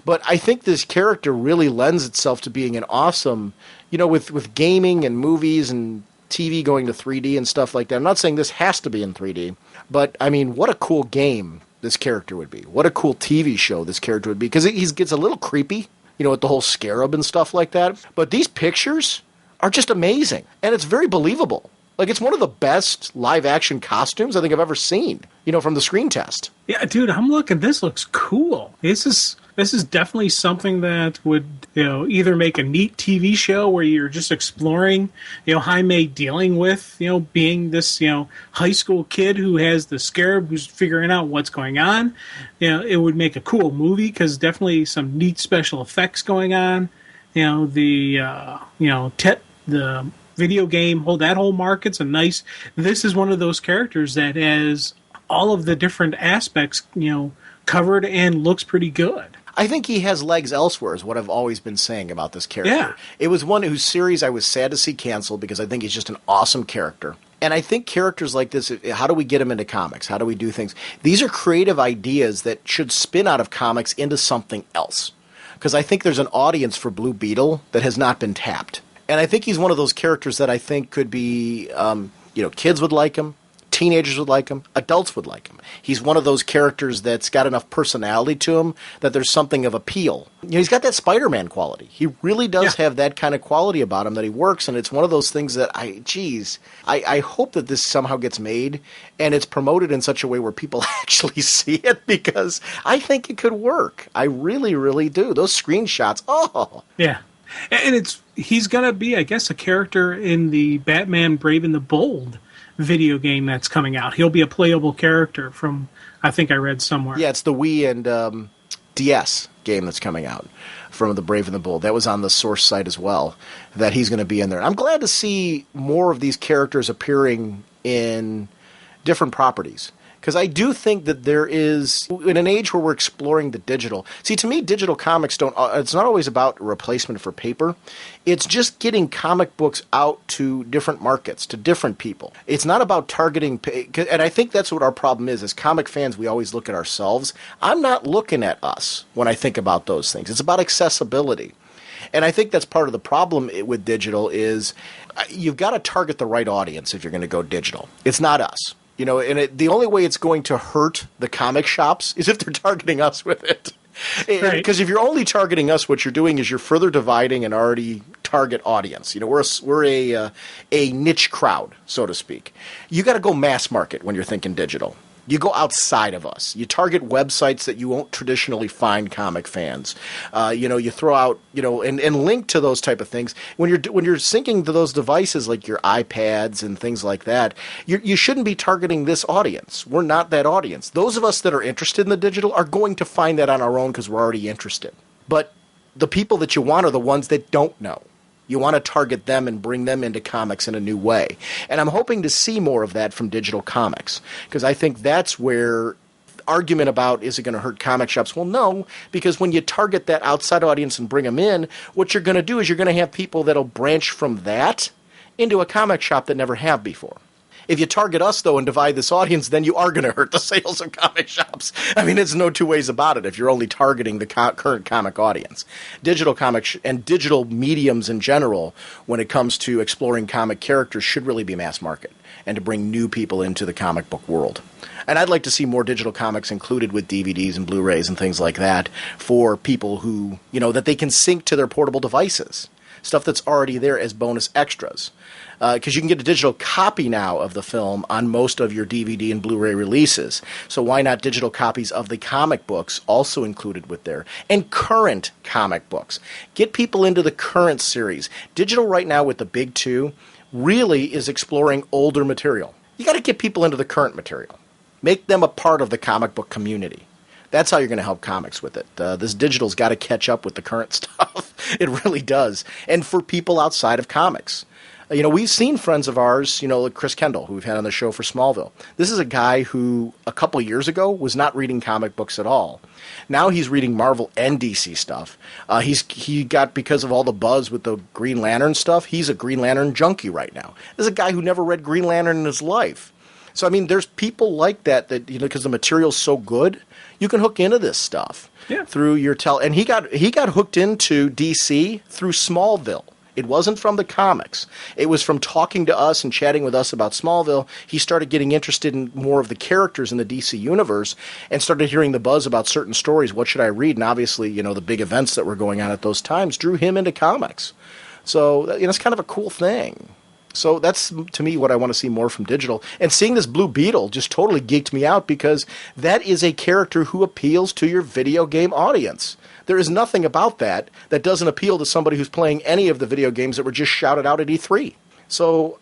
But I think this character really lends itself to being an awesome, with gaming and movies and TV going to 3D and stuff like that. I'm not saying this has to be in 3D, but I mean, what a cool game this character would be. What a cool TV show this character would be. Because he gets a little creepy, with the whole scarab and stuff like that. But these pictures are just amazing. And it's very believable. Like, it's one of the best live-action costumes I think I've ever seen, from the screen test. Yeah, dude, I'm looking. This looks cool. This is definitely something that would, either make a neat TV show where you're just exploring, Jaime dealing with, being this, high school kid who has the scarab who's figuring out what's going on. It would make a cool movie because definitely some neat special effects going on. The video game, that whole market's a nice. This is one of those characters that has all of the different aspects, covered and looks pretty good. I think he has legs elsewhere, is what I've always been saying about this character. Yeah. It was one whose series I was sad to see canceled because I think he's just an awesome character. And I think characters like this, how do we get them into comics? How do we do things? These are creative ideas that should spin out of comics into something else. Because I think there's an audience for Blue Beetle that has not been tapped. And I think he's one of those characters that I think could be, kids would like him, teenagers would like him, adults would like him. He's one of those characters that's got enough personality to him that there's something of appeal. He's got that Spider-Man quality. He really does have that kind of quality about him that he works, and it's one of those things that I hope that this somehow gets made and it's promoted in such a way where people actually see it, because I think it could work. I really, really do. Those screenshots, oh. Yeah. And he's going to be, I guess, a character in the Batman Brave and the Bold video game that's coming out. He'll be a playable character from, I think I read somewhere. Yeah, it's the Wii and DS game that's coming out from the Brave and the Bold. That was on the Source site as well, that he's going to be in there. I'm glad to see more of these characters appearing in different properties, because I do think that there is, in an age where we're exploring the digital, see, to me, digital comics it's not always about a replacement for paper. It's just getting comic books out to different markets, to different people. It's not about targeting, and I think that's what our problem is. As comic fans, we always look at ourselves. I'm not looking at us when I think about those things. It's about accessibility. And I think that's part of the problem with digital is you've got to target the right audience if you're going to go digital. It's not us. The only way it's going to hurt the comic shops is if they're targeting us with it. Because if you're only targeting us, what you're doing is you're further dividing an already target audience. We're a niche crowd, so to speak. You got to go mass market when you're thinking digital. You go outside of us. You target websites that you won't traditionally find comic fans. You throw out, and link to those type of things. When you're syncing to those devices like your iPads and things like that, you shouldn't be targeting this audience. We're not that audience. Those of us that are interested in the digital are going to find that on our own because we're already interested. But the people that you want are the ones that don't know. You want to target them and bring them into comics in a new way. And I'm hoping to see more of that from digital comics, because I think that's where argument about is it going to hurt comic shops? Well, no, because when you target that outside audience and bring them in, what you're going to do is you're going to have people that'll branch from that into a comic shop that never have before. If you target us, though, and divide this audience, then you are going to hurt the sales of comic shops. I mean, it's no two ways about it if you're only targeting the current comic audience. Digital comics and digital mediums in general, when it comes to exploring comic characters, should really be mass market and to bring new people into the comic book world. And I'd like to see more digital comics included with DVDs and Blu-rays and things like that for people who, that they can sync to their portable devices. Stuff that's already there as bonus extras. Because you can get a digital copy now of the film on most of your DVD and Blu-ray releases. So why not digital copies of the comic books also included with there? And current comic books. Get people into the current series. Digital right now with the big two really is exploring older material. You got to get people into the current material. Make them a part of the comic book community. That's how you're going to help comics with it. This digital's got to catch up with the current stuff. It really does. And for people outside of comics. We've seen friends of ours, like Chris Kendall, who we've had on the show for Smallville. This is a guy who, a couple years ago, was not reading comic books at all. Now he's reading Marvel and DC stuff. He got, because of all the buzz with the Green Lantern stuff, he's a Green Lantern junkie right now. This is a guy who never read Green Lantern in his life. So, I mean, there's people like that, because the material's so good, you can hook into this stuff through your and he got hooked into DC through Smallville. It wasn't from the comics. It was from talking to us and chatting with us about Smallville. He started getting interested in more of the characters in the DC universe and started hearing the buzz about certain stories. What should I read? And obviously, the big events that were going on at those times drew him into comics. So, it's kind of a cool thing. So that's, to me, what I want to see more from digital. And seeing this Blue Beetle just totally geeked me out, because that is a character who appeals to your video game audience. There is nothing about that doesn't appeal to somebody who's playing any of the video games that were just shouted out at E3. So,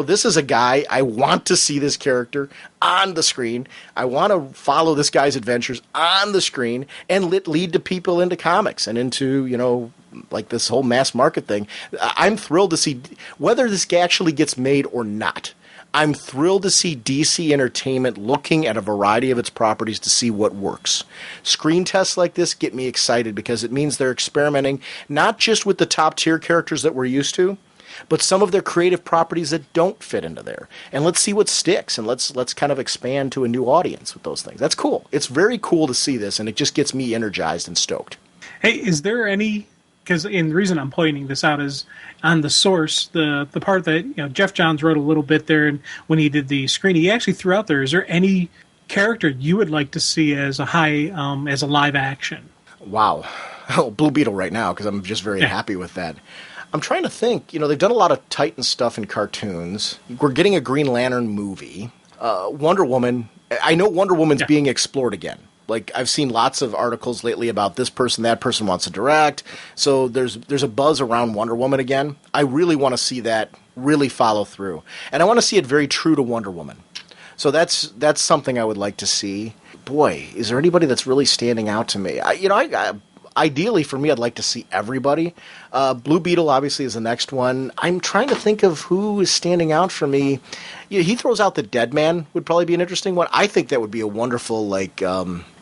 this is a guy, I want to see this character on the screen. I want to follow this guy's adventures on the screen and lead to people into comics and into, like this whole mass market thing. I'm thrilled to see whether this actually gets made or not. I'm thrilled to see DC Entertainment looking at a variety of its properties to see what works. Screen tests like this get me excited because it means they're experimenting not just with the top tier characters that we're used to, but some of their creative properties that don't fit into there. And let's see what sticks, and let's kind of expand to a new audience with those things. That's cool. It's very cool to see this, and it just gets me energized and stoked. Hey, is there any... Because the reason I'm pointing this out is on the source, the part that Jeff Johns wrote a little bit there, and when he did the screen, he actually threw out there, is there any character you would like to see as a as a live action? Wow. Oh, Blue Beetle right now, because I'm just very happy with that. I'm trying to think. They've done a lot of Titan stuff in cartoons. We're getting a Green Lantern movie. Wonder Woman. I know Wonder Woman's being explored again. Like, I've seen lots of articles lately about this person, that person wants to direct. So there's a buzz around Wonder Woman again. I really want to see that really follow through. And I want to see it very true to Wonder Woman. So that's something I would like to see. Boy, is there anybody that's really standing out to me? Ideally, for me, I'd like to see everybody. Blue Beetle, obviously, is the next one. I'm trying to think of who is standing out for me. He throws out the Dead Man would probably be an interesting one. I think that would be a wonderful,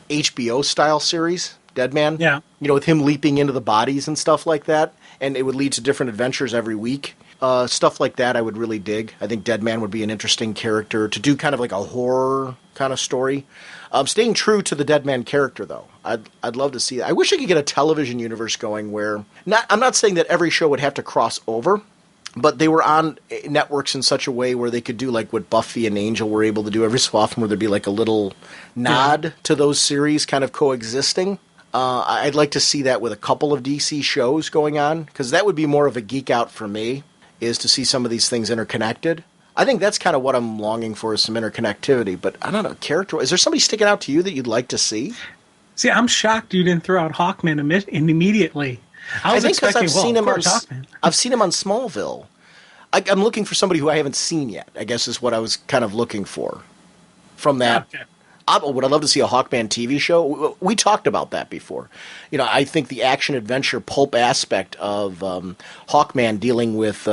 HBO-style series, Dead Man. Yeah. With him leaping into the bodies and stuff like that. And it would lead to different adventures every week. Stuff like that I would really dig. I think Dead Man would be an interesting character to do kind of like a horror kind of story. Staying true to the Dead Man character, though. I'd love to see that. I wish I could get a television universe going where... I'm not saying that every show would have to cross over, but they were on networks in such a way where they could do like what Buffy and Angel were able to do every so often, where there'd be like a little nod to those series kind of coexisting. I'd like to see that with a couple of DC shows going on, because that would be more of a geek out for me, is to see some of these things interconnected. I think that's kind of what I'm longing for, is some interconnectivity. But I don't know, character. Is there somebody sticking out to you that you'd like to see? See, I'm shocked you didn't throw out Hawkman immediately. I think because I've seen him on Smallville. I'm looking for somebody who I haven't seen yet, I guess is what I was kind of looking for from that. Okay. Would I love to see a Hawkman TV show? We talked about that before. I think the action-adventure pulp aspect of Hawkman dealing with,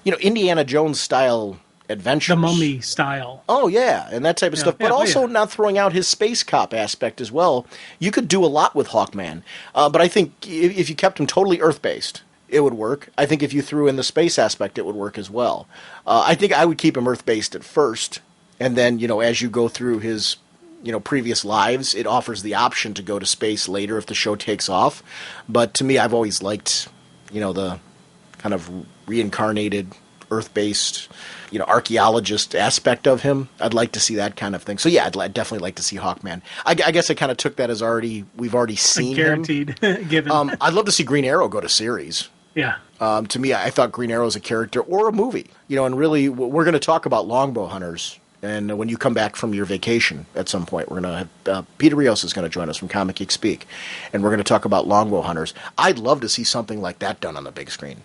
Indiana Jones-style adventures. The Mummy style. Oh, yeah, and that type of stuff. But also not throwing out his space cop aspect as well. You could do a lot with Hawkman. But I think if you kept him totally Earth-based, it would work. I think if you threw in the space aspect, it would work as well. I think I would keep him Earth-based at first. And then, as you go through his... previous lives, it offers the option to go to space later if the show takes off. But to me, I've always liked, the kind of reincarnated, Earth-based, archaeologist aspect of him. I'd like to see that kind of thing. So yeah, I'd definitely like to see Hawkman. I guess I kind of took that as we've already seen guaranteed, him. Given. I'd love to see Green Arrow go to series. Yeah. To me, I thought Green Arrow is a character or a movie. And really, we're going to talk about longbow hunters. And when you come back from your vacation at some point, we're going to have Peter Rios is going to join us from Comic Geek Speak, and we're going to talk about longbow hunters. I'd love to see something like that done on the big screen.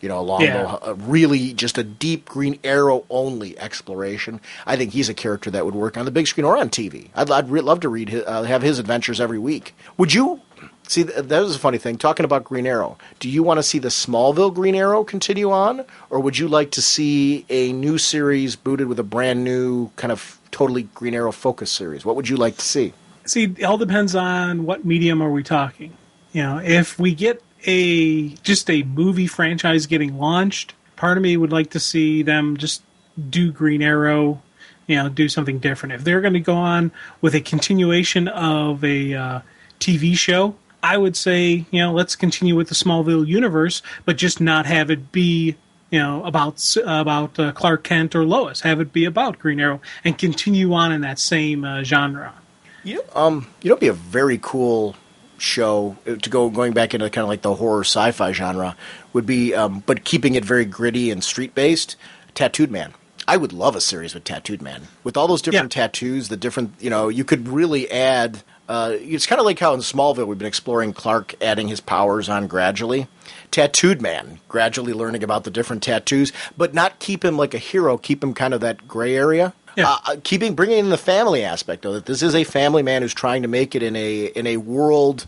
A longbow, really just a deep Green Arrow only exploration. I think he's a character that would work on the big screen or on TV. I'd love to have his adventures every week. Would you? See, that was a funny thing. Talking about Green Arrow, do you want to see the Smallville Green Arrow continue on, or would you like to see a new series booted with a brand new kind of totally Green Arrow focused series? What would you like to see? See, it all depends on what medium are we talking. If we get just a movie franchise getting launched, part of me would like to see them just do Green Arrow, do something different. If they're going to go on with a continuation of a TV show, I would say, let's continue with the Smallville universe, but just not have it be, about Clark Kent or Lois. Have it be about Green Arrow and continue on in that same genre. It'd be a very cool show to going back into kind of like the horror sci-fi genre would be, but keeping it very gritty and street-based. Tattooed Man. I would love a series with Tattooed Man. With all those different tattoos, the different, you could really add... it's kind of like how in Smallville we've been exploring Clark adding his powers on gradually. Tattooed Man, gradually learning about the different tattoos, but not keep him like a hero, keep him kind of that gray area. Yeah. Bringing in the family aspect, though, that this is a family man who's trying to make it in a world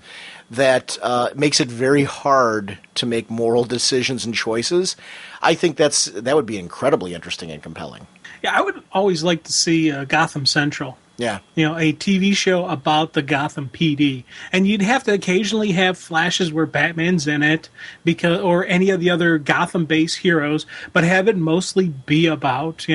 that makes it very hard to make moral decisions and choices. I think that would be incredibly interesting and compelling. Yeah, I would always like to see Gotham Central. Yeah. A TV show about the Gotham PD. And you'd have to occasionally have flashes where Batman's in it or any of the other Gotham-based heroes, but have it mostly be about,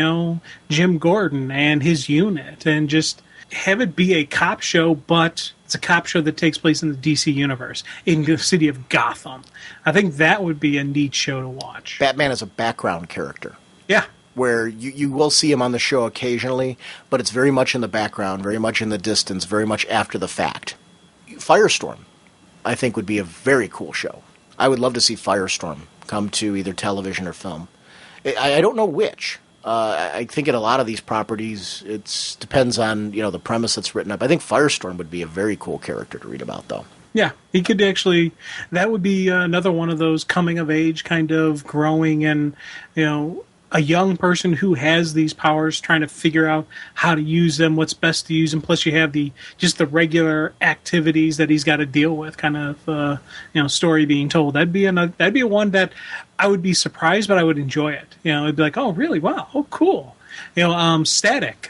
Jim Gordon and his unit, and just have it be a cop show, but it's a cop show that takes place in the DC universe, in the city of Gotham. I think that would be a neat show to watch. Batman is a background character. Yeah. Where you will see him on the show occasionally, but it's very much in the background, very much in the distance, very much after the fact. Firestorm, I think, would be a very cool show. I would love to see Firestorm come to either television or film. I don't know which. I think in a lot of these properties, it depends on the premise that's written up. I think Firestorm would be a very cool character to read about, though. Yeah, he could actually. That would be another one of those coming of age kind of growing and a young person who has these powers trying to figure out how to use them, what's best to use them. Plus, you have the regular activities that he's got to deal with, kind of story being told. That'd be a one that I would be surprised, but I would enjoy it. It'd be like, oh, really? Wow, oh, cool. Static,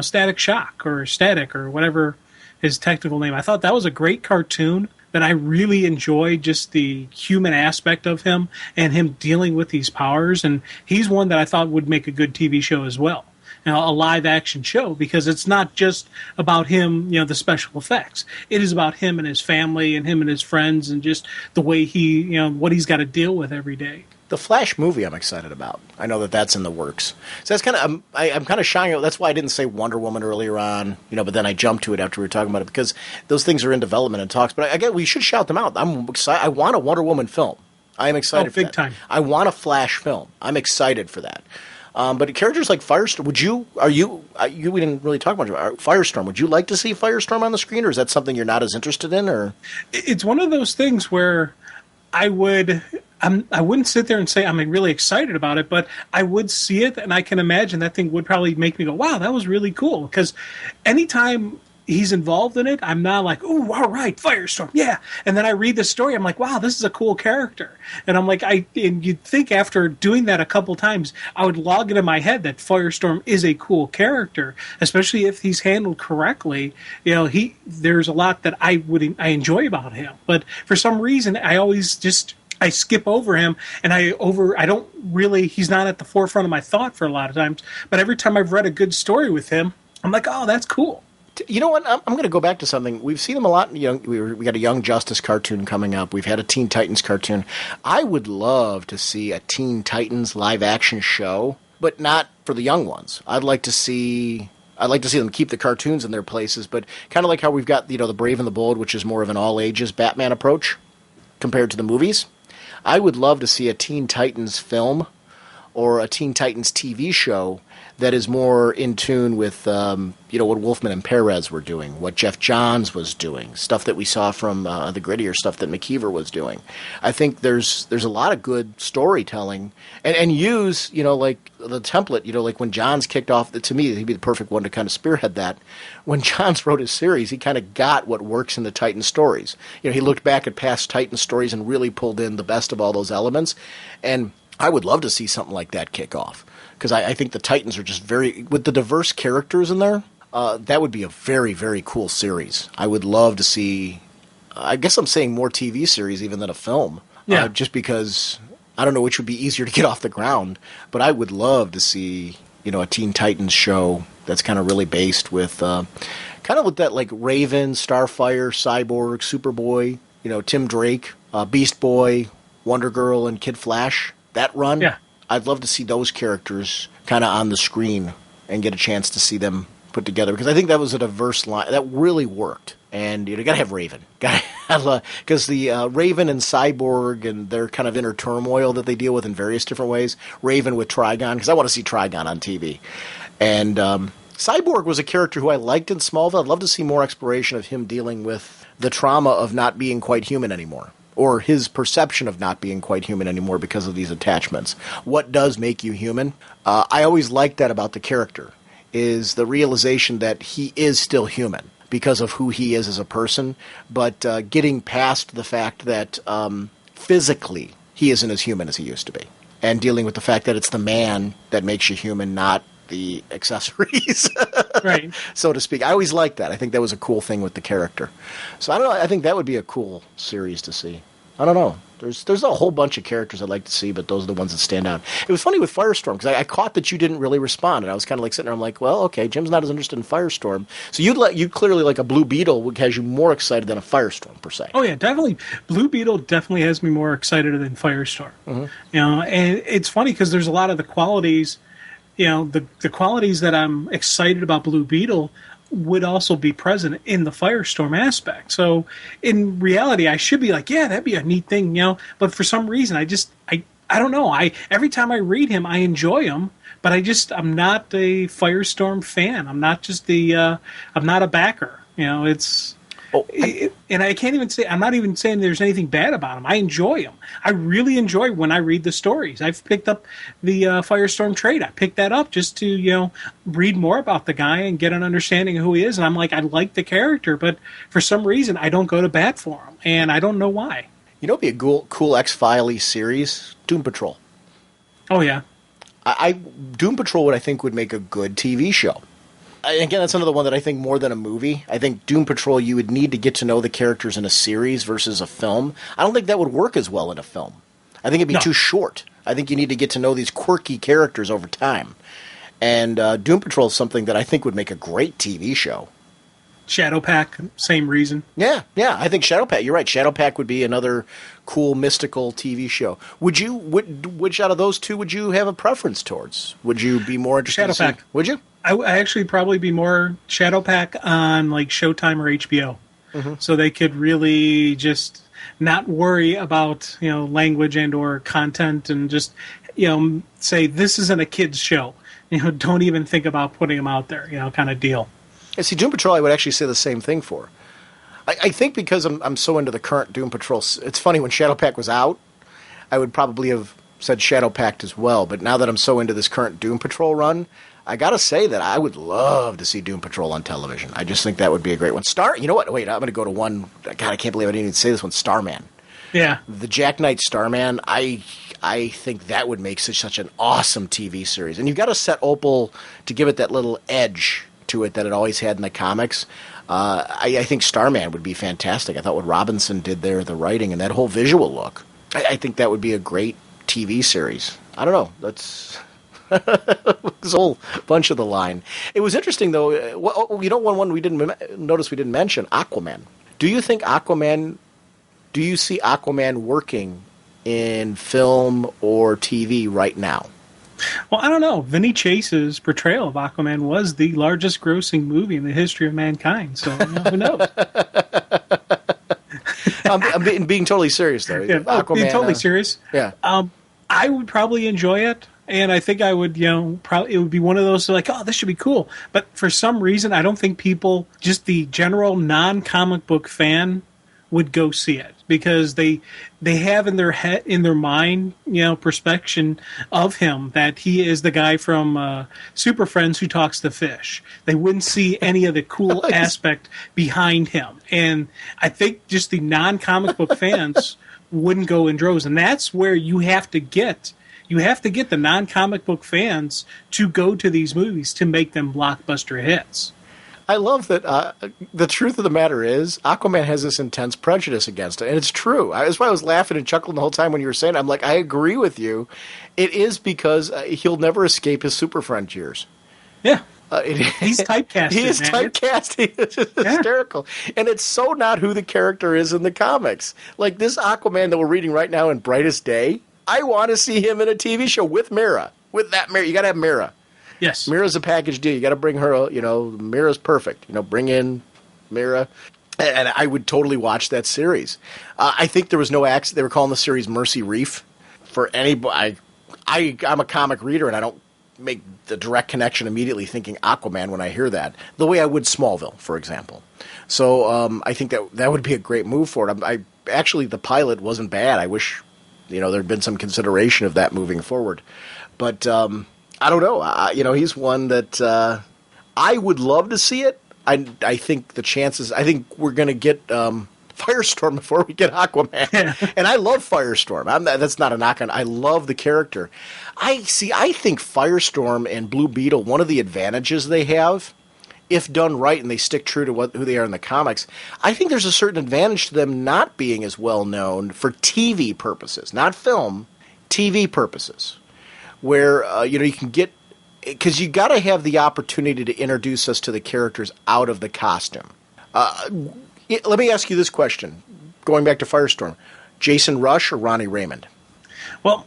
Static Shock or Static or whatever his technical name. I thought that was a great cartoon that I really enjoyed, just the human aspect of him and him dealing with these powers. And he's one that I thought would make a good TV show as well. A live action show, because it's not just about him, the special effects. It is about him and his family and him and his friends and just the way he, what he's got to deal with every day. The Flash movie I'm excited about. I know that's in the works. So that's kind of I'm kind of shying. That's why I didn't say Wonder Woman earlier on, but then I jumped to it after we were talking about it, because those things are in development and talks. But again, we should shout them out. I'm excited. I want a Wonder Woman film. I am excited for that. Big time. I want a Flash film. I'm excited for that. But characters like Firestorm, we didn't really talk much about Firestorm. Would you like to see Firestorm on the screen, or is that something you're not as interested in? Or it's one of those things where I wouldn't sit there and say I'm really excited about it, but I would see it, and I can imagine that thing would probably make me go, wow, that was really cool. Because anytime he's involved in it, I'm not like, oh, all right, Firestorm, yeah. And then I read the story, I'm like, wow, this is a cool character. And I'm like, and you'd think after doing that a couple times, I would log it in my head that Firestorm is a cool character, especially if he's handled correctly. There's a lot that I enjoy about him. But for some reason, I skip over him, and he's not at the forefront of my thought for a lot of times. But every time I've read a good story with him, I'm like, oh, that's cool. You know what? I'm going to go back to something. We've seen him a lot. We got a Young Justice cartoon coming up. We've had a Teen Titans cartoon. I would love to see a Teen Titans live action show, but not for the young ones. I'd like to see them keep the cartoons in their places, but kind of like how we've got the Brave and the Bold, which is more of an all ages Batman approach compared to the movies. I would love to see a Teen Titans film or a Teen Titans TV show that is more in tune with what Wolfman and Perez were doing, what Jeff Johns was doing, stuff that we saw from the grittier stuff that McKeever was doing. I think there's a lot of good storytelling and use like the template, like when Johns kicked off. To me, he'd be the perfect one to kind of spearhead that. When Johns wrote his series, he kind of got what works in the Titan stories. He looked back at past Titan stories and really pulled in the best of all those elements. And I would love to see something like that kick off, because I think the Titans are just with the diverse characters in there, that would be a very, very cool series. I would love to see, I guess I'm saying more TV series even than a film. Yeah. Just because I don't know which would be easier to get off the ground, but I would love to see, a Teen Titans show that's kind of really based with, kind of with that like Raven, Starfire, Cyborg, Superboy, Tim Drake, Beast Boy, Wonder Girl, and Kid Flash. That run. Yeah. I'd love to see those characters kind of on the screen and get a chance to see them put together, because I think that was a diverse line that really worked. And you got to have Raven, because the Raven and Cyborg and their kind of inner turmoil that they deal with in various different ways. Raven with Trigon, because I want to see Trigon on TV, and Cyborg was a character who I liked in Smallville. I'd love to see more exploration of him dealing with the trauma of not being quite human anymore, or his perception of not being quite human anymore because of these attachments. What does make you human? I always liked that about the character, is the realization that he is still human because of who he is as a person, but getting past the fact that physically he isn't as human as he used to be, and dealing with the fact that it's the man that makes you human, not the accessories, Right. so to speak. I always liked that. I think that was a cool thing with the character. So I don't know. I think that would be a cool series to see. I don't know. There's a whole bunch of characters I'd like to see, but those are the ones that stand out. It was funny with Firestorm, because I caught that you didn't really respond, and I was kind of like sitting there, I'm like, well, okay, Jim's not as interested in Firestorm. So you clearly like a Blue Beetle has you more excited than a Firestorm, per se. Oh yeah, definitely. Blue Beetle definitely has me more excited than Firestorm. Mm-hmm. You know, and it's funny because there's a lot of the qualities, you know, the qualities that I'm excited about Blue Beetle would also be present in the Firestorm aspect. So in reality, I should be like, yeah, that'd be a neat thing, you know. But for some reason, I don't know. Every time I read him, I enjoy him, but I'm not a Firestorm fan. I'm not I'm not a backer. You know, and I can't even say, I'm not even saying there's anything bad about him. I enjoy him. I really enjoy when I read the stories. I've picked up the Firestorm trade. I picked that up just to, you know, read more about the guy and get an understanding of who he is. And I'm like, I like the character, but for some reason, I don't go to bat for him. And I don't know why. You know, it'd be a cool X-Files series, Doom Patrol. Oh, yeah. Doom Patrol would make a good TV show. Again, that's another one that I think more than a movie. I think Doom Patrol, you would need to get to know the characters in a series versus a film. I don't think that would work as well in a film. I think it'd be too short. I think you need to get to know these quirky characters over time. And Doom Patrol is something that I think would make a great TV show. Shadowpack, same reason. Yeah, I think Shadowpack, you're right. Shadowpack would be another cool mystical TV show. Which out of those two would you have a preference towards? Would you be more interested Shadowpack. Would you? I actually probably be more Shadowpack on like Showtime or HBO. Mm-hmm. So they could really just not worry about, you know, language and or content and just, you know, say this isn't a kid's show. You know, don't even think about putting them out there, you know, kind of deal. Yeah, see, Doom Patrol I would actually say the same thing for. I think because I'm so into the current Doom Patrol, it's funny, when Shadowpack was out, I would probably have said Shadowpack as well, but now that I'm so into this current Doom Patrol run, I gotta say that I would love to see Doom Patrol on television. I just think that would be a great one. You know what? Wait, I'm gonna go to one. God, I can't believe I didn't even say this one. Starman. Yeah. The Jack Knight Starman. I think that would make such an awesome TV series. And you've got to set Opal to give it that little edge to it that it always had in the comics. I think Starman would be fantastic. I thought what Robinson did there, the writing and that whole visual look, I think that would be a great TV series. I don't know. That's this whole bunch of the line. It was interesting, though. You know, one we didn't notice we didn't mention, Aquaman. Do you see Aquaman working in film or TV right now? Well, I don't know. Vinny Chase's portrayal of Aquaman was the largest grossing movie in the history of mankind. So, you know, who knows? I'm being totally serious, though. Yeah, Aquaman, being totally serious. Yeah. I would probably enjoy it. And I think I would, you know, probably it would be one of those like, oh, this should be cool. But for some reason, I don't think people, just the general non-comic book fan, would go see it because they have in their head, in their mind, you know, perception of him that he is the guy from Super Friends who talks to fish. They wouldn't see any of the cool aspect behind him. And I think just the non-comic book fans wouldn't go in droves. And that's where you have to get the non-comic book fans to go to these movies to make them blockbuster hits. I love that the truth of the matter is Aquaman has this intense prejudice against it, and it's true. That's why I was laughing and chuckling the whole time when you were saying it. I'm like, I agree with you. It is because he'll never escape his Super Friend years. Yeah. He's typecast. He is typecast. He is hysterical. And it's so not who the character is in the comics. Like this Aquaman that we're reading right now in Brightest Day, I want to see him in a TV show with Mira. With that Mira. You got to have Mira. Yes. Mira's a package deal. You got to bring her, you know, Mira's perfect. You know, bring in Mira. And I would totally watch that series. I think there was no accident. They were calling the series Mercy Reef. For anybody, I'm a comic reader, and I don't make the direct connection immediately thinking Aquaman when I hear that, the way I would Smallville, for example. So I think that would be a great move for it. Actually, the pilot wasn't bad. I wish, you know, there'd been some consideration of that moving forward. But I don't know. You know, he's one that I would love to see it. I think the chances. I think we're going to get Firestorm before we get Aquaman. Yeah. And I love Firestorm. That's not a knock on. I love the character. I think Firestorm and Blue Beetle, one of the advantages they have, if done right and they stick true to who they are in the comics, I think there's a certain advantage to them not being as well known for TV purposes, not film, TV purposes, where you can get, because you got to have the opportunity to introduce us to the characters out of the costume. Let me ask you this question, going back to Firestorm: Jason Rush or Ronnie Raymond? Well,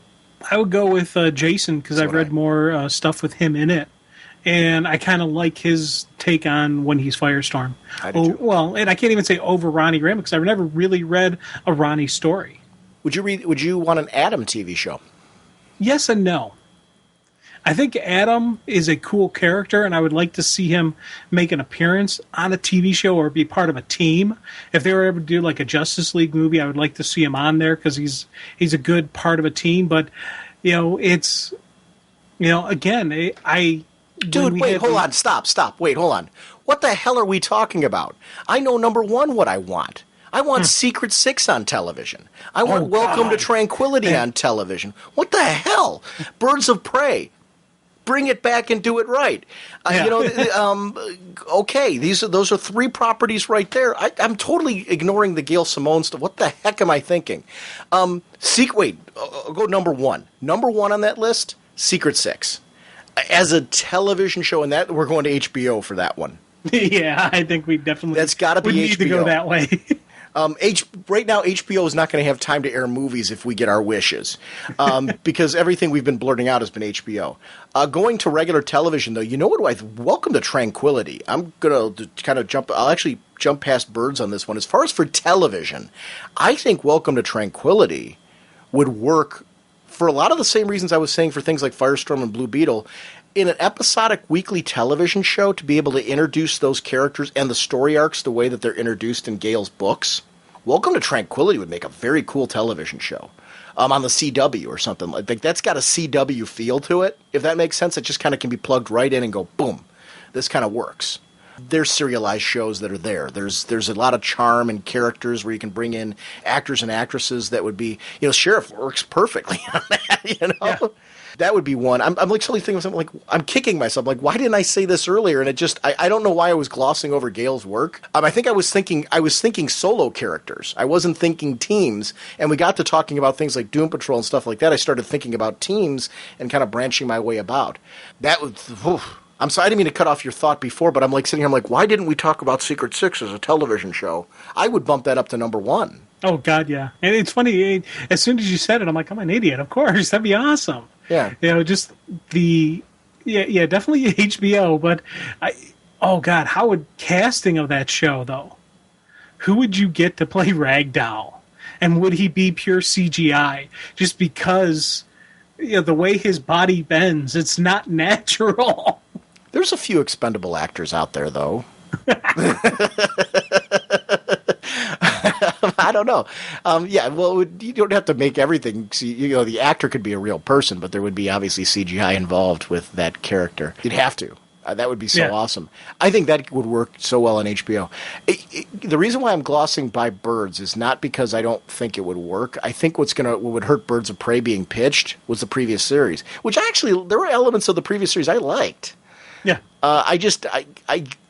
I would go with Jason because I've read more stuff with him in it. And I kind of like his take on when he's Firestorm. I do too. Well, and I can't even say over Ronnie Raymond because I've never really read a Ronnie story. Would you want an Adam TV show? Yes and no. I think Adam is a cool character, and I would like to see him make an appearance on a TV show or be part of a team. If they were ever to do like a Justice League movie, I would like to see him on there because he's a good part of a team. But it's again, Dude, wait, hold on. Stop. Wait, hold on. What the hell are we talking about? I know, number one, what I want. I want Secret Six on television. I want Welcome to Tranquility on television. What the hell? Birds of Prey. Bring it back and do it right. Okay, those are three properties right there. I'm totally ignoring the Gail Simone stuff. What the heck am I thinking? I'll go number one. Number one on that list, Secret Six. As a television show, and that we're going to HBO for that one. Yeah, I think we definitely. That's got to be HBO. Need to go that way. Right now, HBO is not going to have time to air movies if we get our wishes, because everything we've been blurting out has been HBO. Going to regular television, though, you know what? Welcome to Tranquility. I'm going to kind of jump. I'll actually jump past Birds on this one. As far as for television, I think Welcome to Tranquility would work for a lot of the same reasons I was saying for things like Firestorm and Blue Beetle. In an episodic weekly television show, to be able to introduce those characters and the story arcs the way that they're introduced in Gail's books, Welcome to Tranquility would make a very cool television show. On the CW or something. Like that's got a CW feel to it, if that makes sense. It just kind of can be plugged right in and go, boom, this kind of works. There's serialized shows that are there. There's a lot of charm and characters where you can bring in actors and actresses that would be, Sheriff works perfectly on that, Yeah. That would be one. I'm like suddenly thinking of something like, I'm kicking myself. Like, why didn't I say this earlier? And it just, I don't know why I was glossing over Gail's work. I think I was thinking solo characters. I wasn't thinking teams. And we got to talking about things like Doom Patrol and stuff like that. I started thinking about teams and kind of branching my way about. That was, I'm sorry, I didn't mean to cut off your thought before, but I'm like sitting here, I'm like, why didn't we talk about Secret Six as a television show? I would bump that up to number one. Oh, God, yeah. And it's funny, as soon as you said it, I'm like, I'm an idiot. Of course, that'd be awesome. Yeah. Just definitely HBO, but God, how would casting of that show, though? Who would you get to play Ragdoll? And would he be pure CGI? Just because, the way his body bends, it's not natural. There's a few expendable actors out there, though. I don't know. You don't have to make everything. The actor could be a real person, but there would be obviously CGI involved with that character. You'd have to. That would be so awesome. I think that would work so well on HBO. The reason why I'm glossing by Birds is not because I don't think it would work. I think what would hurt Birds of Prey being pitched was the previous series, which actually there were elements of the previous series I liked. Yeah. I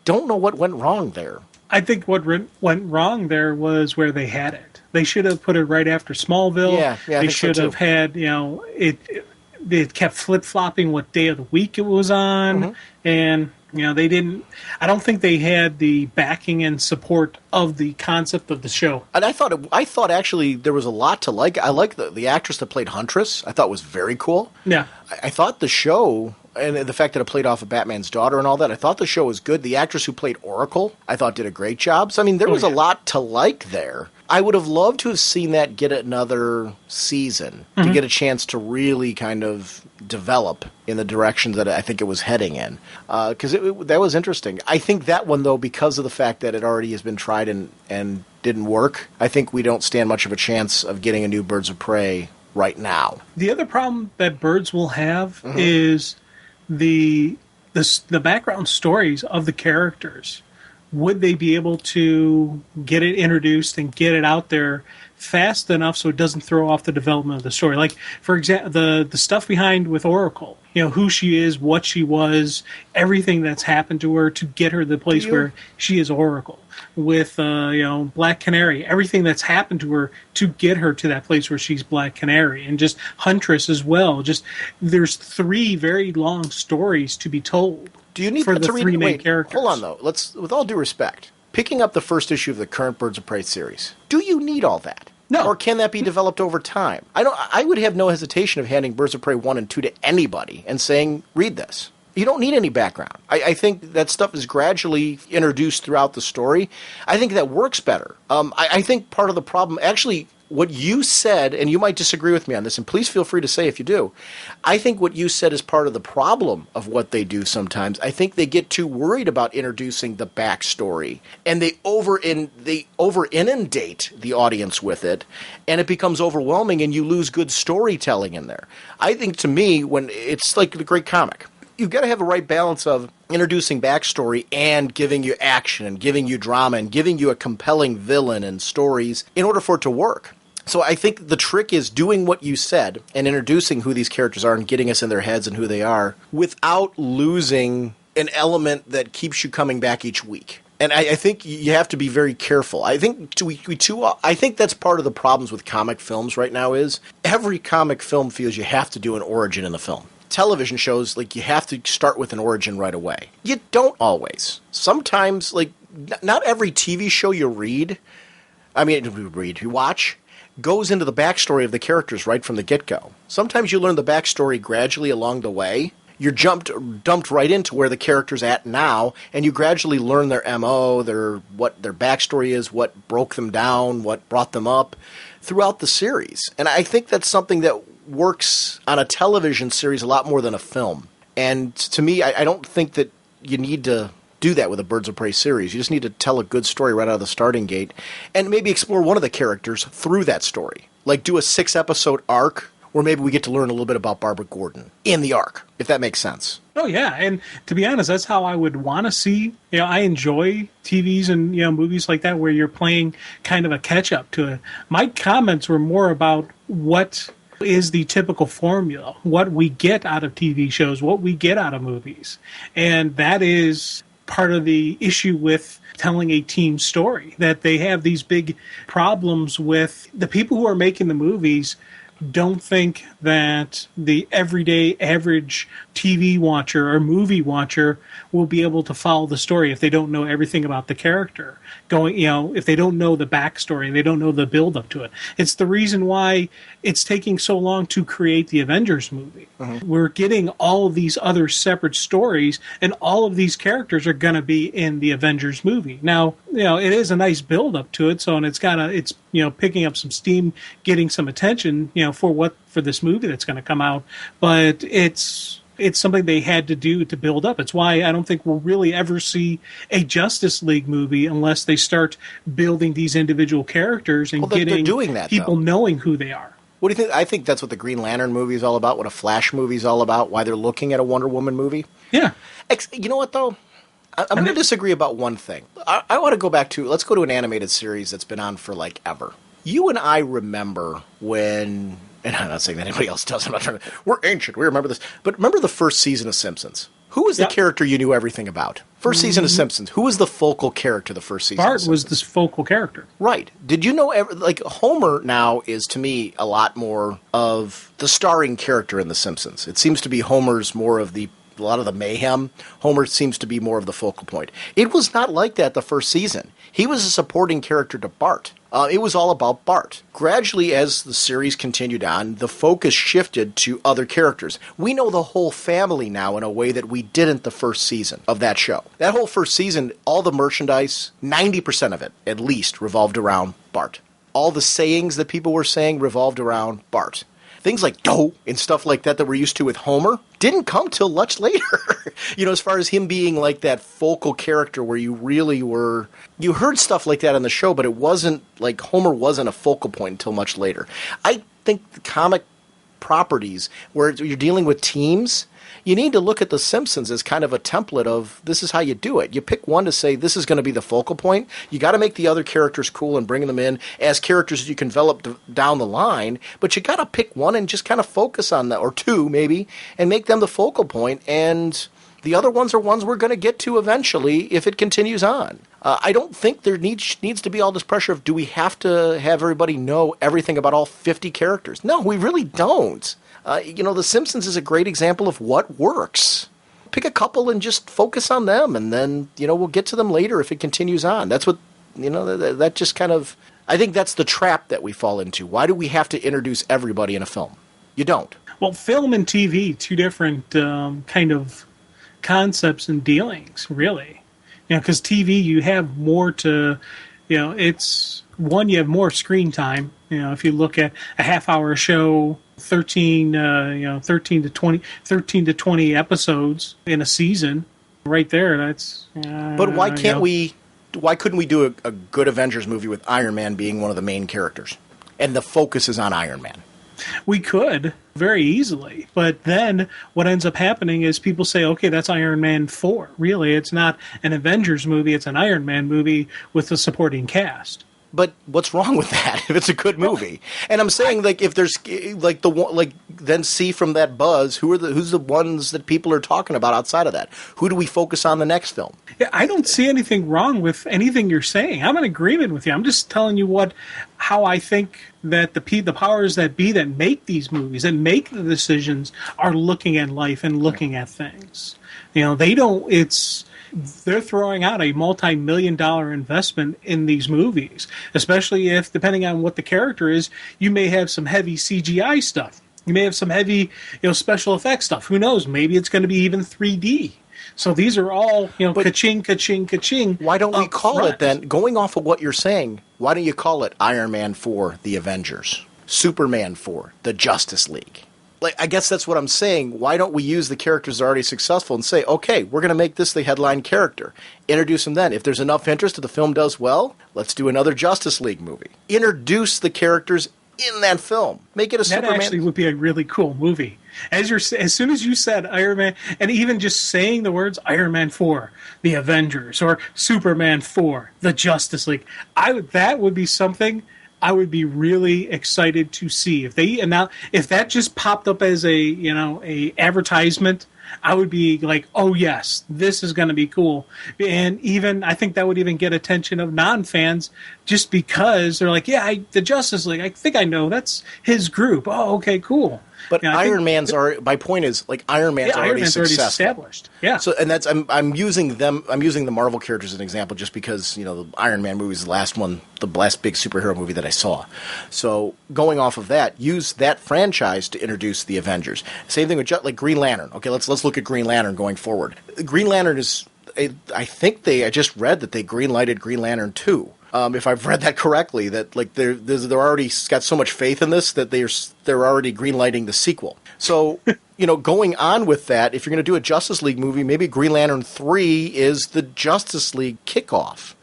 don't know what went wrong there. I think what went wrong there was where they had it. They should have put it right after Smallville. Yeah, they should have had, it kept flip-flopping what day of the week it was on, and, they didn't, I don't think they had the backing and support of the concept of the show. And I thought actually there was a lot to like. I like the actress that played Huntress. I thought was very cool. Yeah. I thought the show, and the fact that it played off of Batman's daughter and all that, I thought the show was good. The actress who played Oracle, I thought did a great job. So, there was a lot to like there. I would have loved to have seen that get another season, to get a chance to really kind of develop in the direction that I think it was heading in. Because that was interesting. I think that one, though, because of the fact that it already has been tried and didn't work, I think we don't stand much of a chance of getting a new Birds of Prey right now. The other problem that Birds will have is the background stories of the characters would they be able to get it introduced and get it out there fast enough so it doesn't throw off the development of the story? Like, for example, the stuff behind with Oracle, who she is, what she was, everything that's happened to her to get her to the place where she is Oracle. With Black Canary, everything that's happened to her to get her to that place where she's Black Canary, and just Huntress as well. Just there's 3 very long stories to be told. Do you need for the to read 3 main characters? Hold on though. Let's, with all due respect, picking up the first issue of the current Birds of Prey series, do you need all that? No. Or can that be developed over time? I would have no hesitation of handing Birds of Prey 1 and 2 to anybody and saying, read this. You don't need any background. I think that stuff is gradually introduced throughout the story. I think that works better. I think part of the problem, actually, what you said, and you might disagree with me on this, and please feel free to say if you do. I think what you said is part of the problem of what they do sometimes. I think they get too worried about introducing the backstory, and they over inundate the audience with it, and it becomes overwhelming, and you lose good storytelling in there. I think, to me, when it's like the great comic, you've got to have the right balance of introducing backstory and giving you action and giving you drama and giving you a compelling villain and stories in order for it to work. So I think the trick is doing what you said and introducing who these characters are and getting us in their heads and who they are without losing an element that keeps you coming back each week. And I think you have to be very careful. I think I think that's part of the problems with comic films right now is every comic film feels you have to do an origin in the film. Television shows, like, you have to start with an origin right away. You don't always. Sometimes, like, not every TV show you watch, goes into the backstory of the characters right from the get-go. Sometimes you learn the backstory gradually along the way. You're dumped right into where the character's at now, and you gradually learn their MO, what their backstory is, what broke them down, what brought them up throughout the series. And I think that's something that works on a television series a lot more than a film. And to me, I don't think that you need to do that with a Birds of Prey series. You just need to tell a good story right out of the starting gate and maybe explore one of the characters through that story. Like do a 6-episode arc where maybe we get to learn a little bit about Barbara Gordon in the arc, if that makes sense. Oh, yeah. And to be honest, that's how I would want to see. I enjoy TVs and, movies like that where you're playing kind of a catch-up to it. My comments were more about what is the typical formula, what we get out of TV shows, what we get out of movies. And that is part of the issue with telling a team story, that they have these big problems with the people who are making the movies don't think that the everyday average TV watcher or movie watcher will be able to follow the story if they don't know everything about the character. If they don't know the backstory, they don't know the build up to it. It's the reason why it's taking so long to create the Avengers movie. Mm-hmm. We're getting all of these other separate stories, and all of these characters are going to be in the Avengers movie. Now, it is a nice build up to it, so and it's picking up some steam, getting some attention, for this movie that's going to come out, but it's something they had to do to build up. It's why I don't think we'll really ever see a Justice League movie unless they start building these individual characters and getting doing that, people knowing who they are. What do you think? I think that's what the Green Lantern movie is all about, what a Flash movie is all about, why they're looking at a Wonder Woman movie. Yeah. You know what, though? I'm going to disagree about one thing. I want to go back to, let's go to an animated series that's been on for, ever. You and I remember when... And I'm not saying that anybody else does. I'm not trying to... We're ancient. We remember this. But remember the first season of Simpsons? Who was the character you knew everything about? First season of Simpsons. Who was the focal character the first season Bart was this focal character. Right. Did you know... Homer now is, to me, a lot more of the starring character in The Simpsons. It seems to be Homer's more of a lot of the mayhem. Homer seems to be more of the focal point. It was not like that the first season. He was a supporting character to Bart. It was all about Bart. Gradually, as the series continued on, the focus shifted to other characters. We know the whole family now in a way that we didn't the first season of that show. That whole first season, all the merchandise, 90% of it, at least, revolved around Bart. All the sayings that people were saying revolved around Bart. Things like "doh" and stuff like that we're used to with Homer didn't come till much later. As far as him being like that focal character where you really were... You heard stuff like that on the show, but it wasn't like Homer wasn't a focal point until much later. I think the comic properties where you're dealing with teams, you need to look at The Simpsons as kind of a template of this is how you do it. You pick one to say this is going to be the focal point. You got to make the other characters cool and bring them in as characters that you can develop down the line, but you got to pick one and just kind of focus on that, or two maybe, and make them the focal point, and the other ones are ones we're going to get to eventually if it continues on. I don't think there needs to be all this pressure of do we have to have everybody know everything about all 50 characters? No, we really don't. The Simpsons is a great example of what works. Pick a couple and just focus on them, and then, we'll get to them later if it continues on. That's what, that just kind of, I think that's the trap that we fall into. Why do we have to introduce everybody in a film? You don't. Well, film and TV, two different kind of concepts and dealings, really. Because TV, you have more to, it's, one, you have more screen time. If you look at a half-hour show, 13 to 20 episodes in a season, right there, that's... but why couldn't we do a good Avengers movie with Iron Man being one of the main characters? And the focus is on Iron Man. We could, very easily. But then what ends up happening is people say, okay, that's Iron Man 4. Really, it's not an Avengers movie, it's an Iron Man movie with a supporting cast. But what's wrong with that if it's a good movie? And I'm saying, if there's then see from that buzz who's the ones that people are talking about outside of that? Who do we focus on the next film? Yeah, I don't see anything wrong with anything you're saying. I'm in agreement with you. I'm just telling you how I think that the powers that be that make these movies and make the decisions are looking at life and looking at things. They're throwing out a multi-million-dollar investment in these movies, especially if, depending on what the character is, you may have some heavy CGI stuff. You may have some heavy, special effects stuff. Who knows? Maybe it's going to be even 3D. So these are all, ka-ching, ka-ching, ka-ching. Why don't we call it then, going off of what you're saying, why don't you call it Iron Man 4, The Avengers, Superman 4, The Justice League? I guess that's what I'm saying. Why don't we use the characters that are already successful and say, okay, we're going to make this the headline character. Introduce them then. If there's enough interest, if the film does well, let's do another Justice League movie. Introduce the characters in that film. Make it a Superman. That actually would be a really cool movie. As soon as you said Iron Man, and even just saying the words Iron Man 4, The Avengers, or Superman 4, The Justice League, that would be something I would be really excited to see. If that just popped up as a advertisement, I would be like, oh yes, this is going to be cool. And even I think that would even get attention of non-fans, just because they're like, yeah, the Justice League, I think I know, that's his group. Oh, okay, cool. But Iron Man's already. My point is, Iron Man's already successful. Already established. Yeah. So, and that's I'm using the Marvel characters as an example, just because the Iron Man movie is the last one, the last big superhero movie that I saw. So going off of that, use that franchise to introduce the Avengers. Same thing with Green Lantern. Okay, let's look at Green Lantern going forward. Green Lantern is. I just read that they greenlighted Green Lantern 2. If I've read that correctly, that they're already got so much faith in this that they're already greenlighting the sequel. So going on with that, if you're going to do a Justice League movie, maybe Green Lantern 3 is the Justice League kickoff.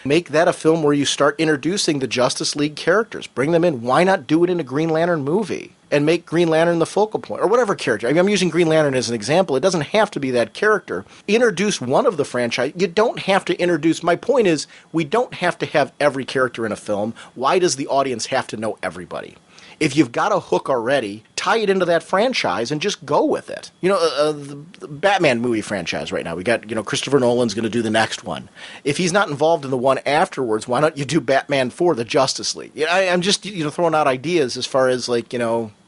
Make that a film where you start introducing the Justice League characters. Bring them in. Why not do it in a Green Lantern movie? And make Green Lantern the focal point, or whatever character. I'm using Green Lantern as an example. It doesn't have to be that character. Introduce one of the franchise. You don't have to introduce. My point is, we don't have to have every character in a film. Why does the audience have to know everybody? If you've got a hook already, tie it into that franchise and just go with it. The Batman movie franchise right now, we got, Christopher Nolan's going to do the next one. If he's not involved in the one afterwards, why don't you do Batman 4, the Justice League? I'm just, throwing out ideas as far as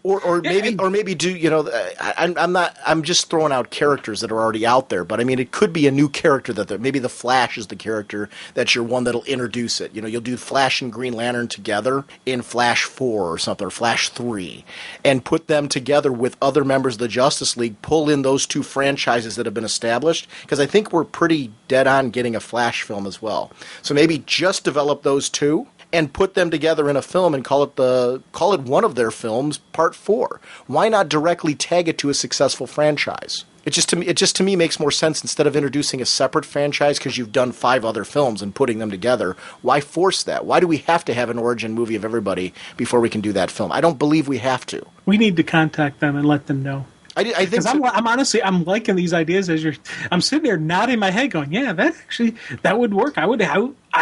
or maybe do I'm just throwing out characters that are already out there, but I mean it could be a new character maybe the Flash is the character that's your one that'll introduce it. You'll do Flash and Green Lantern together in Flash 4 or something, or Flash 3, and put them together with other members of the Justice League, pull in those two franchises that have been established, because I think we're pretty dead on getting a Flash film as well. So maybe just develop those two and put them together in a film and call it one of their films, Part 4. Why not directly tag it to a successful franchise? It just to me makes more sense instead of introducing a separate franchise because you've done 5 other films and putting them together. Why force that? Why do we have to have an origin movie of everybody before we can do that film? I don't believe we have to. We need to contact them and let them know. I think because I'm honestly I'm liking these ideas I'm sitting there nodding my head going, yeah, that would work. I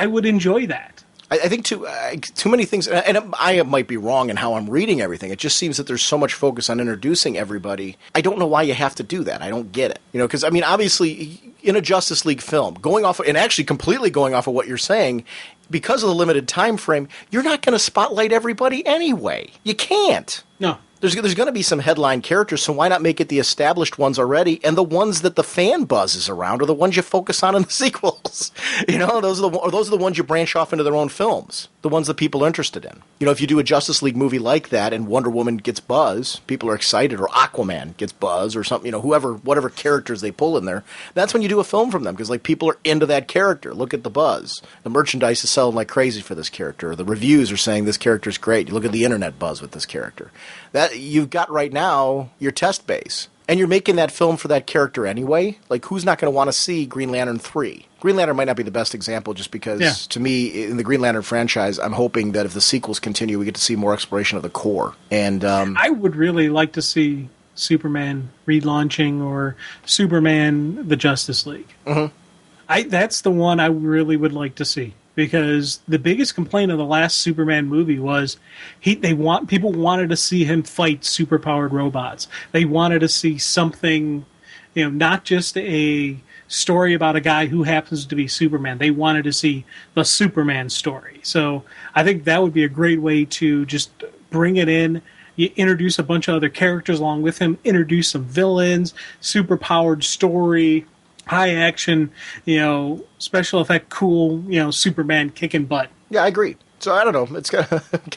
would enjoy that. I think too many things, and I might be wrong in how I'm reading everything. It just seems that there's so much focus on introducing everybody. I don't know why you have to do that. I don't get it. Because, obviously, in a Justice League film, completely going off of what you're saying, because of the limited time frame, you're not going to spotlight everybody anyway. You can't. No. There's going to be some headline characters, so why not make it the established ones already? And the ones that the fan buzzes around are the ones you focus on in the sequels. Those are the ones you branch off into their own films. The ones that people are interested in. If you do a Justice League movie like that and Wonder Woman gets buzz, people are excited, or Aquaman gets buzz, or something. Whatever characters they pull in there. That's when you do a film from them because people are into that character. Look at the buzz. The merchandise is selling like crazy for this character. The reviews are saying this character's great. You look at the internet buzz with this character. That you've got right now your test base. And you're making that film for that character anyway. Like, who's not going to want to see Green Lantern 3? Green Lantern might not be the best example just because, to me, in the Green Lantern franchise, I'm hoping that if the sequels continue, we get to see more exploration of the core. And I would really like to see Superman relaunching or Superman the Justice League. Mm-hmm. That's the one I really would like to see. Because the biggest complaint of the last Superman movie was people wanted to see him fight superpowered robots. They wanted to see something, not just a story about a guy who happens to be Superman. They wanted to see the Superman story. So I think that would be a great way to just bring it in. You introduce a bunch of other characters along with him, introduce some villains, superpowered story, high action, special effect, cool, Superman kicking butt. Yeah, I agree. So I don't know. It's kind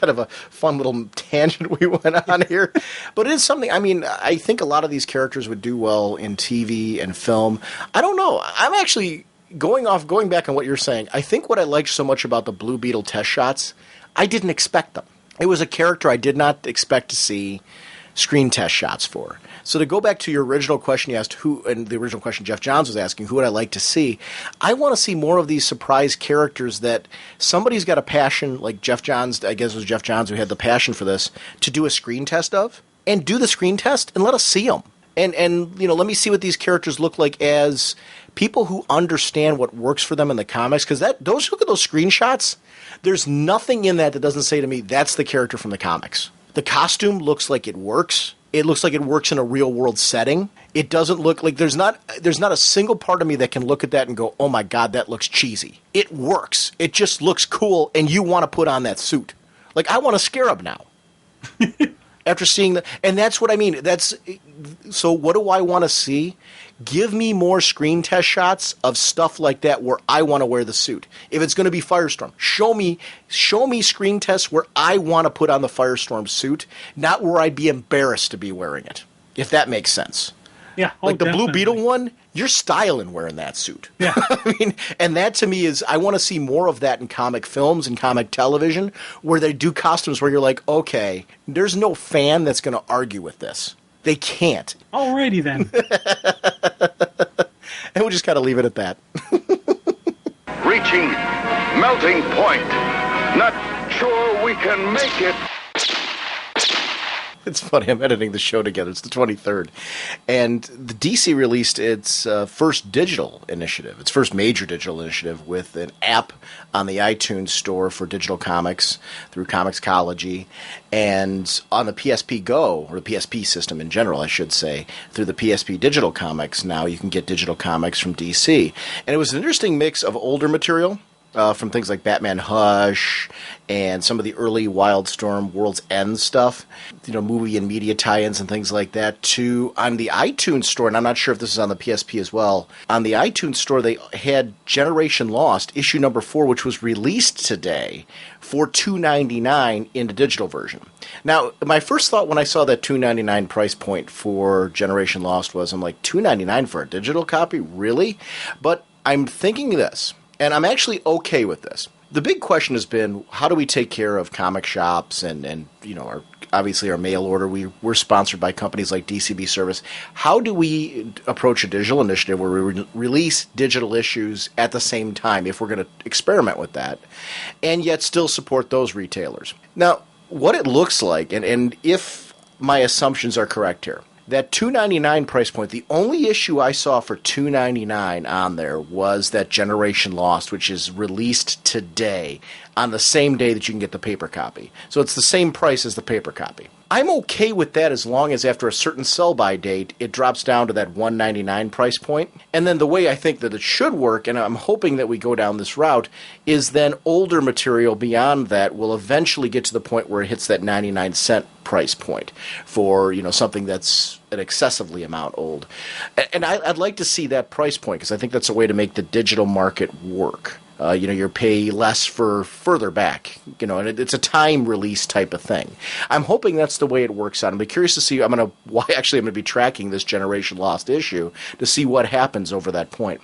of a fun little tangent we went on here, but it is something. I think a lot of these characters would do well in TV and film. I don't know. I'm actually going back on what you're saying. I think what I liked so much about the Blue Beetle test shots, I didn't expect them. It was a character I did not expect to see screen test shots for. So to go back to your original question you asked, and the original question Jeff Johns was asking, who would I like to see? I want to see more of these surprise characters that somebody's got a passion, like Jeff Johns, I guess it was Jeff Johns who had the passion for this, to do a screen test of, and do the screen test and let us see them. And let me see what these characters look like as people who understand what works for them in the comics, because look at those screenshots, there's nothing in that doesn't say to me, that's the character from the comics. The costume looks like it works. It looks like it works in a real-world setting. It doesn't look like there's not a single part of me that can look at that and go, oh, my God, that looks cheesy. It works. It just looks cool, and you want to put on that suit. Like, I want a scarab now. After seeing that. And that's what I mean. So what do I want to see? Give me more screen test shots of stuff like that where I want to wear the suit. If it's going to be Firestorm, show me screen tests where I want to put on the Firestorm suit, not where I'd be embarrassed to be wearing it, if that makes sense. Yeah, like the definitely. Blue Beetle one, you're styling wearing that suit. Yeah. And that to me is, I want to see more of that in comic films and comic television, where they do costumes where you're like, okay, there's no fan that's going to argue with this. They can't. Alrighty then. And we'll just kind of leave it at that. Reaching melting point. Not sure we can make it. It's funny, I'm editing the show together. It's the 23rd. And the DC released its first digital initiative, its first major digital initiative, with an app on the iTunes store for digital comics through Comixology. And on the PSP Go, or the PSP system in general, I should say, through the PSP Digital Comics, now you can get digital comics from DC. And it was an interesting mix of older material, from things like Batman Hush and some of the early Wildstorm World's End stuff, movie and media tie-ins and things like that, to on the iTunes store, and I'm not sure if this is on the PSP as well, on the iTunes store they had Generation Lost, issue number 4, which was released today for $2.99 in the digital version. Now, my first thought when I saw that $2.99 price point for Generation Lost was, I'm like, $2.99 for a digital copy? Really? But I'm thinking this. And I'm actually okay with this. The big question has been, how do we take care of comic shops and obviously our mail order? We're sponsored by companies like DCB Service. How do we approach a digital initiative where we release digital issues at the same time, if we're going to experiment with that, and yet still support those retailers? Now, what it looks like, and if my assumptions are correct here, that $2.99 price point, the only issue I saw for $2.99 on there was that Generation Lost, which is released today on the same day that you can get the paper copy. So it's the same price as the paper copy. I'm okay with that as long as after a certain sell-by date, it drops down to that $1.99 price point. And then the way I think that it should work, and I'm hoping that we go down this route, is then older material beyond that will eventually get to the point where it hits that 99-cent price point for, something that's an excessively amount old. And I'd like to see that price point, because I think that's a way to make the digital market work. You pay less for further back, and it's a time release type of thing. I'm hoping that's the way it works out. I'm curious to see. I'm going to be tracking this Generation Lost issue to see what happens over that point.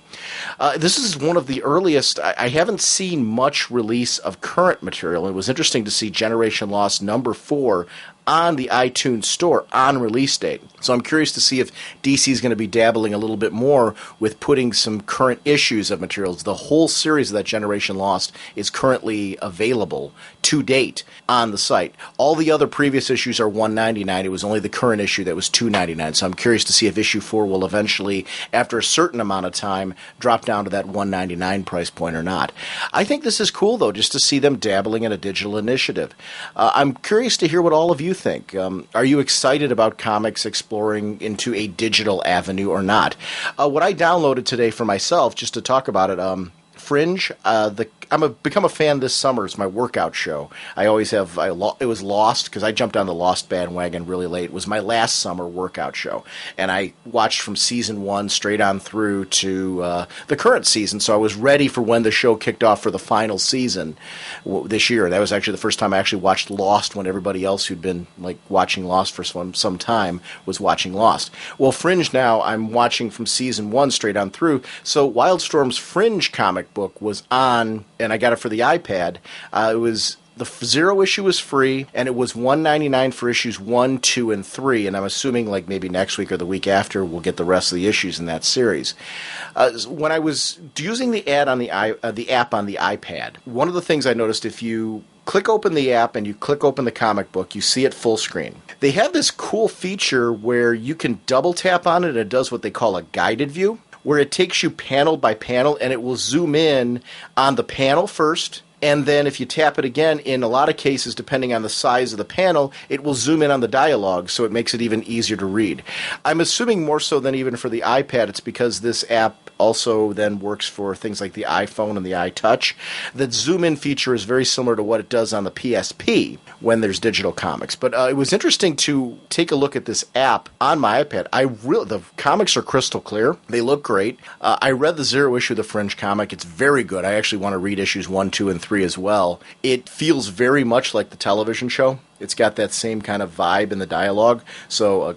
This is one of the earliest. I haven't seen much release of current material. It was interesting to see Generation Lost #4 on the iTunes store on release date. So I'm curious to see if DC is going to be dabbling a little bit more with putting some current issues of materials. The whole series of that Generation Lost is currently available to date on the site. All the other previous issues are $1.99. It was only the current issue that was $2.99. So I'm curious to see if issue 4 will eventually, after a certain amount of time, drop down to that $1.99 price point or not. I think this is cool, though, just to see them dabbling in a digital initiative. I'm curious to hear what all of you think. Are you excited about comics exploring into a digital avenue or not? What I downloaded today for myself, just to talk about it, Fringe. Become a fan this summer. It's my workout show. I always have. It was Lost, because I jumped on the Lost bandwagon really late. It was my last summer workout show, and I watched from season 1 straight on through to the current season. So I was ready for when the show kicked off for the final season this year. That was actually the first time I actually watched Lost, when everybody else who'd been watching Lost for some time was watching Lost. Well, Fringe now I'm watching from season 1 straight on through. So Wildstorm's Fringe comic book was on, and I got it for the iPad. It was the 0 issue was free, and it was $1.99 for issues 1, 2, and 3. And I'm assuming maybe next week or the week after we'll get the rest of the issues in that series. When I was using the app on the iPad, one of the things I noticed, if you click open the app and you click open the comic book, you see it full screen. They have this cool feature where you can double tap on it, and it does what they call a guided view, where it takes you panel by panel, and it will zoom in on the panel first, and then if you tap it again, in a lot of cases, depending on the size of the panel, it will zoom in on the dialogue, so it makes it even easier to read. I'm assuming more so than even for the iPad, it's because this app also then works for things like the iPhone and the iTouch. The zoom-in feature is very similar to what it does on the PSP when there's digital comics. But it was interesting to take a look at this app on my iPad. The comics are crystal clear. They look great. I read the 0 issue of the Fringe comic. It's very good. I actually want to read issues 1, 2, and 3 as well. It feels very much like the television show. It's got that same kind of vibe in the dialogue. So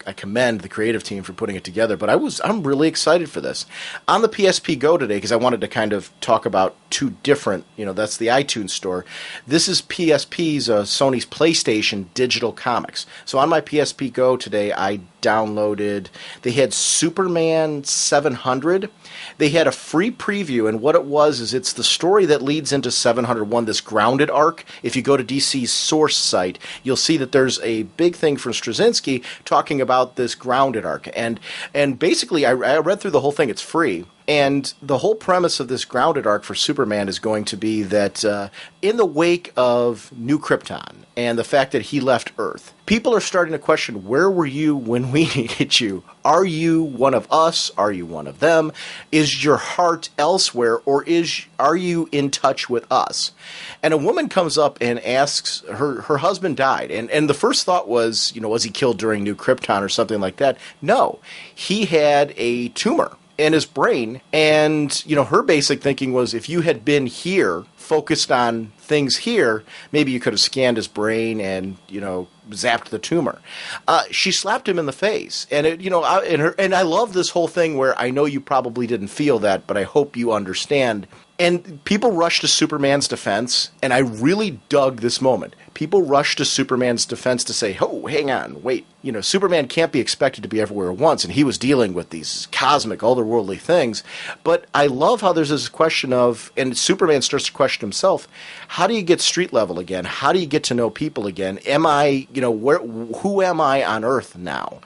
I commend the creative team for putting it together, but I'm really excited for this. On the PSP Go today, because I wanted to kind of talk about two different, that's the iTunes store. This is PSP's, Sony's PlayStation digital comics. So on my PSP Go today, I downloaded, they had Superman 700. They had a free preview, and what it was is it's the story that leads into 701, this grounded arc. If you go to DC's source site, you'll see that there's a big thing from Straczynski talking about this grounded arc. And basically, I read through the whole thing. It's free. And the whole premise of this grounded arc for Superman is going to be that in the wake of New Krypton and the fact that he left Earth, people are starting to question, where were you when we needed you? Are you one of us? Are you one of them? Is your heart elsewhere, or are you in touch with us? And a woman comes up and asks, her husband died. And the first thought was, was he killed during New Krypton or something like that? No, he had a tumor in his brain, and her basic thinking was, if you had been here, focused on things here, maybe you could have scanned his brain and zapped the tumor. She slapped him in the face, and I love this whole thing where I know you probably didn't feel that, but I hope you understand. And people rush to Superman's defense, and I really dug this moment. People rush to Superman's defense to say, oh, hang on, wait. You know, Superman can't be expected to be everywhere at once, and he was dealing with these cosmic, otherworldly things. But I love how there's this question of, and Superman starts to question himself, how do you get street level again? How do you get to know people again? Am I, you know, who am I on Earth now?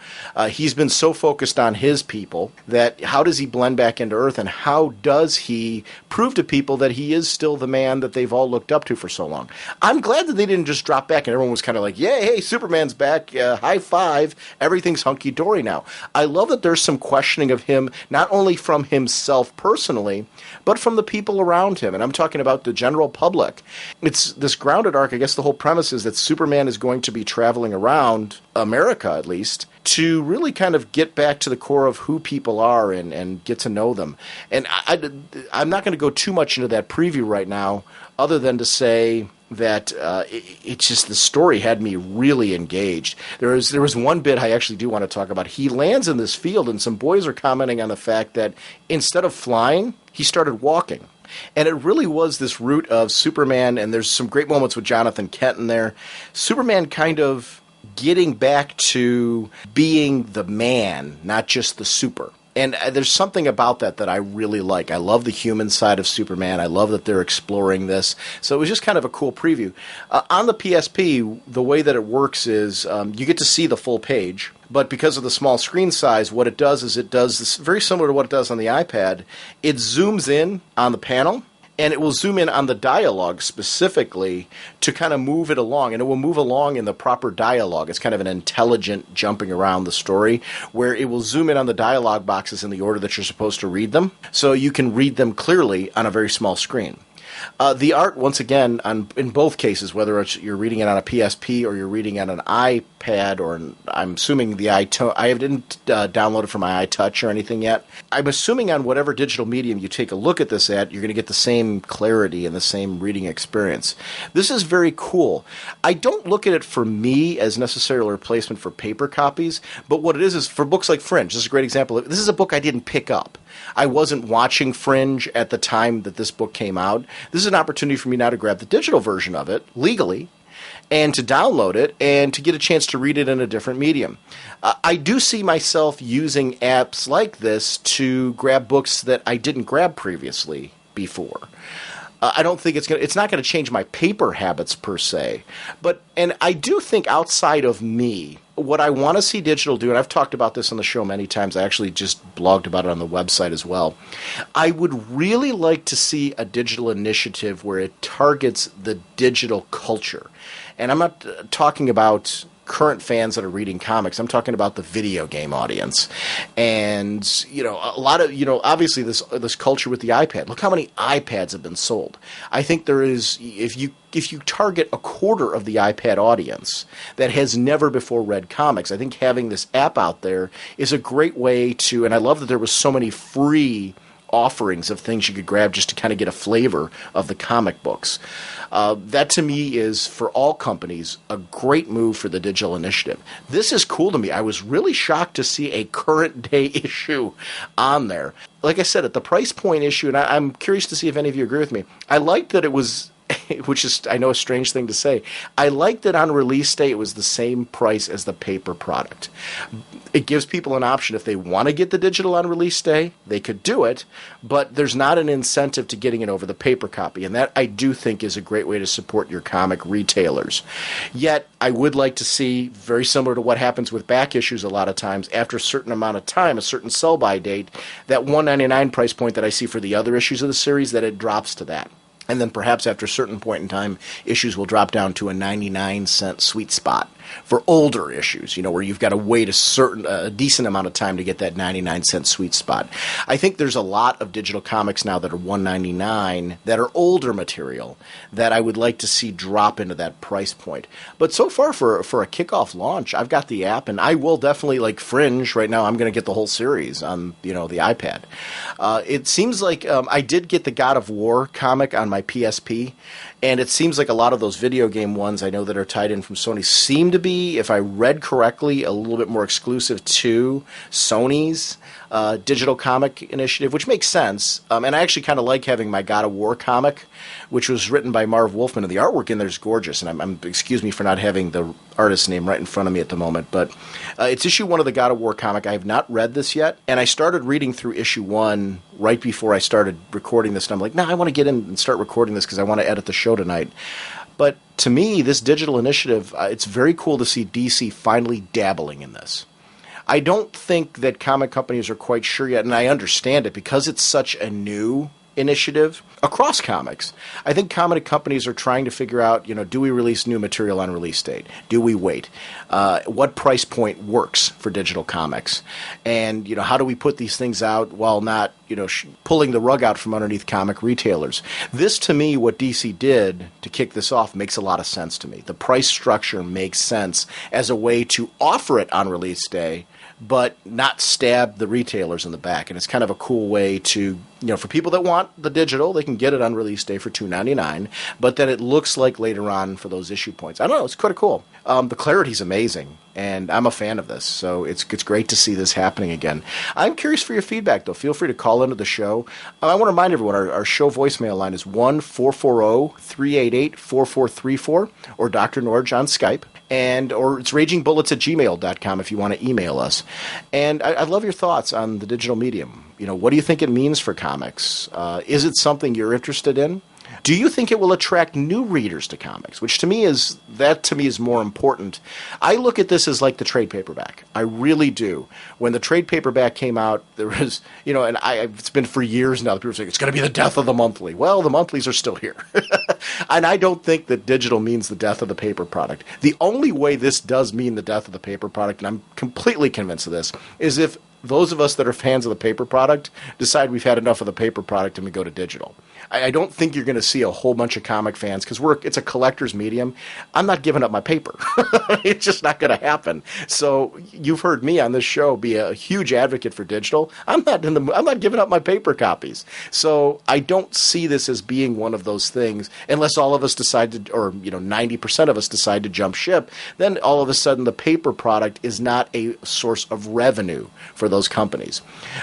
He's been so focused on his people that how does he blend back into Earth, and how does he prove to people that he is still the man that they've all looked up to for so long? I'm glad that they didn't just drop back and everyone was kind of like, yay, hey, Superman's back, high five. Everything's hunky-dory now. I love that there's some questioning of him, not only from himself personally, but from the people around him. And I'm talking about the general public. It's this grounded arc. I guess the whole premise is that Superman is going to be traveling around America, at least, to really kind of get back to the core of who people are and get to know them. And I'm not going to go too much into that preview right now, other than to say that it's just the story had me really engaged. There was one bit I actually do want to talk about. He lands in this field, and some boys are commenting on the fact that instead of flying, he started walking. And it really was this route of Superman, and there's some great moments with Jonathan Kent in there. Superman kind of getting back to being the man, not just the super. And there's something about that I really like. I love the human side of Superman. I love that they're exploring this. So it was just kind of a cool preview. On the PSP, the way that it works is you get to see the full page. But because of the small screen size, what it does is it does this very similar to what it does on the iPad. It zooms in on the panel, and it will zoom in on the dialogue specifically to kind of move it along. And it will move along in the proper dialogue. It's kind of an intelligent jumping around the story where it will zoom in on the dialogue boxes in the order that you're supposed to read them, so you can read them clearly on a very small screen. The art, once again, in both cases, whether you're reading it on a PSP or you're reading it on an iPad, or I'm assuming I didn't download it from my iTouch or anything yet. I'm assuming on whatever digital medium you take a look at this at, you're going to get the same clarity and the same reading experience. This is very cool. I don't look at it for me as necessarily a replacement for paper copies, but what it is for books like Fringe. This is a great example. This is a book I didn't pick up. I wasn't watching Fringe at the time that this book came out. This is an opportunity for me now to grab the digital version of it, legally, and to download it and to get a chance to read it in a different medium. I do see myself using apps like this to grab books that I didn't grab previously before. I don't think it's not going to change my paper habits per se, and I do think outside of me, what I want to see digital do, and I've talked about this on the show many times, I actually just blogged about it on the website as well. I would really like to see a digital initiative where it targets the digital culture. And I'm not talking about current fans that are reading comics. I'm talking about the video game audience. And, a lot of, obviously this culture with the iPad. Look how many iPads have been sold. I think there is, if you target a quarter of the iPad audience that has never before read comics, I think having this app out there is a great way to, and I love that there was so many free offerings of things you could grab just to kind of get a flavor of the comic books. That to me is, for all companies, a great move for the digital initiative. This is cool to me. I was really shocked to see a current day issue on there. Like I said, at the price point issue, and I'm curious to see if any of you agree with me, I liked that it was, which is, I know, a strange thing to say, I liked that on release day it was the same price as the paper product. It gives people an option. If they want to get the digital on release day, they could do it, but there's not an incentive to getting it over the paper copy, and that I do think is a great way to support your comic retailers. Yet, I would like to see, very similar to what happens with back issues a lot of times, after a certain amount of time, a certain sell-by date, that $1.99 price point that I see for the other issues of the series, that it drops to that. And then perhaps after a certain point in time, issues will drop down to a 99-cent sweet spot for older issues, where you've got to wait a decent amount of time to get that 99-cent sweet spot. I think there's a lot of digital comics now that are $1.99 that are older material that I would like to see drop into that price point. But so far for a kickoff launch, I've got the app, and I will definitely, like Fringe right now, I'm going to get the whole series on the iPad. It seems like I did get the God of War comic on my PSP, and it seems like a lot of those video game ones I know that are tied in from Sony seem to be, if I read correctly, a little bit more exclusive to Sony's digital comic initiative, which makes sense. And I actually kind of like having my God of War comic, which was written by Marv Wolfman, and the artwork in there is gorgeous. And I'm excuse me for not having the artist's name right in front of me at the moment, but it's issue 1 of the God of War comic. I have not read this yet, and I started reading through issue 1 right before I started recording this, and I'm like, I want to get in and start recording this because I want to edit the show tonight. But to me, this digital initiative, it's very cool to see DC finally dabbling in this. I don't think that comic companies are quite sure yet, and I understand it because it's such a new initiative across comics. I think comic companies are trying to figure out, do we release new material on release date? Do we wait? What price point works for digital comics? And, how do we put these things out while not, pulling the rug out from underneath comic retailers? This, to me, what DC did to kick this off makes a lot of sense to me. The price structure makes sense as a way to offer it on release day, but not stab the retailers in the back. And it's kind of a cool way to, for people that want the digital, they can get it on release day for $2.99, but then it looks like later on for those issue points. I don't know, it's quite cool. The clarity's amazing, and I'm a fan of this, so it's great to see this happening again. I'm curious for your feedback, though. Feel free to call into the show. I want to remind everyone, our show voicemail line is 1-440-388-4434, or Dr. Norge on Skype. Or it's ragingbullets@gmail.com if you want to email us. And I'd love your thoughts on the digital medium. What do you think it means for comics? Is it something you're interested in? Do you think it will attract new readers to comics? Which to me is more important. I look at this as like the trade paperback. I really do. When the trade paperback came out, there was, and it's been for years now. People say it's going to be the death of the monthly. Well, the monthlies are still here. And I don't think that digital means the death of the paper product. The only way this does mean the death of the paper product, and I'm completely convinced of this, is if those of us that are fans of the paper product decide we've had enough of the paper product and we go to digital. I don't think you're going to see a whole bunch of comic fans because it's a collector's medium. I'm not giving up my paper. It's just not going to happen. So you've heard me on this show be a huge advocate for digital. I'm not giving up my paper copies. So I don't see this as being one of those things unless all of us decide to, or 90% of us decide to jump ship. Then all of a sudden the paper product is not a source of revenue for those companies.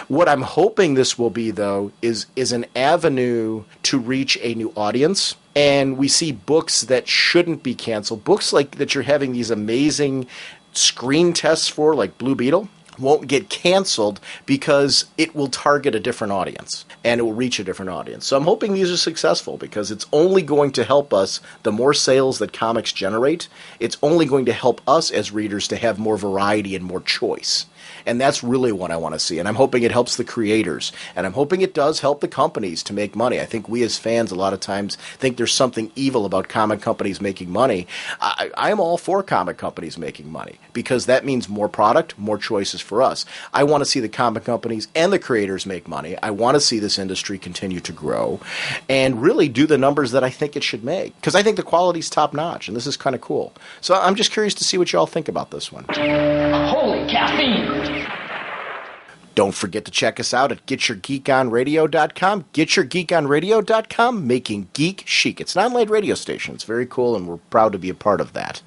What I'm hoping this will be, though, is an avenue to reach a new audience. And we see books that shouldn't be canceled. Books like that you're having these amazing screen tests for, like Blue Beetle, won't get canceled because it will target a different audience and it will reach a different audience. So I'm hoping these are successful because it's only going to help us. The more sales that comics generate, it's only going to help us as readers to have more variety and more choice. And that's really what I want to see. And I'm hoping it helps the creators. And I'm hoping it does help the companies to make money. I think we as fans a lot of times think there's something evil about comic companies making money. I'm all for comic companies making money because that means more product, more choices for us. I want to see the comic companies and the creators make money. I want to see this industry continue to grow and really do the numbers that I think it should make because I think the quality's top notch and this is kind of cool. So I'm just curious to see what y'all think about this one. Holy caffeine! Don't forget to check us out at getyourgeekonradio.com. Getyourgeekonradio.com, making geek chic. It's an online radio station. It's very cool, and we're proud to be a part of that.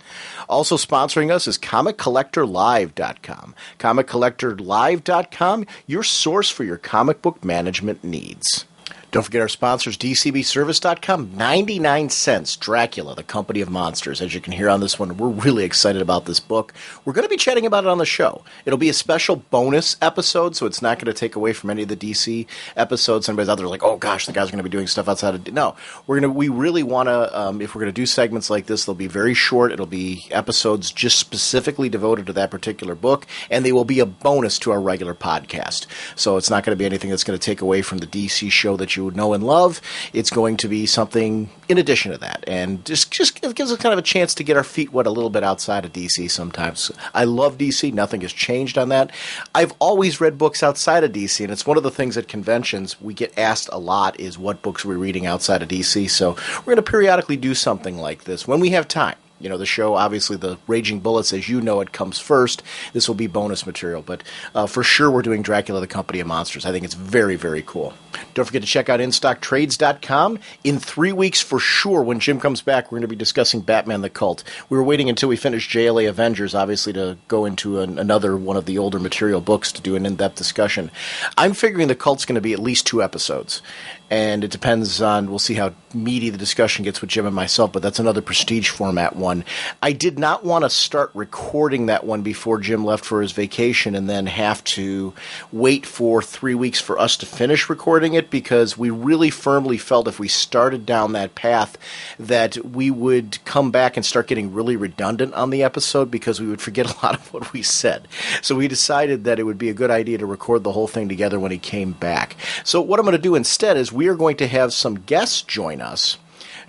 Also sponsoring us is comiccollectorlive.com. Comiccollectorlive.com, your source for your comic book management needs. Don't forget our sponsors, DCBService.com, 99 cents, Dracula, the Company of Monsters. As you can hear on this one, we're really excited about this book. We're going to be chatting about it on the show. It'll be a special bonus episode, so it's not going to take away from any of the DC episodes. Somebody's out there like, oh gosh, the guys are going to be doing stuff outside of... No, we really want to, if we're going to do segments like this, they'll be very short. It'll be episodes just specifically devoted to that particular book, and they will be a bonus to our regular podcast. So it's not going to be anything that's going to take away from the DC show that you would know and love. It's going to be something in addition to that, and just it gives us kind of a chance to get our feet wet a little bit outside of DC sometimes. I love DC. Nothing has changed on that. I've always read books outside of DC, and it's one of the things at conventions we get asked a lot is what books we're reading outside of DC, so we're going to periodically do something like this when we have time. the show. Obviously, the Raging Bullets, as you know, it comes first. This will be bonus material. But for sure, we're doing Dracula, the Company of Monsters. I think it's very, very cool. Don't forget to check out InStockTrades.com. In 3 weeks, for sure, when Jim comes back, we're going to be discussing Batman the Cult. We were waiting until we finished JLA Avengers, obviously, to go into another one of the older material books to do an in-depth discussion. I'm figuring the Cult's going to be at least 2 episodes. And it depends on, we'll see how meaty the discussion gets with Jim and myself, but that's another prestige format one. I did not want to start recording that one before Jim left for his vacation and then have to wait for 3 weeks for us to finish recording it, because we really firmly felt if we started down that path that we would come back and start getting really redundant on the episode because we would forget a lot of what we said. So we decided that it would be a good idea to record the whole thing together when he came back. So what I'm going to do instead is we are going to have some guests join us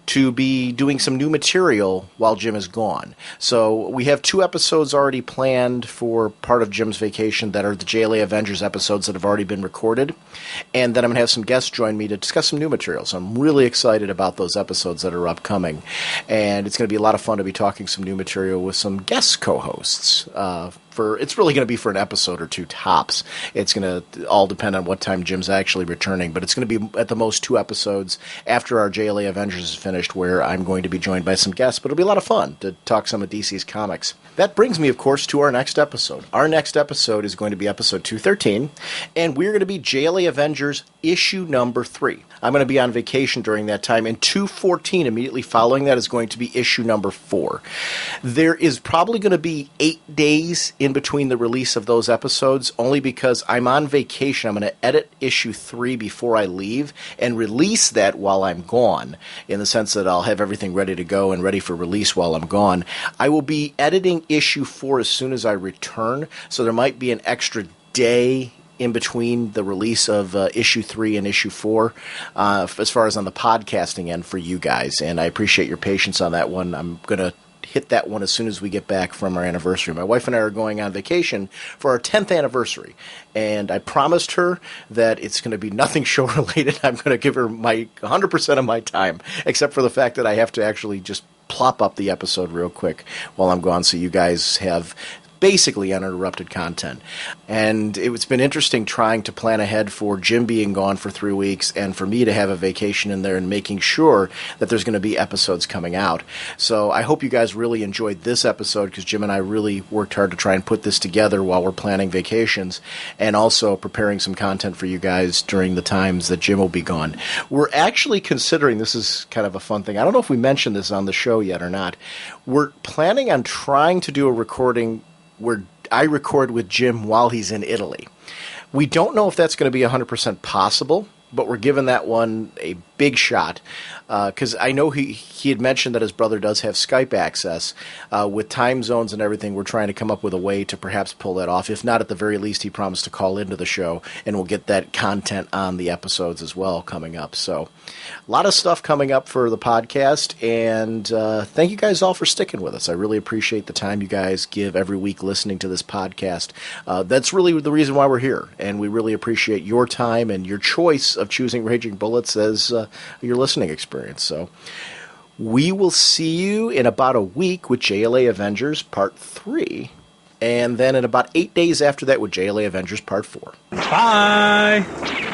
to be doing some new material while Jim is gone. So we have 2 episodes already planned for part of Jim's vacation that are the JLA Avengers episodes that have already been recorded. And then I'm going to have some guests join me to discuss some new material. So I'm really excited about those episodes that are upcoming. And it's going to be a lot of fun to be talking some new material with some guest co-hosts. It's really going to be for an episode or 2 tops. It's going to all depend on what time Jim's actually returning, but it's going to be at the most 2 episodes after our JLA Avengers is finished, where I'm going to be joined by some guests, but it'll be a lot of fun to talk some of DC's comics. That brings me, of course, to our next episode. Our next episode is going to be episode 213, and we're going to be JLA Avengers issue number 3. I'm going to be on vacation during that time, and 214 immediately following that is going to be issue number 4. There is probably going to be 8 days in between the release of those episodes, only because I'm on vacation. I'm going to edit issue 3 before I leave and release that while I'm gone, in the sense that I'll have everything ready to go and ready for release while I'm gone. I will be editing issue 4 as soon as I return, so there might be an extra day in between the release of issue 3 and issue 4, as far as on the podcasting end for you guys, and I appreciate your patience on that one. I'm going to hit that one as soon as we get back from our anniversary. My wife and I are going on vacation for our 10th anniversary, and I promised her that it's going to be nothing show related. I'm going to give her my 100% of my time, except for the fact that I have to actually just plop up the episode real quick while I'm gone, so you guys have basically uninterrupted content. And it's been interesting trying to plan ahead for Jim being gone for 3 weeks and for me to have a vacation in there and making sure that there's going to be episodes coming out. So I hope you guys really enjoyed this episode, because Jim and I really worked hard to try and put this together while we're planning vacations and also preparing some content for you guys during the times that Jim will be gone. We're actually considering, this is kind of a fun thing, I don't know if we mentioned this on the show yet or not, we're planning on trying to do a recording where I record with Jim while he's in Italy. We don't know if that's going to be 100% possible, but we're giving that one a big shot, because I know he had mentioned that his brother does have Skype access. With time zones and everything, we're trying to come up with a way to perhaps pull that off. If not, at the very least, he promised to call into the show, and we'll get that content on the episodes as well coming up. So a lot of stuff coming up for the podcast, and thank you guys all for sticking with us. I really appreciate the time you guys give every week listening to this podcast. That's really the reason why we're here, and we really appreciate your time and your choice of choosing Raging Bullets as your listening experience. So we will see you in about a week with JLA Avengers Part 3, and then in about 8 days after that with JLA Avengers Part 4. Bye!